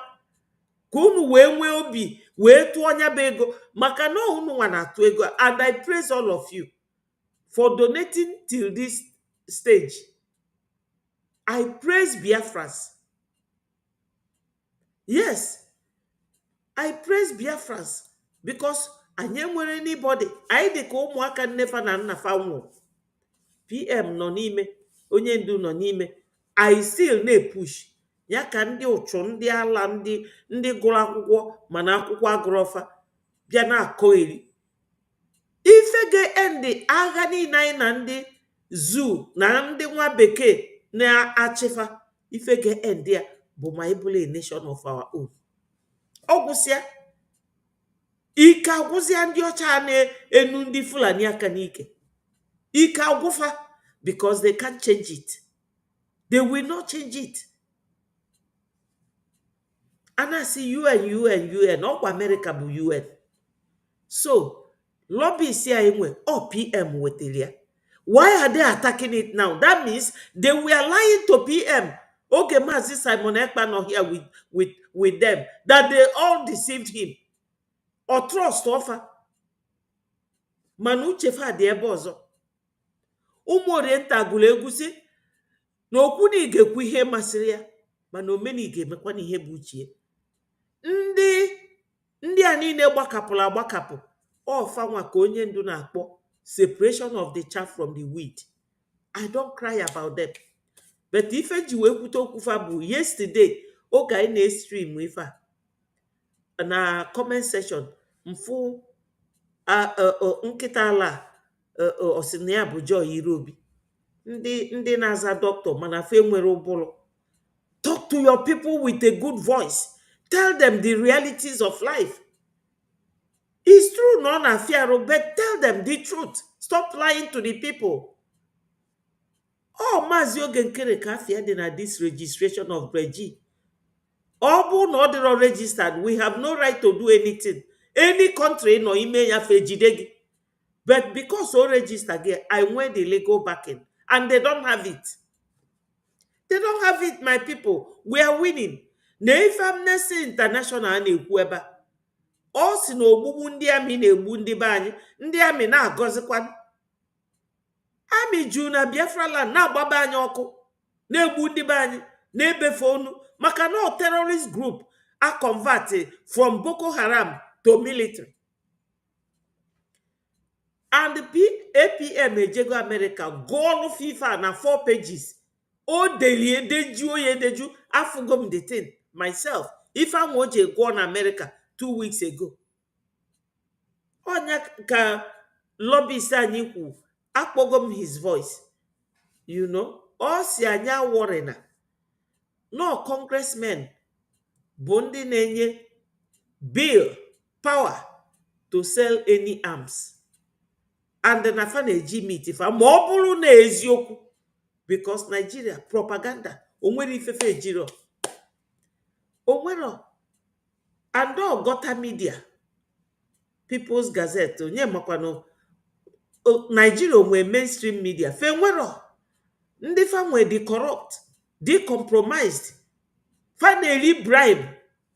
ka unu wee nwee obi wee tụọ nya bụ ego, maka na unu nwa na-atụ ego. And I praise all of you for donating till this stage. I praise Biafrans. Yes, I praise Biafrans because anyị nwere anybody. Anyị dị ka ụmụaka nnefa na nnafa nwụrụ. PM nọ n'ime, onye ndu nọ n'ime. I still na-epush ya ka ndị ụchụ, ndị ala, ndị gụrụ akwụkwọ mana akwụkwọ agụrọfa bịa na-akọ eri. Ife ga-endi agha niile anyị na ndị zoo na ndị nwa bekee na-achịfa, ife ga-endi ya bụ ma ebule nation of our own. Ọgwụsịa ike agwụzịa ndị ọcha na-enu ndị Fulani aka n'ike. Ike agwụfa because they can't change it. They will not change it. And I see UN. All America bụ UN. So, lobbyists here anyway, or PM with area. Why are they attacking it now? That means they were lying to PM. Okay, Mazi Simon Ekpa not here with them. That they all deceived him. Or trust offer. Manuche fa de ebozo. Ụmụ Orienta gụrụ egwu si na okwu na igekwu ihe masịrị ya, mana omeni ga-emekwa na ihe bụ uche. Ndị a niile gbakapụrụ agbakapụ. Ọfanwa ka onye ndu na-akpọ separation of the chaff from the wheat. I don't cry about them. But ife ji wee kwute okwu fa bụ yesterday oge anyị na-stream ife a na comment section mfu nkịta ala osina ya bụ Joy Irobi. Ndị na-aza doctor mana fe nwere ụbụrụ. Talk to your people with a good voice. Tell them the realities of life. It's true, no na fear, but tell them the truth. Stop lying to the people. Oh, Mazi Oge Nkere ka afia dị na this registration of Breji. Ọ bụ na ọ dịrọ registered, we have no right to do anything. Any country no ime ya fe jide gị. But because o register again, I want the legal backing. And they don't have it. They don't have it, my people. We are winning. Na ife Amnesty International na-ekwu ebe a. Ọ si na ogbugbu ndị amị na-egbu ndị be anyị, ndị amị na-agọzikwa. Amị ju na Biafra land na-agbaba anyị ọkụ, na-egbu ndị be anyị, na-ebefe onu, maka na terrorist group are converted from Boko Haram to military. And the APM ejego America goal FIFA na 4 pages. O delie deju afugom the thing myself. If I want to go on America 2 weeks ago. Onya ka lobbyist anyị kwu akpọgom his voice. You know, o si anya warena. No congressmen bụ ndị na-enye bill power to sell any arms. And na fa na-eji meet ifa ma ọ bụrụ na eziokwu, because Nigeria propaganda onwere ifefe ejiro onwero and gota media People's Gazette onye makwano Nigeria onwe mainstream media fe nwero ndị fa nwe dị corrupt dị compromised fa na-eri bribe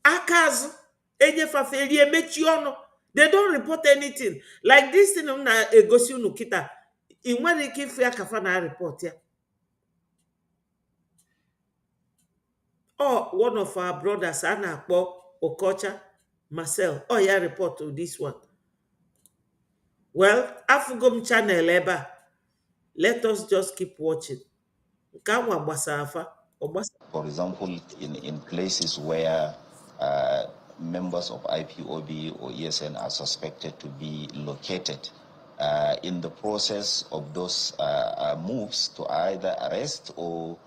aka azụ enyefafe eri emechi ọnụ they don't report anything like this thing m na-egosi unu kịta ị nwere ike ife ya ka fa na-report ya one of our brothers a na-akpọ Okocha Marcel ya report to this one. Well, afugom channel ebe a, let us just keep watching. Nke anwa gbasara afa For example, in places where members of IPOB or ESN are suspected to be located, in the process of those moves to either arrest or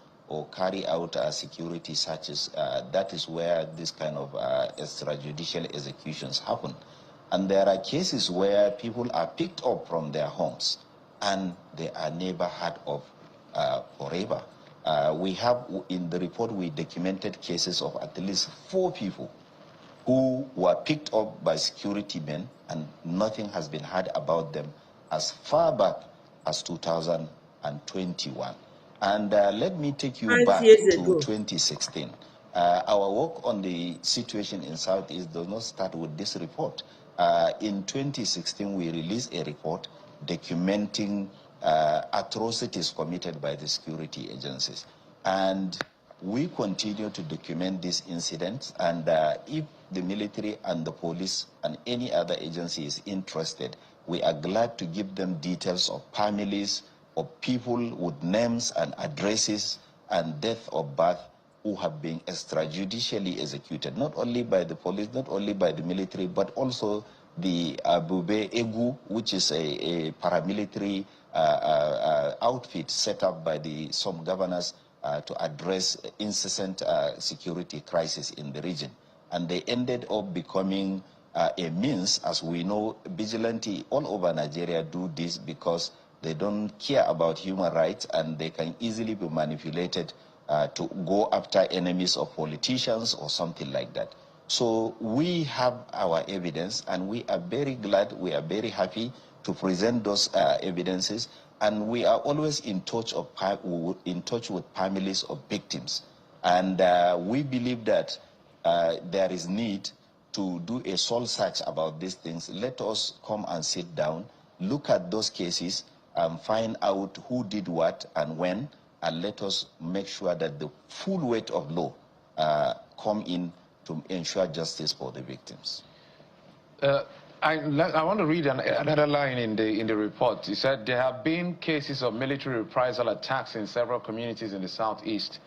carry out security searches, that is where this kind of extrajudicial executions happen. And there are cases where people are picked up from their homes and they are never heard of forever. We have, in the report, we documented cases of at least 4 people who were picked up by security men and nothing has been heard about them as far back as 2021. And let me take you back to 2016. Our work on the situation in Southeast does not start with this report. In 2016, we released a report documenting atrocities committed by the security agencies. And we continue to document these incidents, and if the military and the police and any other agency is interested, we are glad to give them details of families, of people with names and addresses and date of birth who have been extrajudicially executed, not only by the police, not only by the military, but also the Bube Egu, which is a paramilitary outfit set up by some governors to address incessant security crisis in the region. And they ended up becoming a means, as we know, vigilante all over Nigeria do this because they don't care about human rights and they can easily be manipulated to go after enemies of politicians or something like that. So we have our evidence and we are very glad, we are very happy to present those evidences, and we are always in touch with families of victims. And we believe that there is need to do a soul search about these things. Let us come and sit down, look at those cases, and find out who did what and when, and let us make sure that the full weight of law come in to ensure justice for the victims. I want to read another line in the report. It said there have been cases of military reprisal attacks in several communities in the southeast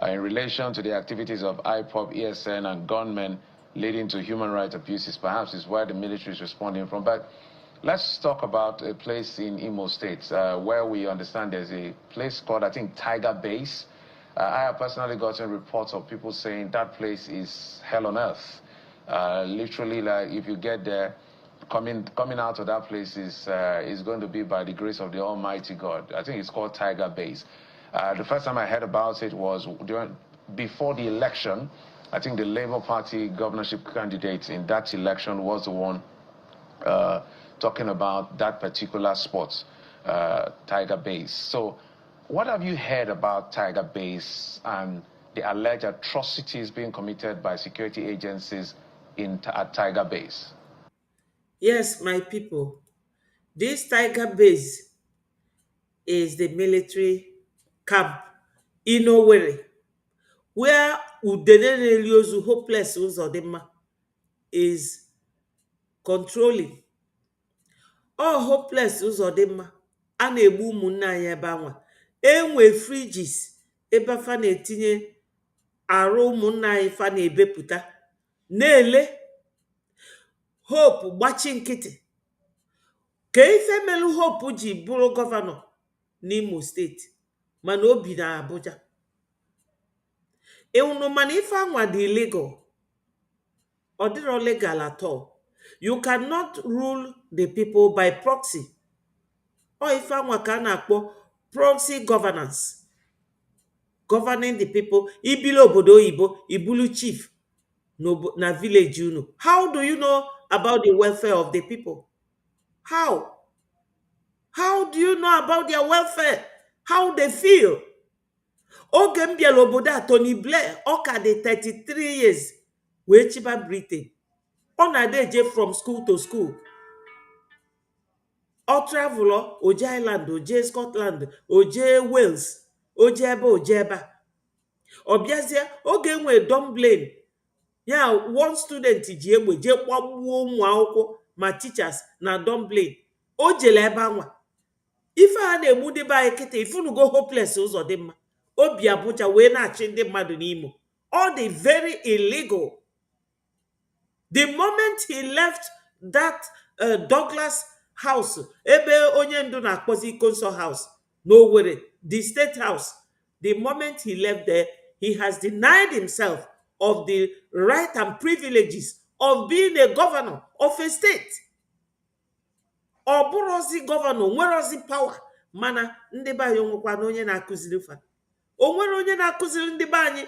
in relation to the activities of IPOB, ESN, and gunmen, leading to human rights abuses. Perhaps is where the military is responding from. But let's talk about a place in Imo State where we understand there's a place called, I think, Tiger Base. I have personally gotten reports of people saying that place is hell on earth. Literally, like if you get there, coming out of that place is going to be by the grace of the Almighty God. I think it's called Tiger Base. The first time I heard about it was before the election. I think the Labour Party governorship candidate in that election was the one talking about that particular spot, Tiger Base. So what have you heard about Tiger Base and the alleged atrocities being committed by security agencies at Tiger Base? Yes, my people, this Tiger Base is the military camp in Owerri, where Udene Reliozu Hopeless Uzodema is controlling. Hopeless Uzodema a na-egbu ụmụnne anyị ebe anwa enwe fridges ebe fa na-etinye arụ ụmụnne anyị fa na-ebepụta na-ele. Hope gbachi nkịtị ka ife melu Hope ji bụrụ gọvanọ n'Imo steeti mana o bi na Abuja. Unu mana ife anwa dị illegal, ọ dịrọ legal at all. You cannot rule the people by proxy. Ife anwa ka a na-akpọ proxy governance, governing the people, ibili obodo oyibo, ibulu chief na village unu. How do you know about the welfare of the people? How? How do you know about their welfare? How they feel? Oge m bịara obodo a, Tony Blair, ọ ka dị 33 years wee chiba Britain. Ọ na-ada eje from school to school. Ọ travel, oje Ireland, oje Scotland, oje Wales, oje ebe oje ebe a. Ọ bịazie oge nwee Dunblane, ya one student ji egbe jee kpagbuo ụmụ akwụkwọ ma teachers na Dunblane. O jele ebe anwa. Ife a na-egbu ndị be anyị kịta, ifunugo hopeless ụzọ dị mma, obi abụja wee na-achị ndị mmadụ n'Imo. All the very illegal. The moment he left that Douglas house, ebe onye ndu na-akpọzi Konso house, n'Owerri, the state house, the moment he left there, he has denied himself of the right and privileges of being a governor of a state. Ọ bụrụzi gọvanọ, nwerozi power, mana ndị be anyị onwekwa na onye na-akụziri fa. O nwere onye na-akụziri ndị be anyị.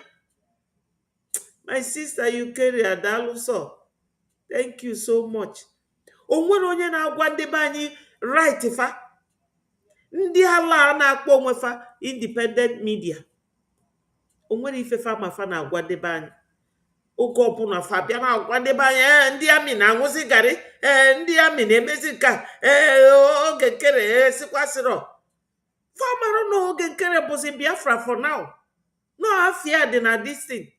My sister, you carry adaluso. Thank you so much. O nwere onye na-agwa ndị be anyị right fa. Ndị ala na-akpọ onwe fa independent media. O nwere ife fa ma fa na-agwa ndị be anyị. Oge ọbụla fa bịa na-agwa ndị be anyị, ndị amị na-aṅụzi garị, ndị amị na-emezi nka, oge nkere sikwa sịrọ. Fa mara na oge nkere bụzi Biafra for now. No afia dị na this thing.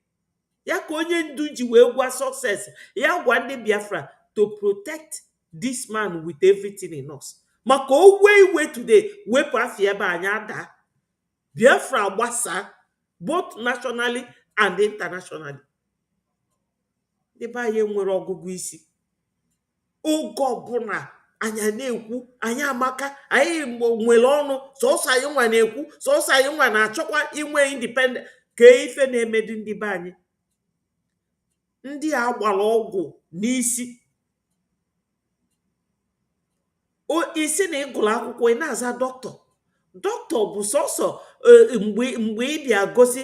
Ya ka onye ndu ji wee gwa success, ya gwa ndị Biafra to protect this man with everything in us. Maka o wee iwe today, wepụ afia ebe anyị ada. Biafra gbasa both nationally and internationally. Ndị be anyị nwere ọgụgụ isi. Oge ọbụla anyị na-ekwu, anyị amaka, anyị nwere ọnụ, sọsọ anyị nwa na-ekwu, sọsọ anyị nwa na-achọkwa inwe independent. Ka ife na-emedu ndị be anyị. Ndị a gbara ọgwụ n'isi. Isi na ịgụrụ akwụkwọ, ị na-aza dọkịta. Dọkịta bụ sọsọ mgbe ị bịa gosi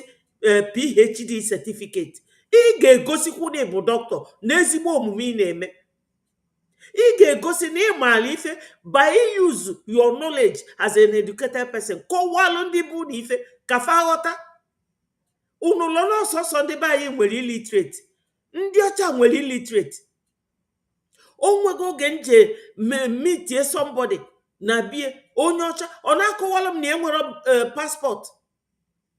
PhD certificate. Ị ga-egosikwu na ịbụ dọkịta na ezigbo omume ị na-eme. Ị ga-egosi na ị maara ife by use your knowledge as an educated person. Kọwalụ ndị bụ na ife ka fa ghọta. Unu lọrọ ọsọsọ ndị be anyị nwere illiterate. Ndị ọcha nwere illiterate. O nwego oge nje meetie somebody na bie onye ọcha, ọ na-akọwala m na ya nwere passport,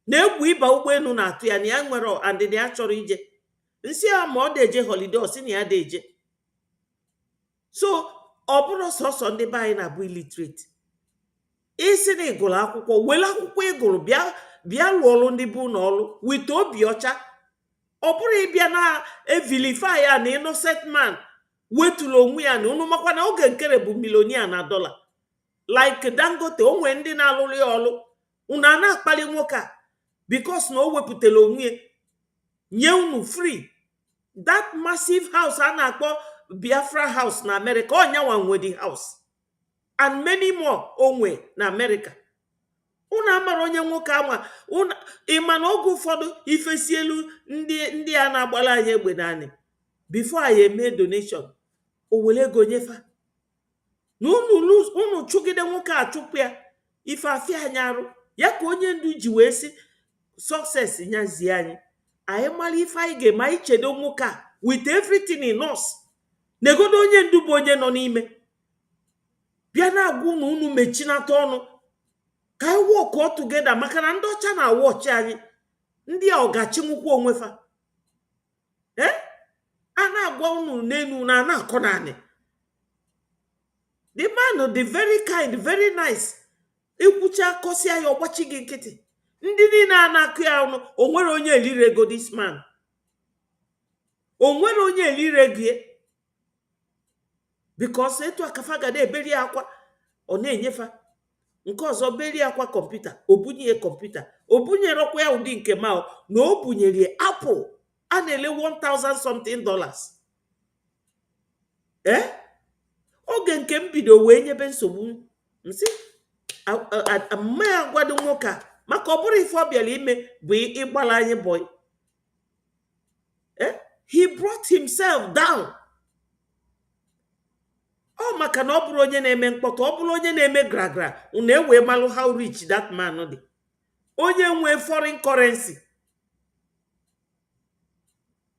na egwu ịba ụgbọelu na-atụ ya, na ya nwere andịna ya chọrọ ije. Nsị ya ma ọ deje holiday, ọ sị na ya deje. So ọ bụrụ sọsọ ndị be anyị na-abụ illiterate. Isi na ịgụrụ akwụkwọ, were akwụkwọ ịgụrụ bịa lụọ ọrụ ndị bụ n'ọrụ with obi ọcha. Ọ bụrụ ịbịa na evilify ya na innocent man wetụrụ onwe ya, na unu makwa na oge nkere bụ milonia na dollar like Dangote. O nwere ndị na-alụrụ ya ọrụ, unu a na-akpali nwoke a because na o wepụtara onwe nye unu free. That massive house a na-akpọ Biafra house na America, onyanwa nwe the house and many more onwe na America. Unu amara onye nwoke ama. Ịma na oge ụfọdụ ifesi elu ndị a na-agbala anyị egbe naanị before anyị eme donation, o were ego nyefa. Na unu chụgide nwoke a chụpụ ya, ife afịa anyị arụ. Ya ka onye ndu ji wee sị success nyazie anyị. Anyị mara ife anyị ga-eme, anyị chedo nwoke a with everything in us. Negodo onye ndu bụ onye nọ n'ime. Bịa na-agwa unu mechinata ọnụ. Ka anyị work all together, maka na ndị ọcha na-awọchi anyị. Ndị a ọ ga-achịnwukwa onwe fa. A na-agwa unu n'elu na na-akọ naanị. The man dị very kind, very nice. Ikwucha kosi ya ọgbachi gị nkịtị. Ndị niile a na-akụ ya ọnụ, o nwere onye elire ego this man. O nwere onye elire ego. Because etu akafa ga na-eberi akwa, ọ na-enyefa. Nke ọzọ beri akwa kọmputa, o bunye kọmputa. O bunyerokwa ya ụdị nke ma na o bunyere Apple a na-ele $1,000 something. Oge nke m bido wee nyebe nsogbu, msị mma ya gwado nwoke a maka ọ bụrụ ife ọ bịara ime bụ ịgbala anyị boy. He brought himself down. Ọ maka na ọ bụrụ onye na-eme mkpọtụ, ọ bụrụ onye na-eme gragra, unu ewee malụ how rich that man dị. Onye nwe foreign currency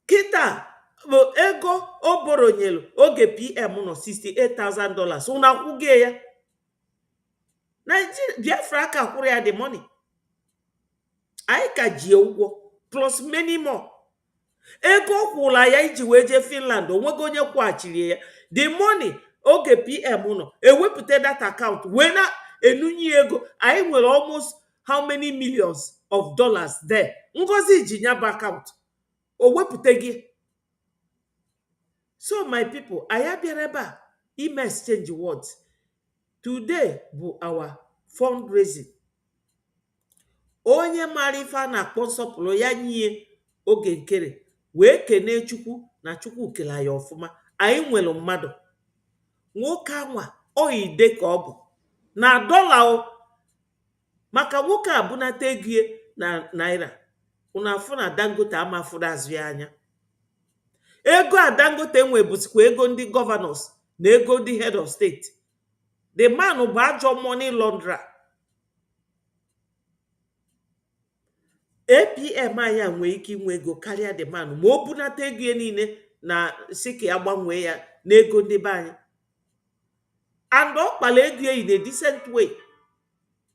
kịta bụ ego o boronyelu oge PM nọ $68,000. Unu akwụghị ya. Nigeria Biafra aka akwụrụ ya the money. Anyị ka ji ụgwọ plus many more. Ego kwụla ya iji wee jee Finland, onwego onye kwụghachiri ya. The money oge PM nọ ewepụta that account wee na enunye ego. Anyị nwere almost how many millions of dollars there. Ngozi ji nyaba account o wepụta gị. So my people, anyị abịara ebe a ime exchange words. Today bụ our fundraising. Onye mara ife a na-akpọ nsọpụrụ ya nye oge nkere wee kene Chukwu na Chukwu kele ya ọfụma. Anyị nwere mmadụ nwoke anwa oide ka ọ bụ na dọla o, maka nwoke a bunata ego na naira. Unu afụ na Dangote amafụrụ azụ ya anya. Ego a Dangote nwe bụsikwa ego ndị governors na ego ndị head of state. The man bụ ajọ money launderer. APM anya nwee ike inwe ego karịa the man ma o bunata ego ya niile na si ka ya gbanwee ya n'ego ndị be anyị. And ọ kpala ego ya in a decent way,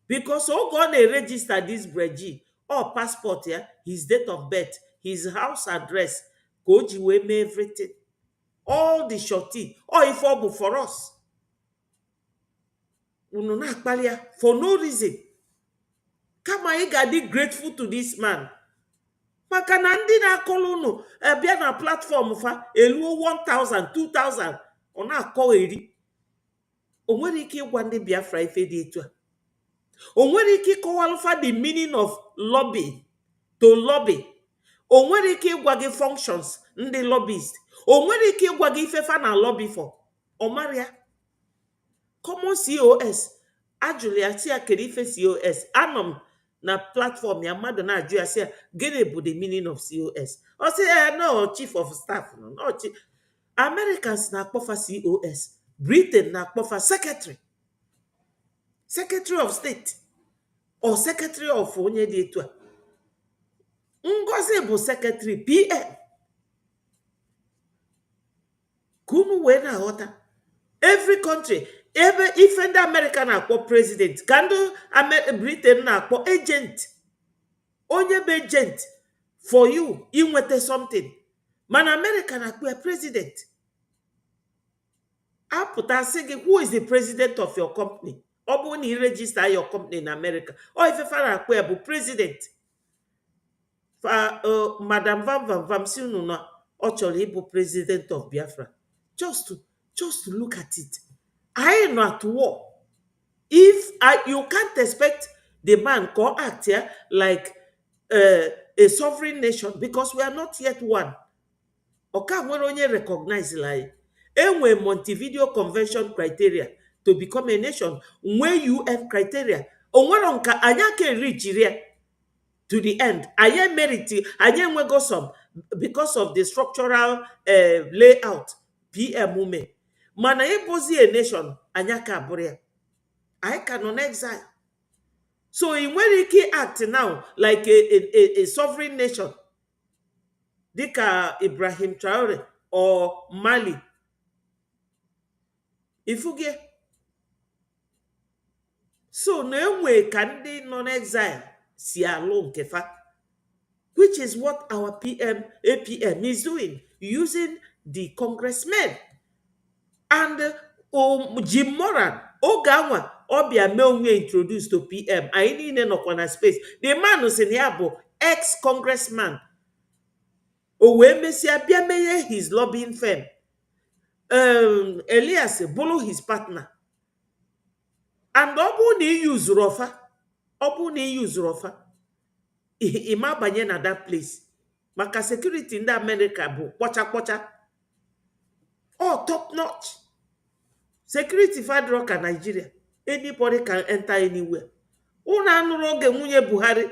because oge ọ na-register this breji or passport ya, his date of birth, his house address ka o ji wee mee everything, all the shorty or if ọ bụ for us. Unu na-akpali ya for no reason. Kama ị ga-adị grateful to this man. Maka na ndị na-akọrọ unu bịa na platform fa eluo 1,000 2,000 ọ na-akọ eri. O nwere ike ịgwa ndị Biafra ife dị etu a. O nwere ike ịkọwalụfa the meaning of lobby to lobby. O nwere ike ịgwa gị functions ndị lobbyist. O nwere ike ịgwa gị ife fa na lobby for. Ọ mara ya. Common COS ajụrụ ya si ya kedu ife COS. Anọ m na platform ya, mmadụ na-ajụ ya si ya gịnị bụ the meaning of COS. Ọ sị ya no, chief of staff no. Americans na-akpọfa COS. Britain na-akpọfa secretary of state or secretary of onye dị etu a. Ngozi bụ secretary PM. Ka unu wee na-aghọta every country ebe ife ndị America na-akpọ president ka ndị Britain na-akpọ agent. Onye bụ agent for you inweta something, mana America na-akpọ ya president. Apụta sị gị who is the president of your company. Ọ bụ na ị register your company na America, ọ ife fa na-akpọ ya bụ president. Madam Vam si unu na ọ chọrọ ịbụ president of Biafra. Just to look at it. I am at war. If you can't expect the man to act here like a sovereign nation, because we are not yet one. Oka nwere onye recognize like enwe Montevideo Convention criteria to become a nation, where UN criteria onwere nka anya can reach here to the end. Anya merit anya nwego some because of the structural layout PM ume. Mana ịbụzi a nation anya ka abụrụ ya. I can on exile. So in nwere ike act now like a sovereign nation dịka Ibrahim Traore or Mali. Ifugie. So na enwe ka ndị nọ n'exile si alụ nke fa, which is what our APM is doing, using the congressmen. And Jim Moran oge anwa ọbịa mee onwe introduced to PM, anyị niile nọkwa na space. The man si na ya bụ ex-congressman. O wee mesịa bịa menye his lobbying firm. Elias bụrụ his partner. And ọ bụ na iyuzuru ọfa, ịma banye na that place. Maka security ndị America bụ kpọcha. Oh, top notch. Security federal ka Nigeria. Anybody can enter anywhere. Una anụrụ oge nwunye Buhari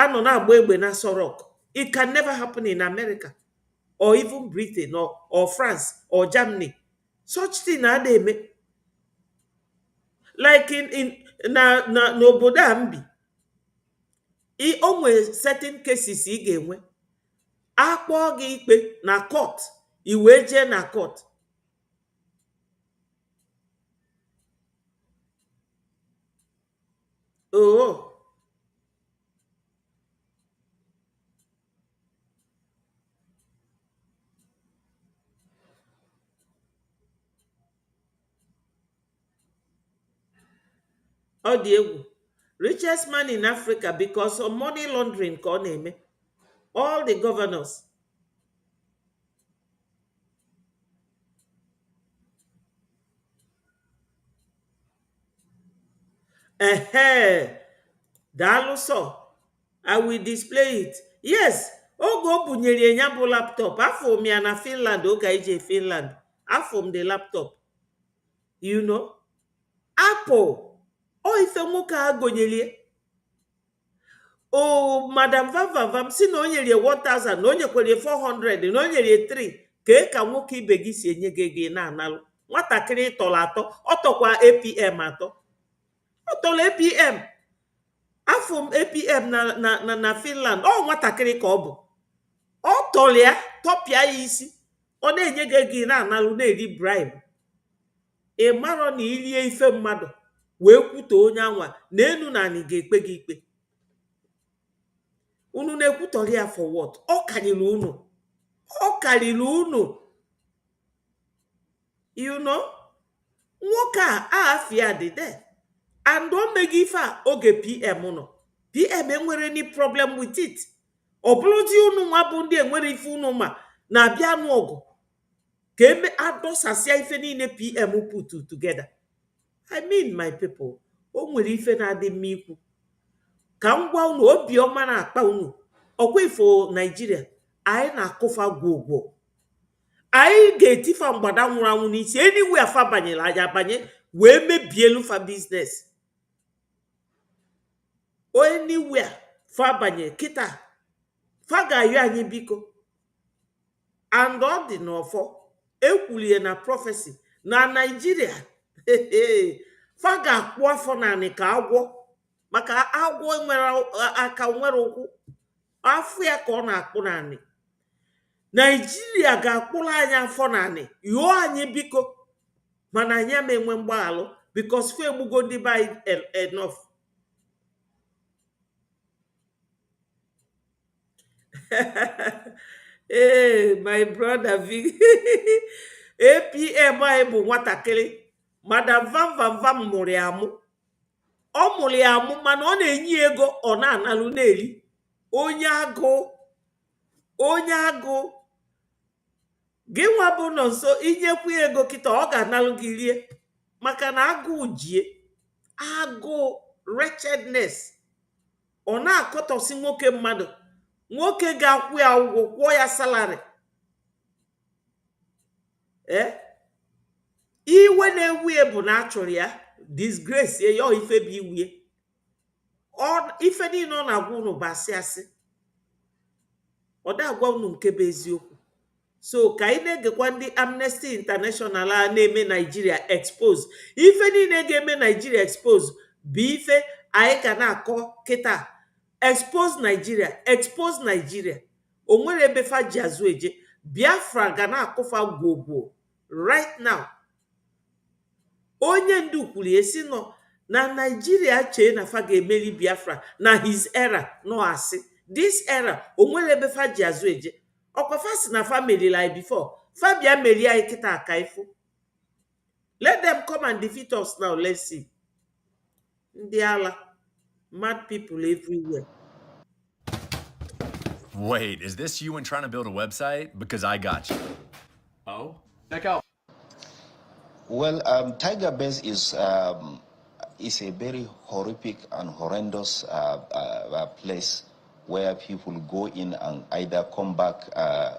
anọ na-agba egbe na Sorok. It can never happen in America or even Britain or France or Germany. Such thing ademe. Like in n'obodo Ambi, onwe certain cases ị ga-enwe akpọ gị ikpe na court, I wee jee na court. Oh, ọ dị egwu. Richest man in Africa because of money laundering ka ọ na-eme. All the governors. Daalụ sọ. I will display it. Yes, oge o bunyere ya bụ laptop. Afọ m ya na Finland oge ije Finland. Afọ m the laptop. You know? Apple. O ife nwoke a gonyere. Oh, Madam Vam si na o nyere 1000, na o nyekwere 400, na o nyere 3. Ka nwoke ibe gị si enye gị na-analụ. Nwatakịrị tọrọ atọ, ọ tọkwa APM atọ. Ọ tọrọ APM. Afọ m APM na Finland. Ọ nwatakịrị ka ọ bụ. Ọ tọrọ ya, tọpịa ya isi. Ọ na-enye gị na-analụ na-eri bribe. Ị marọ na ilie ife mmadụ wee kwuto onye anwa na enu na anyị ga-ekpe gị ikpe. Unu na-ekwutọrọ ya for what? Ọ karịrị unu. Ọ karịrị unu. You know? Nwoke a afia dị there. And o meghị ife a oge PM nọ. PM enwere any problem with it. Ọ bụrụzi unu nwa bụ ndị enwere ife unu ma na-abịa anụ ọgụ. Ka eme adọsasịa ife niile PM put together. I mean my people. O nwere ife na-adị mma ikwu. Ka m gwa unu obiọma na-akpa unu. Ọkwa ifo Nigeria. Anyị na-akụfa gwogwo. Anyị ga-etifa mgbada nwụrụ anwụ n'isi. Anywhere fa banyere anyị abanye wee mebielu fa business. Anywhere fa banyere kịta. Fa ga-ayọ anyị biko. And ọ dị n'ọfọ. Ekwulie na prophecy na Nigeria. Fa ga-akpụ afọ naanị ka agwọ. Maka agwọ nwere aka nwere ụkwụ. Afọ ya ka ọ na-akpụ naanị. Nigeria ga-akpụrụ anyị afọ naanị. Yọọ anyị biko. Mana anyị ama enwe mgbaghalụ. Because fe egbugo ndị be anyị enough. Hey, my brother Vic. APM anyị bụ nwatakịrị. Madam Vam mụrụ ya amụ. Ọ mụrụ ya amụ mana ọ na-enye ego ọ na-analụ na-eri. Onye agụ. Onye agụ. Gị nwa bụ nọ nso inyekwu ego kịta ọ ga-analụ gị rie. Maka na agụụ jie. Agụụ wretchedness. Ọ na-akọtọsi nwoke mmadụ. Nwoke ga-akwụ ya ụgwọ kwụọ ya salary. Iwe na-ewu bụ na achọrọ ya. Disgrace ya ife bụ iwie. Ife niile ọ na-agwa unu bụ asị asị. Ọ da-agwa unu nke bụ eziokwu. So ka anyị na-egekwa ndị Amnesty International a na-eme Nigeria expose. Ife niile ga-eme Nigeria expose bụ ife anyị ga na-akọ kịta. Expose Nigeria. Expose Nigeria. O nwere ebe fa ji azụ eje. Biafra ga na-akụfa gwogwo. Right now. Onye ndu kwuru esi nọ na Nigeria chee na fa ga-emeri Biafra na his era no asị. This era o nwere ebe fa ji azụ eje. Ọkwa fa si na fa meriri anyị before. Fa bịa meri anyị kịta aka ifo. Let them come and defeat us now. Let's see. Ndị ala. Mad people everywhere. Wait, is this you when trying to build a website? Because I got you. Oh? Check out. Well, Tiger Base is a very horrific and horrendous place where people go in and either come back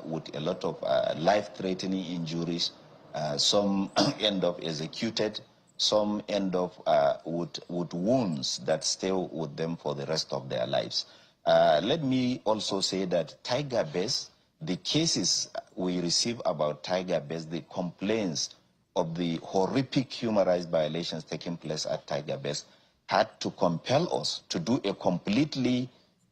with a lot of life-threatening injuries. Some end up executed. some end up with wounds that stay with them for the rest of their lives. Let me also say that Tiger Base, the cases we receive about Tiger Base, the complaints of the horrific human rights violations taking place at Tiger Base, had to compel us to do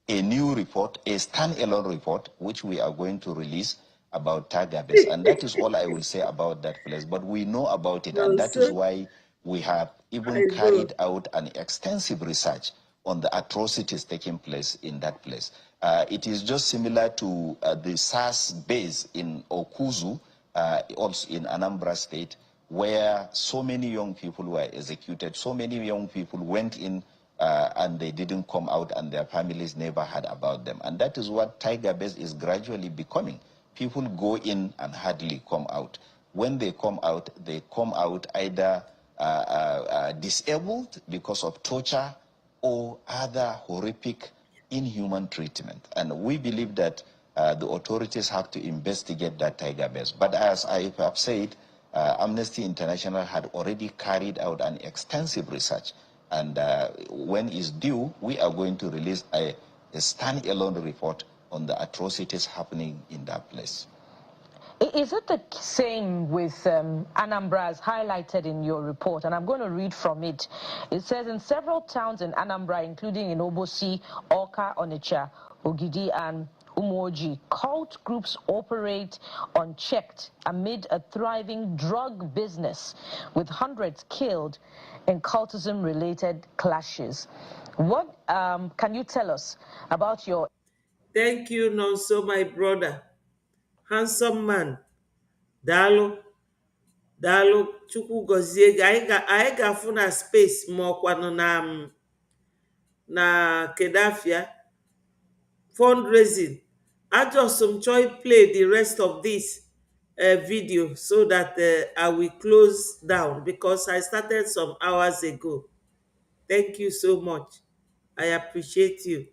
a new report, a standalone report, which we are going to release about Tiger Base. And that is all I will say about that place. But we know about it, and that is why we have even carried out an extensive research on the atrocities taking place in that place. It is just similar to the SARS base in Okuzu, also in Anambra State, where so many young people were executed, so many young people went in and they didn't come out, and their families never heard about them. And that is what Tiger Base is gradually becoming. People go in and hardly come out. When they come out either disabled because of torture or other horrific, inhuman treatment. And we believe that the authorities have to investigate that Tiger Base. But as I have said, Amnesty International had already carried out an extensive research. And when it's due, we are going to release a standalone report on the atrocities happening in that place. Is it the same with Anambra as highlighted in your report? And I'm going to read from it. It says, in several towns in Anambra, including in Obosi, Awka, Onitsha, Ogidi, and Umuoji, cult groups operate unchecked amid a thriving drug business, with hundreds killed in cultism-related clashes. What can you tell us about your... Thank you, Nonso, my brother. Handsome man. Daalụ. Daalụ. Chukwu gọzie gị. Anyị ga-afụ na space ma ọkwanụ na Kedafia fundraising. I just try play the rest of this video so that I will close down because I started some hours ago. Thank you so much. I appreciate you.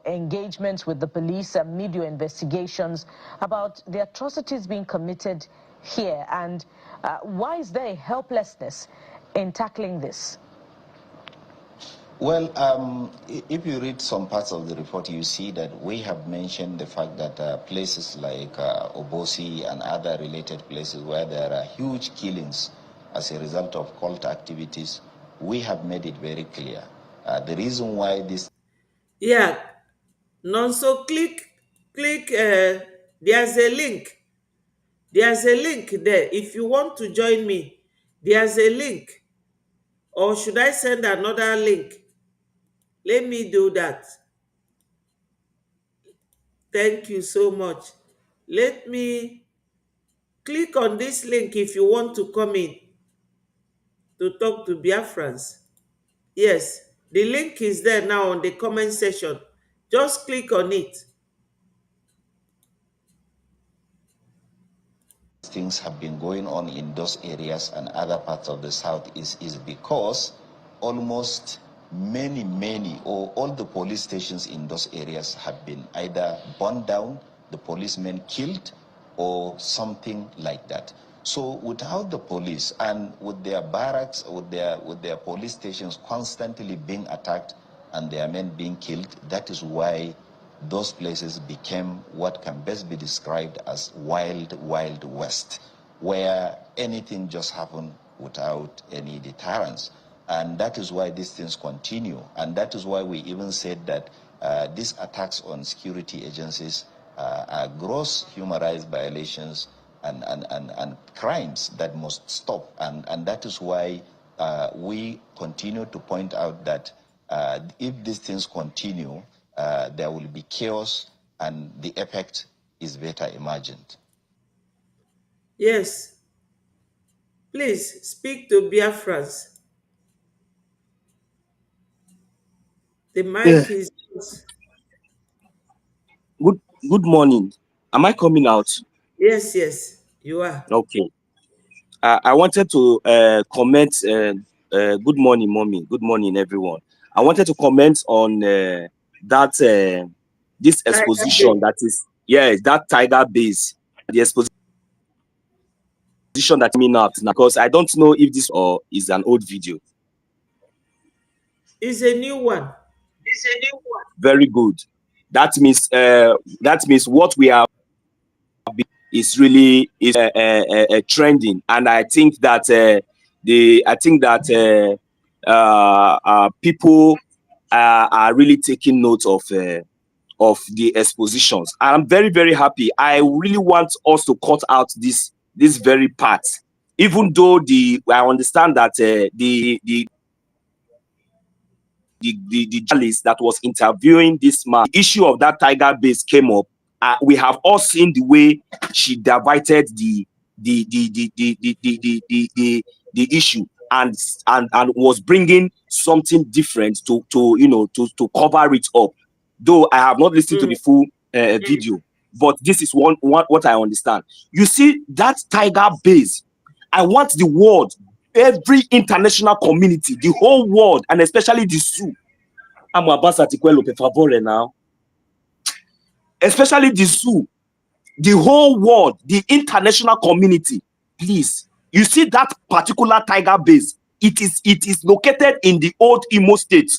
Engagements with the police and media investigations about the atrocities being committed here, and why is there a helplessness in tackling this? Well, if you read some parts of the report, you see that we have mentioned the fact that places like Obosi and other related places where there are huge killings as a result of cult activities, we have made it very clear. The reason why this... Yeah, Nonso, click, there's a link. There's a link there. If you want to join me, there's a link. Or should I send another link? Let me do that. Thank you so much. Let me click on this link if you want to come in to talk to Biafrans. Yes, the link is there now on the comment section. Just click on it. Things have been going on in those areas and other parts of the south is because almost many or all the police stations in those areas have been either burned down, the policemen killed, or something like that. So without the police and with their barracks, with their police stations constantly being attacked and their men being killed, that is why those places became what can best be described as wild west, where anything just happened without any deterrence. And that is why these things continue. And that is why we even said that these attacks on security agencies are gross human rights violations and crimes that must stop. And that is why we continue to point out that if these things continue, there will be chaos and the effect is better imagined. Yes. Please speak to Biafrans. The mic is... Good morning. Am I coming out? Yes, you are. Okay. I wanted to comment. Good morning, mommy. Good morning, everyone. I wanted to comment on that this exposition that is, that Tiger Base. The exposition. position that coming out now, because I don't know if this or is an old video. It's a new one. Very good. That means what we are is really trending, and I think that people are really taking note of the expositions. I'm very, very happy. I really want us to cut out this very part, even though I understand that the journalist that was interviewing this man, the issue of that tiger base came up. We have all seen the way she diverted the issue and was bringing something different to cover it up. Though I have not listened to the full video, but this is what I understand. You see that tiger base. I want the world, every international community, the whole world, and especially the zoo. I'm about to favor now. Especially the zoo, the whole world, the international community. Please, you see that particular tiger base. It is located in the old Imo State.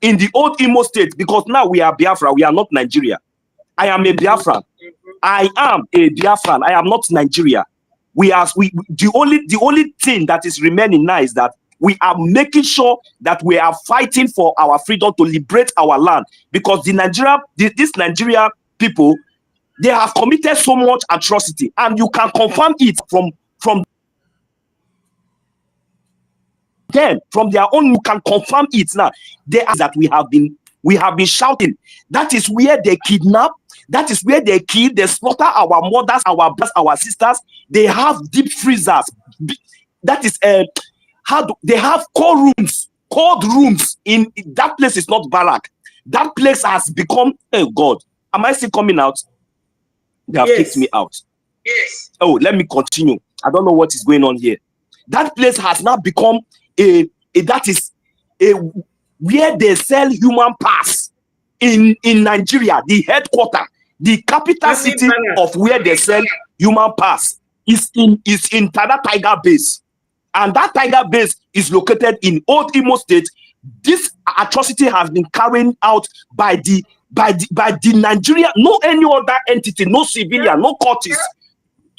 In the old Imo State, because now we are Biafra, we are not Nigeria. I am a Biafran. I am a Biafran. I am not Nigeria. The only thing that is remaining now is that we are making sure that we are fighting for our freedom to liberate our land, because this Nigeria people, they have committed so much atrocity, and you can confirm it from them, from their own. You can confirm it now. That we have been shouting. That is where they kidnap. That is where they kill, they slaughter our mothers, our brothers, our sisters. They have deep freezers. That is they have cold rooms in that place. Is not barrack. That place has become, oh God, am I still coming out? They have kicked me out. Yes. Oh, let me continue. I don't know what is going on here. That place has now become where they sell human parts in Nigeria. The headquarters, the capital city of where they sell human parts is in Tada Tiger Base. And that tiger base is located in Old Imo State. This atrocity has been carried out by the Nigeria, no any other entity, no civilian, no courts.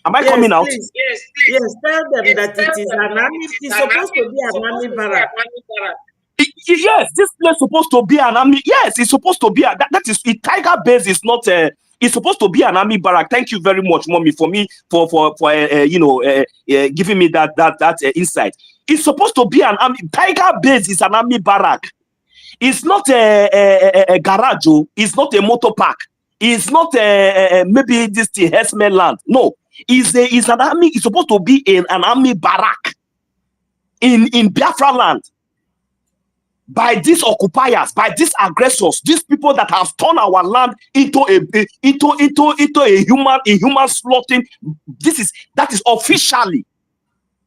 Am I coming out? Yes, tell them that it is an army. It's supposed to be an army barrack. Yes, this place is supposed to be an army. Yes, it's supposed to be that is a tiger base. Is not it's supposed to be an army barrack. Thank you very much, mommy, for giving me that insight. It's supposed to be an army. Tiger base is an army barrack. It's not a garage. It's not a motor park. It's not maybe this Hesman land. No, it's an army. It's supposed to be an army barrack in Biafra land. By these occupiers, by these aggressors, these people that have turned our land into a human slaughtering. That is officially.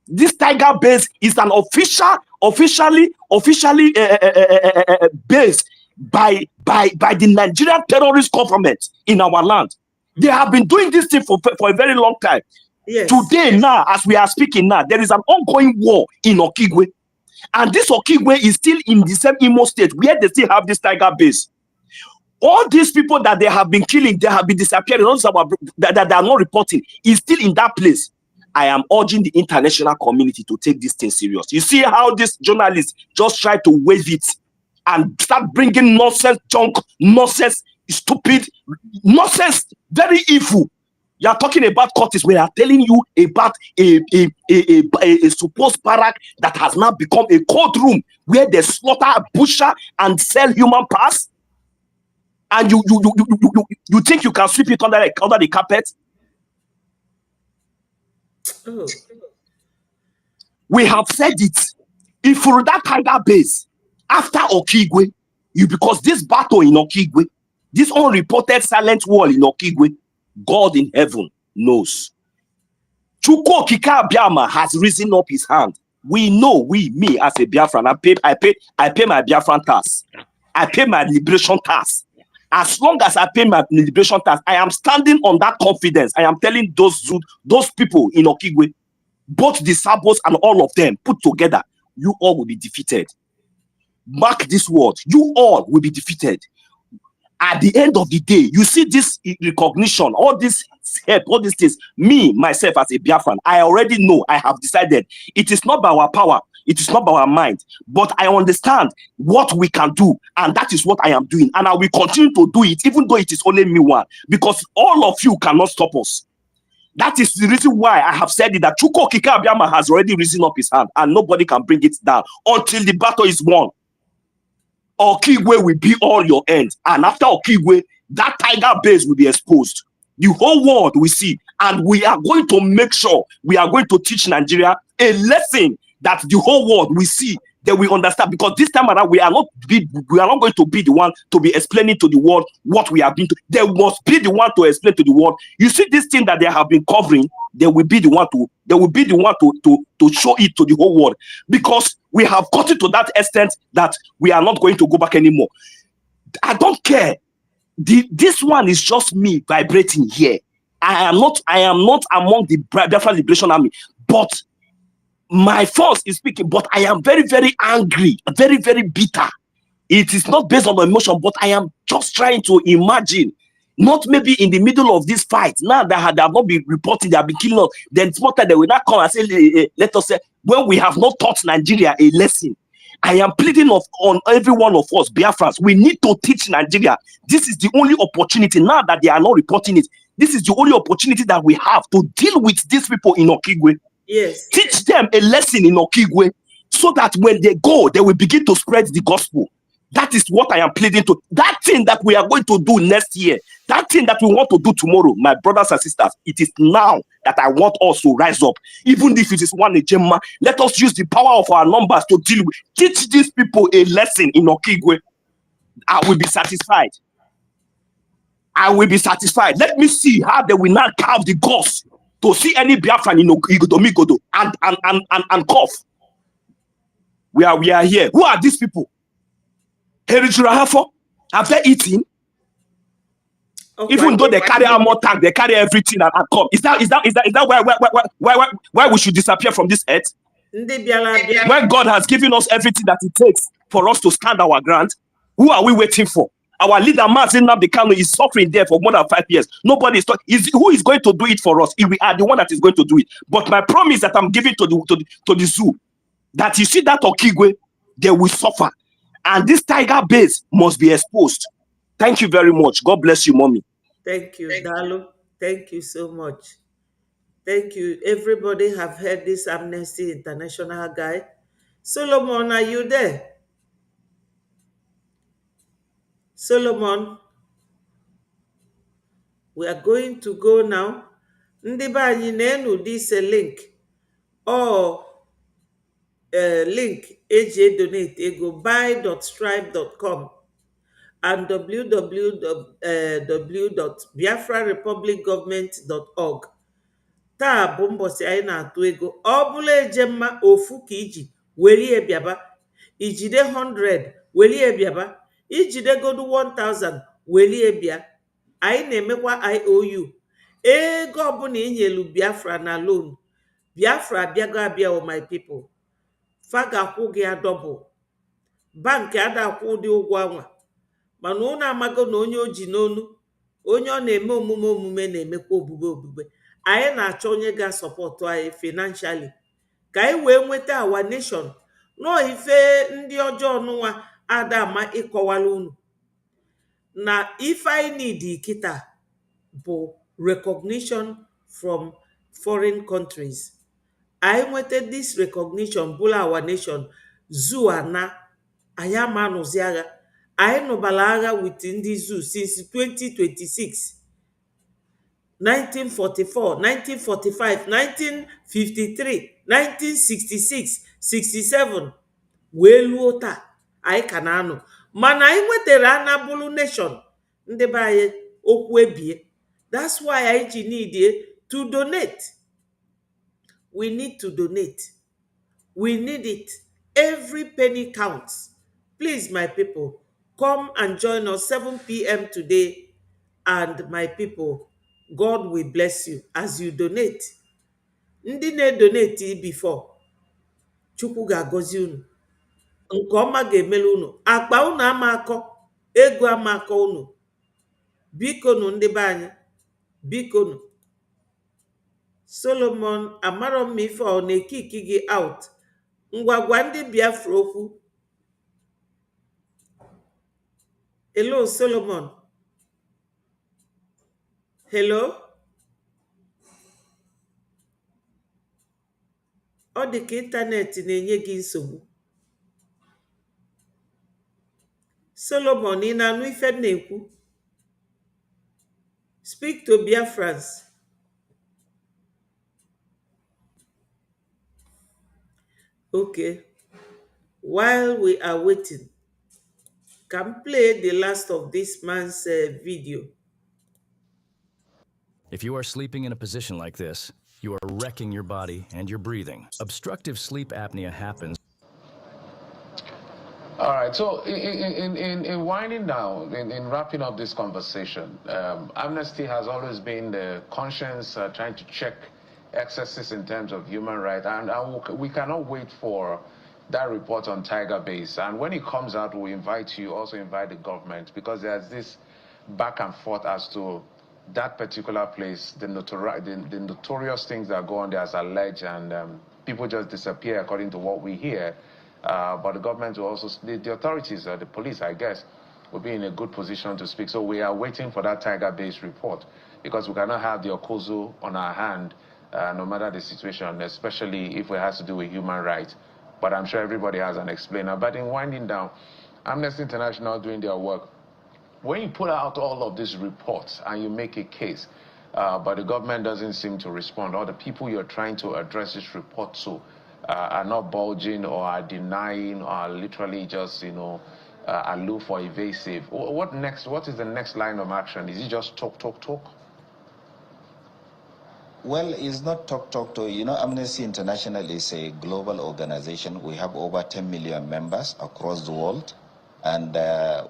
This tiger base is an officially based by the Nigerian terrorist government in our land. They have been doing this thing for a very long time. Yes. Today, now, as we are speaking now, there is an ongoing war in Okigwe. And this Okigwe is still in the same Imo State where they still have this tiger base. All these people that they have been killing, they have been disappearing, that they are not reporting, is still in that place. I am urging the international community to take this thing serious. You see how this journalist just tried to wave it and start bringing nonsense, junk, nonsense, stupid, nonsense, very evil. You are talking about Curtis. We are telling you about a supposed barrack that has now become a cold room where they slaughter, butcher, and sell human parts. And you think you can sweep it under the carpet? Oh. We have said it. If for that tiger base after Okigwe, because this battle in Okigwe, this unreported silent war in Okigwe, God in heaven knows. Chuko Kika Biama has risen up his hand. We know, me as a Biafran, I pay my Biafran tax. I pay my liberation tax. As long as I pay my liberation tax, I am standing on that confidence. I am telling those people in Okigwe, both the Sabos and all of them put together, you all will be defeated. Mark this word, you all will be defeated. At the end of the day, you see this recognition, all this help, all these things. Me, myself, as a Biafran, I already know, I have decided it is not by our power, it is not by our mind, but I understand what we can do, and that is what I am doing, and I will continue to do it, even though it is only me one, because all of you cannot stop us. That is the reason why I have said it, that Chuko Kika Abiyama has already risen up his hand, and nobody can bring it down until the battle is won. Okigwe will be all your end. And after Okigwe, that tiger base will be exposed. The whole world will see. And we are going to make sure we are going to teach Nigeria a lesson that the whole world will see, that we understand. Because this time around, we are not going to be the one to be explaining to the world what we have been to. They must be the one to explain to the world. You see this thing that they have been covering, they will be the one to show it to the whole world. Because we have gotten to that extent that we are not going to go back anymore. I don't care. This one is just me vibrating here. I am not among the Biafra Liberation Army, but my force is speaking. But I am very, very angry, very, very bitter. It is not based on emotion, but I am just trying to imagine, not maybe in the middle of this fight, now that they have not been reporting, they have been killing us, then it's more time they will not come and say, let us say, when we have not taught Nigeria a lesson. I am pleading on every one of us, Biafrans. We need to teach Nigeria. This is the only opportunity, now that they are not reporting it. This is the only opportunity that we have to deal with these people in Okigwe. Yes. Teach them a lesson in Okigwe, so that when they go, they will begin to spread the gospel. That is what I am pleading to. That thing that we are going to do next year, that thing that we want to do tomorrow, my brothers and sisters, it is now that I want us to rise up. Even if it is one agenda, let us use the power of our numbers to deal with. Teach these people a lesson in Okigwe. I will be satisfied. I will be satisfied. Let me see how they will not carve the gods to see any Biafran in Migodo and cough. We are here. Who are these people? Have they eaten? Okay, even though they carry armor tank, they carry everything and come. Is that why we should disappear from this earth? When God has given us everything that it takes for us to stand our ground, who are we waiting for? Our leader, Mazin Nabdekano, is suffering there for more than 5 years. Nobody is talking. Who is going to do it for us? If we are the one that is going to do it. But my promise that I'm giving to the zoo, that you see that Okigwe, they will suffer. And this tiger base must be exposed. Thank you very much. God bless you, mommy. Thank you, Dalu. Thank you so much. Thank you. Everybody have heard this Amnesty International guy. Solomon, are you there? Solomon, we are going to go now. Ndị be anyị na-enu this link or link eji donate ego buy.stripe.com and www.biafrarepublicgovernment.org. taa bụ mbọsị anyị na-atụ ego. Ọ bụla eje mma ofu ka iji welie bịaba, ijide 100 welie bịaba, ijidegodu 1000 welie bịa. Anyị na-emekwa IOU. Ego ọbụla inyelu Biafra na loan, Biafra abịago abịa, my people, fa ga-akwụ gị adọbụ. Bankị adakwụ ụdị ụgwọ anwa, mana ụnụ amago na onye o ji n'onu, onye ọ na-eme omume na-emekwa obube. Anyị na-achọ onye ga-asọpọtụ anyị financially ka anyị wee nweta our nation. Nọọ ife ndị ọjọọ nụnwa ada ama ịkọwala unu na ife anyị need kịta bụ recognition from foreign countries. Anyị nweta this recognition bụla our nation, zoo na anyị ama anụzi agha. Anyị nụbala agha with ndị zoo since 2026, 1944, 1945, 1953, 1966, 67 wee luo taa anyị ka na-anụ. Mana anyị nwetara anabụlụ nation, ndị be anyị okwu ebie. That's why anyị ji need to donate. We need to donate. We need it. Every penny counts. Please, my people, Come and join us 7 p.m. today. And my people, God will bless you as you donate. Ndị na-edonate before, Chukwu ga-agọzi unu. Nke ọma ga-emere unu. Akpa unu ama akọ, ego ama akọ unu. Bikonu ndị be anyị, bikonu. Solomon, amara m ife ọ na-ekiki gị out. Ngwagwa ndị Biafra okwu. Hello, Solomon. Hello? Ọ dị ka ịntanetị na-enye gị nsogbu. Solomon, ị na-anụ ife m na-ekwu? Speak to Biafrans. Okay. While we are waiting, can play the last of this man's video. If you are sleeping in a position like this, you are wrecking your body and your breathing. Obstructive sleep apnea happens. All right, so in winding down, in wrapping up this conversation, Amnesty has always been the conscience trying to check excesses in terms of human rights, and we cannot wait for that report on Tiger Base. And when it comes out, we invite you, also invite the government, because there's this back and forth as to that particular place, the notorious things that go on there as alleged, and people just disappear according to what we hear. But the government will also, the authorities, the police, I guess, will be in a good position to speak. So we are waiting for that Tiger Base report, because we cannot have the Okozo on our hand, no matter the situation, especially if it has to do with human rights. But I'm sure everybody has an explainer. But in winding down, Amnesty International doing their work. When you put out all of these reports and you make a case, but the government doesn't seem to respond, or the people you're trying to address this report to are not bulging or are denying or are literally just, aloof or evasive, what next? What is the next line of action? Is it just talk, talk, talk? Well, it's not talk. Amnesty International is a global organization. We have over 10 million members across the world. And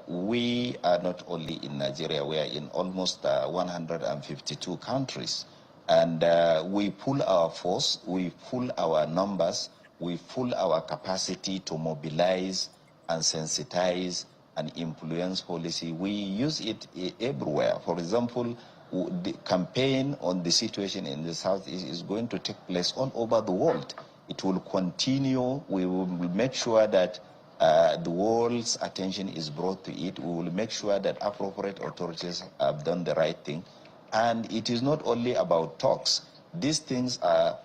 we are not only in Nigeria, we are in almost 152 countries. And we pull our force, we pull our numbers, we pull our capacity to mobilize and sensitize and influence policy. We use it everywhere. For example, the campaign on the situation in the Southeast is going to take place all over the world. It will continue. We will make sure that the world's attention is brought to it. We will make sure that appropriate authorities have done the right thing. And it is not only about talks. These things are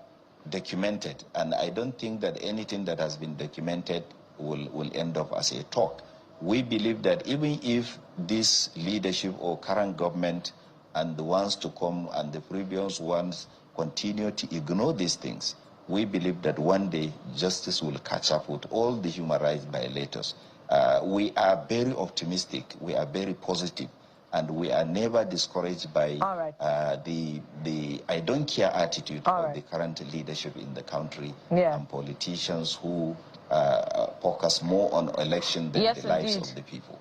documented, and I don't think that anything that has been documented will end up as a talk. We believe that even if this leadership or current government and the ones to come and the previous ones continue to ignore these things, we believe that one day justice will catch up with all the human rights violators. We are very optimistic, we are very positive, and we are never discouraged by the I don't care attitude of the current leadership in the country and politicians who focus more on election than the lives of the people.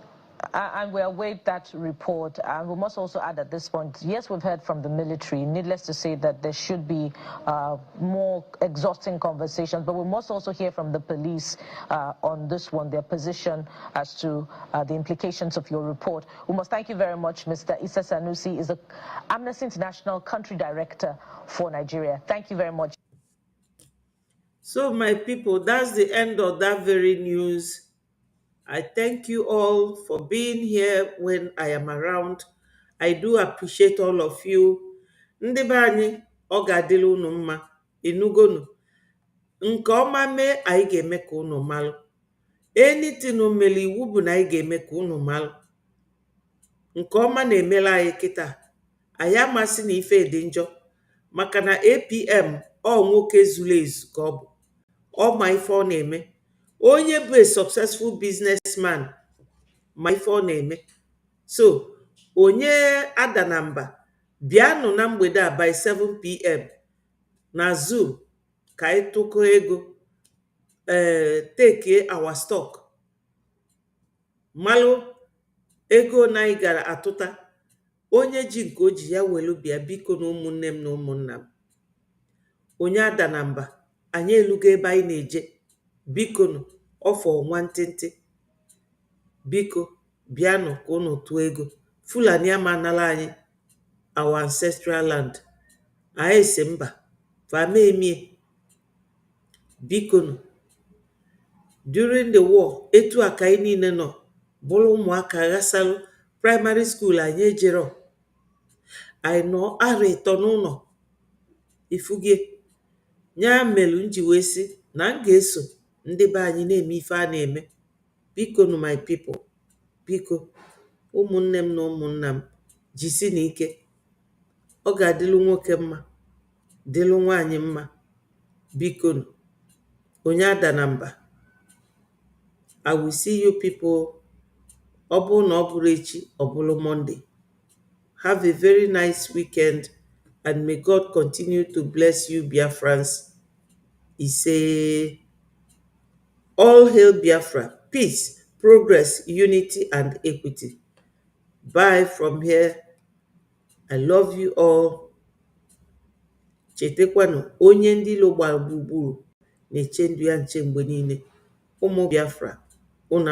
And we await that report. And we must also add at this point, yes, we've heard from the military. Needless to say that there should be more exhausting conversations, but we must also hear from the police on this one, their position as to the implications of your report. We must thank you very much, Mr. Issa Sanusi, is the Amnesty International Country Director for Nigeria. Thank you very much. So, my people, that's the end of that very news. I thank you all for being here when I am around. I do appreciate all of you. Ndị be anyị, ọ ga-adịrị unu mma, inugonu. Nke ọma mee, anyị ga-eme ka unu malụ. Anything omeli iwu bụ na anyị ga-eme ka unu malụ. Nke ọma na-emela anyị kịta. Anyị amasị na ife dị njọ, maka na APM ọ nwoke zuru ezu ka ọ bụ. Ọ ma ife ọ na-eme. Onye bụ a successful businessman ma ife ọ na-eme. So, onye ada na mba, bịanụ na mgbede a by 7 p.m. na Zoom ka anyị tụkọ ego, take our stock. Malụ ego na anyị gara atụta onye ji nke o ji ya welu bịa biko na ụmụnne m na ụmụnna m onye ada na mba anyị elugo ebe anyị na-eje biko nụ ọfọ nwantịntị biko bịanụ ka unu tụọ ego Fulani amanala anyị our ancestral land anyị si mba famemie biko nụ during the war etu a ka anyị niile nọ bụrụ ụmụaka ghasalụ primary school anyị ejero anyị nọ ara ịtọ n'ụlọ ifugie nya melu nji wee sị na m ga-eso ndị be anyị na-eme ife a na-eme biko nụ my people biko ụmụnne m na ụmụnna m jisi n'ike ọ ga-adịlụ nwoke mma dịlụ nwaanyị mma biko nụ onye ada na mba I will see you people ọ bụrụ na ọ bụrụ echi ọ bụrụ Monday. Have a very nice weekend and may God continue to bless you Biafrans. Ise all hail Biafra, peace, progress, unity and equity. Bye from here. I love you all. Chetekwanụ onye ndị ilo gbara gburugburu na-eche ndụ ya nche mgbe niile. Ụmụ Biafra, unu